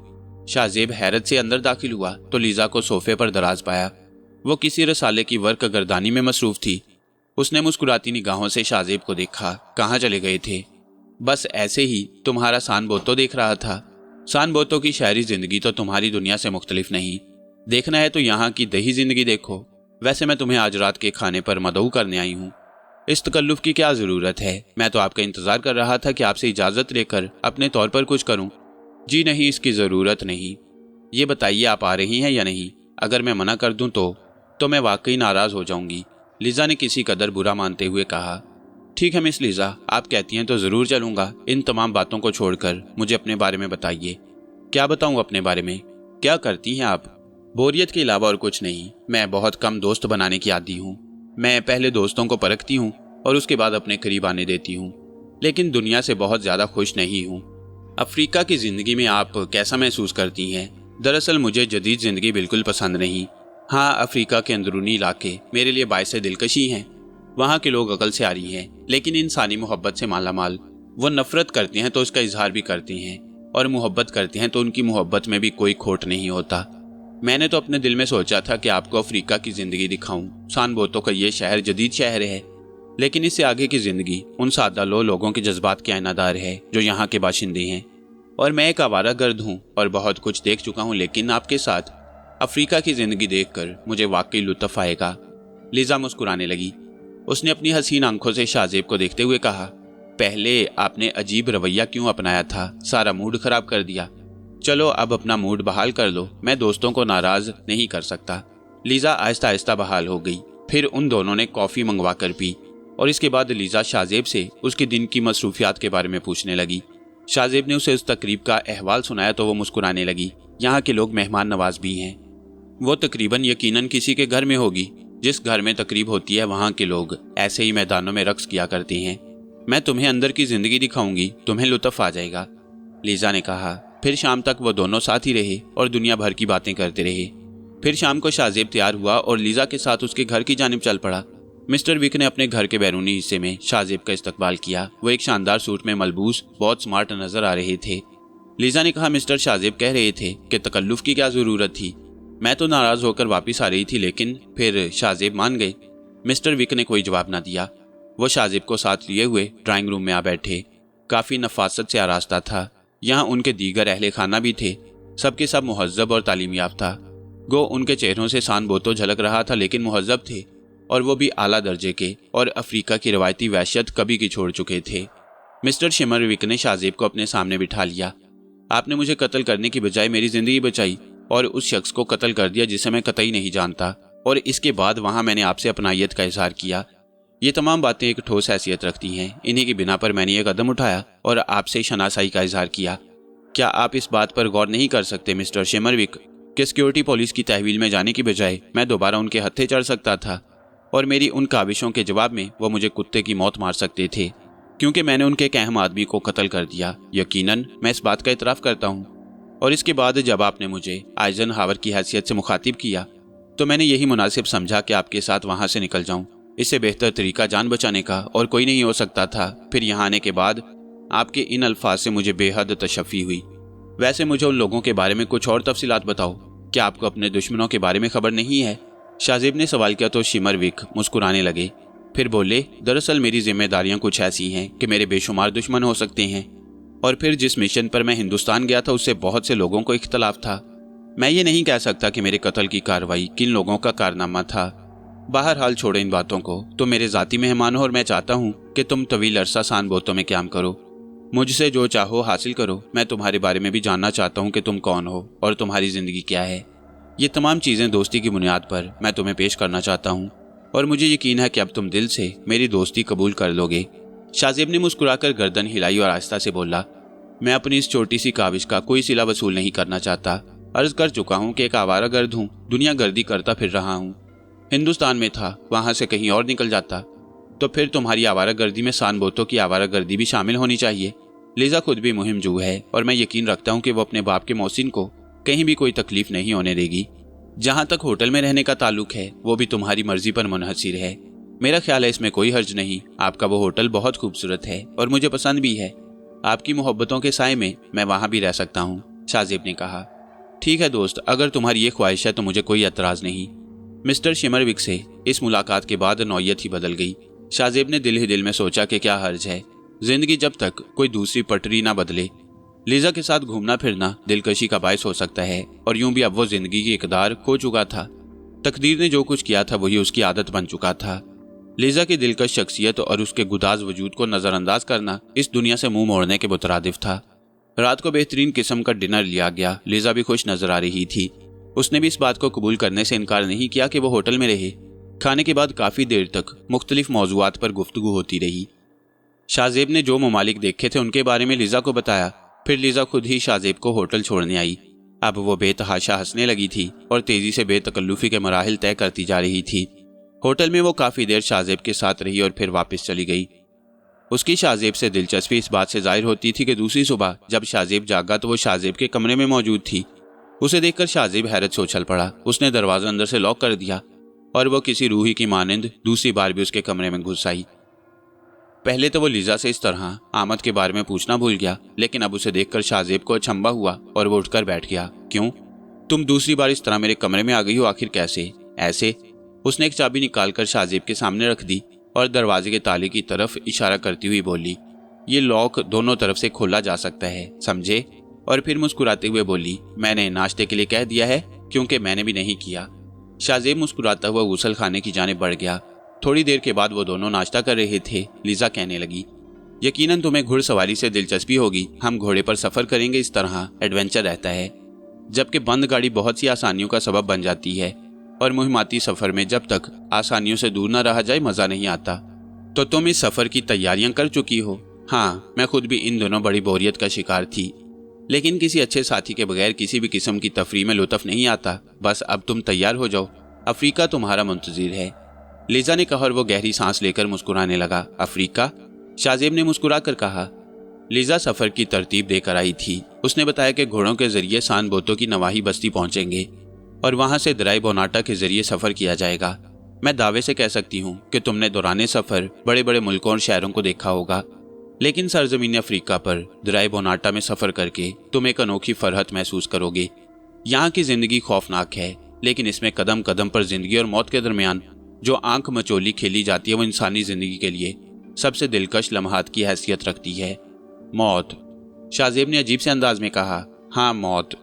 शाहजेब हैरत से अंदर दाखिल हुआ तो लीजा को सोफे पर दराज पाया। वो किसी रसाले की वर्क गर्दानी में मसरूफ थी। उसने मुस्कुराती निगाहों से शाहजेब को देखा। कहाँ चले गए थे? बस ऐसे ही, तुम्हारा सान बोतो देख रहा था। सान बोतो की शहरी जिंदगी तो तुम्हारी दुनिया से मुख्तलिफ नहीं। देखना है तो यहाँ की दही जिंदगी देखो। वैसे मैं तुम्हें आज रात के खाने पर मदऊ करने आई हूँ। इस तकल्लुफ की क्या जरूरत है? मैं तो आपका इंतजार कर रहा था कि आपसे इजाजत लेकर अपने तौर पर कुछ करूं। जी नहीं, इसकी जरूरत नहीं। ये बताइए आप आ रही हैं या नहीं? अगर मैं मना कर दूं तो मैं वाकई नाराज हो जाऊंगी, लीजा ने किसी कदर बुरा मानते हुए कहा। ठीक है मिस लीजा, आप कहती हैं तो जरूर चलूंगा। इन तमाम बातों को छोड़कर मुझे अपने बारे में बताइए। क्या बताऊं अपने बारे में? क्या करती हैं आप? बोरियत के अलावा और कुछ नहीं। मैं बहुत कम दोस्त बनाने की आदी हूँ। मैं पहले दोस्तों को परखती हूँ और उसके बाद अपने करीब आने देती हूँ, लेकिन दुनिया से बहुत ज़्यादा खुश नहीं हूँ। अफ्रीका की ज़िंदगी में आप कैसा महसूस करती हैं? दरअसल मुझे जदीद ज़िंदगी बिल्कुल पसंद नहीं। हाँ, अफ्रीका के अंदरूनी इलाके मेरे लिए बाइसे दिलकशी हैं। वहाँ के लोग अकल से आ रही हैं, लेकिन इंसानी मोहब्बत से माला माल। वो नफ़रत करते हैं तो उसका इजहार भी करते हैं, और मोहब्बत करते हैं तो उनकी मोहब्बत में भी कोई खोट नहीं होता। मैंने तो अपने दिल में सोचा था कि आपको अफ्रीका की जिंदगी दिखाऊं। सान बोतो का ये शहर जदीद शहर है, लेकिन इससे आगे की जिंदगी उन सादा लोगों के जज्बात के आईनादार है जो यहाँ के बाशिंदे हैं। और मैं एक आवारा गर्द हूँ और बहुत कुछ देख चुका हूँ, लेकिन आपके साथ अफ्रीका की जिंदगी देखकर मुझे वाकई लुत्फ आएगा। लीजा मुस्कुराने लगी। उसने अपनी हसीन आंखों से शाहजेब को देखते हुए कहा, पहले आपने अजीब रवैया क्यों अपनाया था? सारा मूड खराब कर दिया। चलो अब अपना मूड बहाल कर लो, मैं दोस्तों को नाराज नहीं कर सकता। लीजा आहिस्ता आहिस्ता बहाल हो गई। फिर उन दोनों ने कॉफ़ी मंगवा कर पी और इसके बाद लीजा शाहजेब से उसके दिन की मसरूफियात के बारे में पूछने लगी। शाहजेब ने उसे उस तकरीब का अहवाल सुनाया तो वो मुस्कुराने लगी। यहाँ के लोग मेहमान नवाज भी हैं। वो तकरीबन यकीनन किसी के घर में होगी। जिस घर में तकरीब होती है वहाँ के लोग ऐसे ही मैदानों में रक्स किया करते हैं। मैं तुम्हें अंदर की जिंदगी दिखाऊंगी, तुम्हें लुत्फ आ जाएगा, लीजा ने कहा। फिर शाम तक वो दोनों साथ ही रहे और दुनिया भर की बातें करते रहे। फिर शाम को शाहजेब तैयार हुआ और लीजा के साथ उसके घर की जानिब चल पड़ा। मिस्टर विक ने अपने घर के बैरूनी हिस्से में शाहजेब का इस्तकबाल किया। वो एक शानदार सूट में मलबूस बहुत स्मार्ट नजर आ रहे थे। लीजा ने कहा, मिस्टर शाहजेब कह रहे थे कि तकल्लुफ की क्या जरूरत थी। मैं तो नाराज होकर वापस आ रही थी, लेकिन फिर शाहजेब मान गए। मिस्टर विक ने कोई जवाब ना दिया। वो शाहजेब को साथ लिए हुए ड्राइंग रूम में आ बैठे। काफ़ी नफासत से आरास्ता था। यहाँ उनके दीगर अहले खाना भी थे। सबके सब मुहज्जब और तालीम याफ्ता। गो उनके चेहरों से सान बोतो झलक रहा था, लेकिन मुहज्जब थे, और वो भी आला दर्जे के, और अफ्रीका की रवायती वहशत कभी की छोड़ चुके थे। मिस्टर शिमरविक ने शाहजेब को अपने सामने बिठा लिया। आपने मुझे कत्ल करने की बजाय मेरी जिंदगी बचाई और उस शख्स को कत्ल कर दिया जिसे मैं कतई नहीं जानता, और इसके बाद वहाँ मैंने आपसे अपनायत का इजहार किया। ये तमाम बातें एक ठोस हैसियत रखती हैं। इन्हीं की बिना पर मैंने ये कदम उठाया और आपसे शनासाई का इजहार किया। क्या आप इस बात पर गौर नहीं कर सकते मिस्टर शिमरविक कि सिक्योरिटी पुलिस की तहवील में जाने की बजाय मैं दोबारा उनके हत्थे चढ़ सकता था, और मेरी उन काविशों के जवाब में वो मुझे कुत्ते की मौत मार सकते थे, क्योंकि मैंने उनके एक अहम आदमी को कत्ल कर दिया। यकीनन मैं इस बात का इतराफ़ करता हूँ। और इसके बाद जब आपने मुझे आइजनहावर की हैसियत से मुखातिब किया तो मैंने यही मुनासिब समझा कि आपके साथ वहाँ से निकल जाऊँ। इससे बेहतर तरीका जान बचाने का और कोई नहीं हो सकता था। फिर यहाँ आने के बाद आपके इन अल्फाज से मुझे बेहद तशफ़ी हुई। वैसे मुझे उन लोगों के बारे में कुछ और तफसीलात बताओ। क्या आपको अपने दुश्मनों के बारे में खबर नहीं है? शाहजेब ने सवाल किया तो शिमरविक मुस्कुराने लगे। फिर बोले, दरअसल मेरी जिम्मेदारियां कुछ ऐसी हैं कि मेरे बेशुमार दुश्मन हो सकते हैं, और फिर जिस मिशन पर मैं हिंदुस्तान गया था उससे बहुत से लोगों को इख्तलाफ था। मैं ये नहीं कह सकता कि मेरे कत्ल की कार्रवाई किन लोगों का कारनामा था। बहरहाल छोड़ो इन बातों को। तुम मेरे ज़ाती मेहमान हो और मैं चाहता हूँ कि तुम तवील अरसा सान बोतों में क्याम करो। मुझसे जो चाहो हासिल करो। मैं तुम्हारे बारे में भी जानना चाहता हूँ कि तुम कौन हो और तुम्हारी ज़िंदगी क्या है। ये तमाम चीज़ें दोस्ती की बुनियाद पर मैं तुम्हें पेश करना चाहता हूँ, और मुझे यकीन है कि अब तुम दिल से मेरी दोस्ती कबूल कर लोगे। शाहजेब ने मुस्कुराकर गर्दन हिलाई और आहिस्ता से बोला, मैं अपनी इस छोटी सी काविश का कोई सिला वसूल नहीं करना चाहता। अर्ज कर चुका हूँ कि एक आवारा गर्द हूँ, दुनिया गर्दी करता फिर रहा हूँ। हिंदुस्तान में था, वहाँ से कहीं और निकल जाता तो फिर तुम्हारी आवारा गर्दी में सान बोतो की आवारा गर्दी भी शामिल होनी चाहिए। लीजा खुद भी मुहिम जू है, और मैं यकीन रखता हूँ कि वो अपने बाप के मोहसिन को कहीं भी कोई तकलीफ नहीं होने देगी। जहाँ तक होटल में रहने का ताल्लुक है वो भी तुम्हारी मर्जी पर मुनहसिर है। मेरा ख्याल है इसमें कोई हर्ज नहीं। आपका वो होटल बहुत खूबसूरत है और मुझे पसंद भी है। आपकी मोहब्बतों के साए में मैं वहां भी रह सकता हूँ, शाहजेब ने कहा। ठीक है दोस्त, अगर तुम्हारी ये ख्वाहिश है तो मुझे कोई एतराज नहीं। मिस्टर शिमरविक से इस मुलाकात के बाद नौयत ही बदल गई। शाहजेब ने दिल ही दिल में सोचा कि क्या हर्ज है, जिंदगी जब तक कोई दूसरी पटरी ना बदले। लीजा के साथ घूमना फिरना दिलकशी का बायस हो सकता है, और यूं भी अब वो जिंदगी की इकदार खो चुका था। तकदीर ने जो कुछ किया था वही उसकी आदत बन चुका था। लीजा की दिलकश शख्सियत और उसके गुदाज वजूद को नजरअंदाज करना इस दुनिया से मुंह मोड़ने के मुतरादिफ था। रात को बेहतरीन किस्म का डिनर लिया गया। लीजा भी खुश नजर आ रही थी। उसने भी इस बात को कबूल करने से इनकार नहीं किया कि वो होटल में रहे। खाने के बाद काफी देर तक मुख्तलिफ मौज़ूआत पर गुफ्तगू होती रही। शाहजेब ने जो ममालिक देखे थे उनके बारे में लीजा को बताया। फिर लीजा खुद ही शाहजेब को होटल छोड़ने आई। अब वो बेतहाशा हंसने लगी थी और तेजी से बेतकल्लुफी के मराहिल तय करती जा रही थी। होटल में वो काफी देर शाहजेब के साथ रही और फिर वापस चली गई। उसकी शाहजेब से दिलचस्पी इस बात से जाहिर होती थी कि दूसरी सुबह जब शाहजेब जागा तो वो शाहजेब के कमरे में मौजूद थी। उसे देखकर शाहजेब हैरत से उछल पड़ा। उसने दरवाजा अंदर से लॉक कर दिया और वो किसी रूही की मानंद दूसरी बार भी उसके कमरे में घुस आई। पहले तो वो लीजा से इस तरह आमद के बारे में पूछना भूल गया, लेकिन अब उसे देखकर शाहजेब को अचंभा हुआ और वो उठकर बैठ गया। क्यों? तुम दूसरी बार इस तरह मेरे कमरे में आ गई हो, आखिर कैसे? ऐसे? उसने एक चाबी निकालकर शाहजेब के सामने रख दी और दरवाजे के ताले की तरफ इशारा करती हुई बोली, ये लॉक दोनों तरफ से खोला जा सकता है, समझे? और फिर मुस्कुराते हुए बोली, मैंने नाश्ते के लिए कह दिया है क्योंकि मैंने भी नहीं किया। शाहजेब मुस्कुराता हुआ गुसल खाने की जानिब बढ़ गया। थोड़ी देर के बाद वो दोनों नाश्ता कर रहे थे। लीजा कहने लगी, यकीनन तुम्हें घुड़सवारी से दिलचस्पी होगी। हम घोड़े पर सफर करेंगे, इस तरह एडवेंचर रहता है। जबकि बंद गाड़ी बहुत सी आसानियों का सबब बन जाती है और मुहिमाती सफर में जब तक आसानियों से दूर न रहा जाए मजा नहीं आता। तो तुम इस सफर की तैयारियां कर चुकी हो? हाँ, मैं खुद भी इन दोनों बड़ी बोरियत का शिकार थी, लेकिन किसी अच्छे साथी के बगैर किसी भी किस्म की तफरीह में लुत्फ नहीं आता। बस अब तुम तैयार हो जाओ, अफ्रीका तुम्हारा मुंतजिर है, लीजा ने कहा और वो गहरी सांस लेकर मुस्कुराने लगा। अफ्रीका? शाहजेब ने मुस्कुरा कर कहा। लीजा सफर की तरतीब देकर आई थी। उसने बताया कि घोड़ों के जरिए सान बोतो की नवाही बस्ती पहुंचेंगे और वहां से दराई बोनाटा के जरिए सफर किया जाएगा। मैं दावे से कह सकती हूँ कि तुमने दौराने सफर बड़े बड़े मुल्कों और शहरों को देखा होगा, लेकिन सरजमीन अफ्रीका पर दराई बोनाटा में सफर करके तुम एक अनोखी फरहत महसूस करोगे। यहाँ की जिंदगी खौफनाक है, लेकिन इसमें कदम कदम पर जिंदगी और मौत के दरमियान जो आंख मचोली खेली जाती है वो इंसानी जिंदगी के लिए सबसे दिलकश लम्हात की हैसियत रखती है। मौत, शाहजेब ने अजीब से अंदाज में कहा। हाँ, मौत।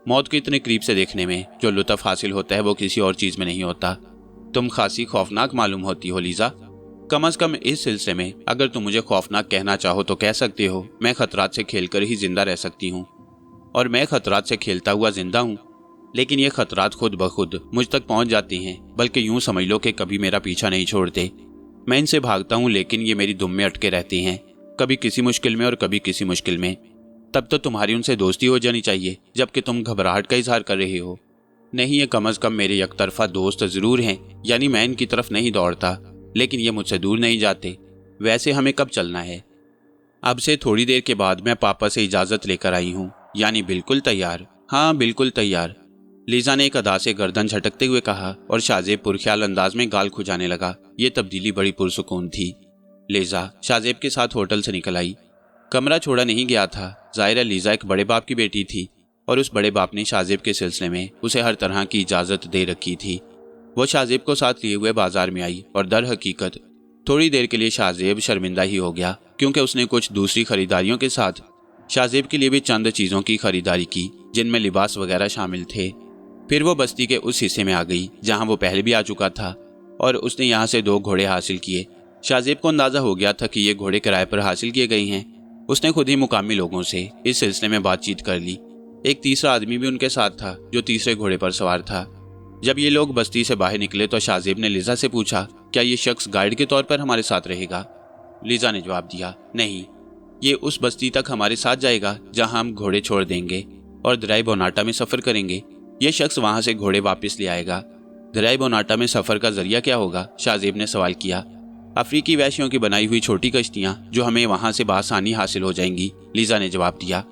मौत को इतने करीब से देखने में जो लुत्फ हासिल होता है वो किसी और चीज में नहीं होता। तुम खासी खौफनाक मालूम होती हो लीजा। कम अज कम इस सिलसिले में अगर तुम मुझे खौफनाक कहना चाहो तो कह सकते हो। मैं खतरात से खेलकर ही जिंदा रह सकती हूँ और मैं खतरात से खेलता हुआ जिंदा हूँ, लेकिन ये खतरात खुद ब खुद मुझ तक पहुंच जाती हैं, बल्कि यूं समझ लो कि कभी मेरा पीछा नहीं छोड़ते। मैं इनसे भागता हूं लेकिन ये मेरी दुम में अटके रहते हैं, कभी किसी मुश्किल में और कभी किसी मुश्किल में। तब तो तुम्हारी उनसे दोस्ती हो जानी चाहिए, जबकि तुम घबराहट का इजहार कर रहे हो। नहीं, ये कम अज कम मेरे यकतरफा दोस्त जरूर हैं, यानी मैं इनकी तरफ नहीं दौड़ता, लेकिन ये मुझसे दूर नहीं जाते। वैसे हमें कब चलना है? अब से थोड़ी देर के बाद मैं पापा से इजाजत लेकर आई हूँ। यानी बिल्कुल तैयार? हाँ, बिल्कुल तैयार, लीजा ने एक अदा से गर्दन झटकते हुए कहा और शाहजेब पुरख्याल अंदाज में गाल खुजाने लगा। ये तब्दीली बड़ी पुरसुकून थी। लीजा शाहजेब के साथ होटल से निकल आई। कमरा छोड़ा नहीं गया था। जाहिर है लीजा एक बड़े बाप की बेटी थी और उस बड़े बाप ने शाहजेब के सिलसिले में उसे हर तरह की इजाजत दे रखी थी। वो शाहजेब को साथ लिए हुए बाजार में आई और दर हकीकत थोड़ी देर के लिए शाहजेब शर्मिंदा ही हो गया, क्योंकि उसने कुछ दूसरी खरीदारियों के साथ शाहजेब के लिए भी चंद चीज़ों की खरीदारी की, जिनमें लिबास वगैरह शामिल थे। फिर वो बस्ती के उस हिस्से में आ गई जहां वो पहले भी आ चुका था और उसने यहाँ से 2 घोड़े हासिल किए। शाहजेब को अंदाजा हो गया था कि ये घोड़े किराए पर हासिल किए गए हैं। उसने खुद ही मुकामी लोगों से इस सिलसिले में बातचीत कर ली। एक तीसरा आदमी भी उनके साथ था जो तीसरे घोड़े पर सवार था। जब ये लोग बस्ती से बाहर निकले तो शाहजेब ने लीजा से पूछा, क्या ये शख्स गाइड के तौर पर हमारे साथ रहेगा? लीजा ने जवाब दिया, नहीं, ये उस बस्ती तक हमारे साथ जाएगा जहां हम घोड़े छोड़ देंगे और दराई बोनाटा में सफर करेंगे। यह शख्स वहां से घोड़े वापस ले आएगा। दराई बोनाटा में सफर का जरिया क्या होगा? शाहजेब ने सवाल किया। अफ्रीकी वैश्यों की बनाई हुई छोटी कश्तियां जो हमें वहां से बआसानी हासिल हो जाएंगी, लीजा ने जवाब दिया।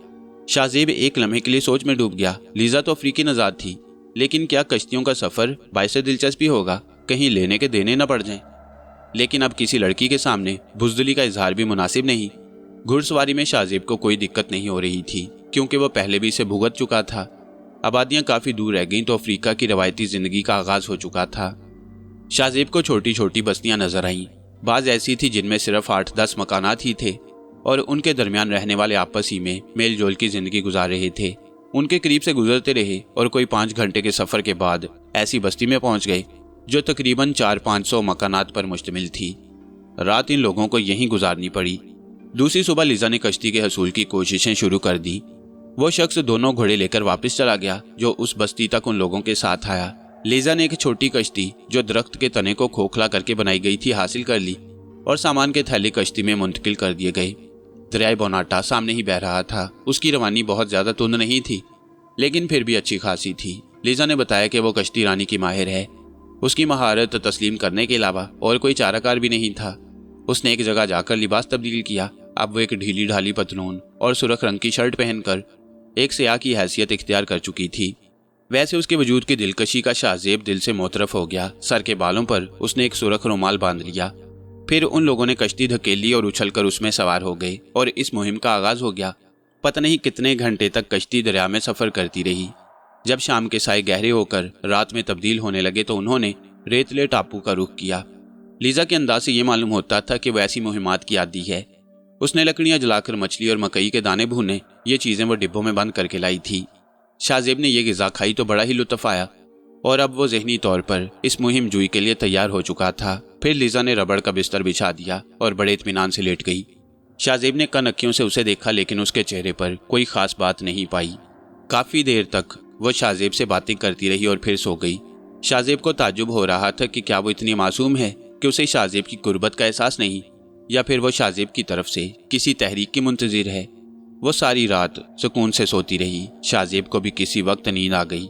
शाहजेब एक लम्हे के लिए सोच में डूब गया। लीजा तो अफ्रीकी नजाद थी, लेकिन क्या कश्तियों का सफर बायसे दिलचस्पी होगा? कहीं लेने के देने न पड़ जाएं। लेकिन अब किसी लड़की के सामने बुज़दिली का इजहार भी मुनासिब नहीं। घुड़सवारी में शाहजेब को कोई दिक्कत नहीं हो रही थी, क्योंकि वो पहले भी इसे भुगत चुका था। आबादियां काफ़ी दूर रह गईं तो अफ्रीका की रवायती ज़िंदगी का आगाज़ हो चुका था। शाहजेब को छोटी छोटी बस्तियां नजर आईं। बाज़ ऐसी थी जिनमें सिर्फ 8-10 मकानात ही थे और उनके दरमियान रहने वाले आपस ही में मेल जोल की ज़िंदगी गुजार रहे थे। उनके करीब से गुजरते रहे और कोई 5 घंटे के सफ़र के बाद ऐसी बस्ती में पहुंच गए जो तकरीबन 400-500 मकानात पर मुश्तमिल थी। रात इन लोगों को यहीं गुजारनी पड़ी। दूसरी सुबह लीजा ने कश्ती के हसूल की कोशिशें शुरू कर दी। वो शख्स 2 घोड़े लेकर वापस चला गया जो उस बस्ती तक उन लोगों के साथ आया। लीजा ने एक छोटी कश्ती जो दरख्त के तने को खोखला करके बनाई गई थी हासिल कर ली और सामान के थैले कश्ती में मुंतकिल कर दिए गए। दरियाए बोनाटा सामने ही बह रहा था। उसकी रवानी बहुत ज़्यादा तुंद नहीं थी, लेकिन फिर भी अच्छी खासी थी। लीजा ने बताया कि वो कश्ती रानी की माहिर है। उसकी महारत तस्लीम करने के अलावा और कोई चाराकार भी नहीं था। उसने एक जगह जाकर लिबास तब्दील किया। अब वो एक ढीली ढाली पतलून और सुर्ख रंग की शर्ट पहनकर एक सियाह की हैसियत इख्तियार कर चुकी थी। वैसे उसके वजूद की दिलकशी का शाहजेब दिल से मोतरफ हो गया। सर के बालों पर उसने एक सुर्ख रुमाल बांध लिया। फिर उन लोगों ने कश्ती धकेली और उछलकर उसमें सवार हो गए और इस मुहिम का आगाज हो गया। पता नहीं कितने घंटे तक कश्ती दरिया में सफ़र करती रही। जब शाम के साए गहरे होकर रात में तब्दील होने लगे तो उन्होंने रेतले टापू का रुख किया। लीजा के अंदाज से ये मालूम होता था कि वो ऐसी मुहिमात की आदी है। उसने लकड़ियां जलाकर मछली और मकई के दाने भूने, ये चीज़ें वो डिब्बों में बंद करके लाई थी। शाहजेब ने ये ग़िज़ा खाई तो बड़ा ही लुत्फ़ आया और अब वो ज़हनी तौर पर इस मुहिम जुई के लिए तैयार हो चुका था। फिर लीजा ने रबड़ का बिस्तर बिछा दिया और बड़े इत्मीनान से लेट गई। शाहजेब ने कन अक्कियों से उसे देखा, लेकिन उसके चेहरे पर कोई ख़ास बात नहीं पाई। काफ़ी देर तक वो शाहजेब से बातें करती रही और फिर सो गई। शाहजेब को ताज्जुब हो रहा था कि क्या वो इतनी मासूम है कि उसे शाहजेब की गुर्बत का एहसास नहीं, या फिर वो शाहजेब की तरफ से किसी तहरीक की मुंतज़िर है। वो सारी रात सुकून से सोती रही। शाहजेब को भी किसी वक्त नींद आ गई।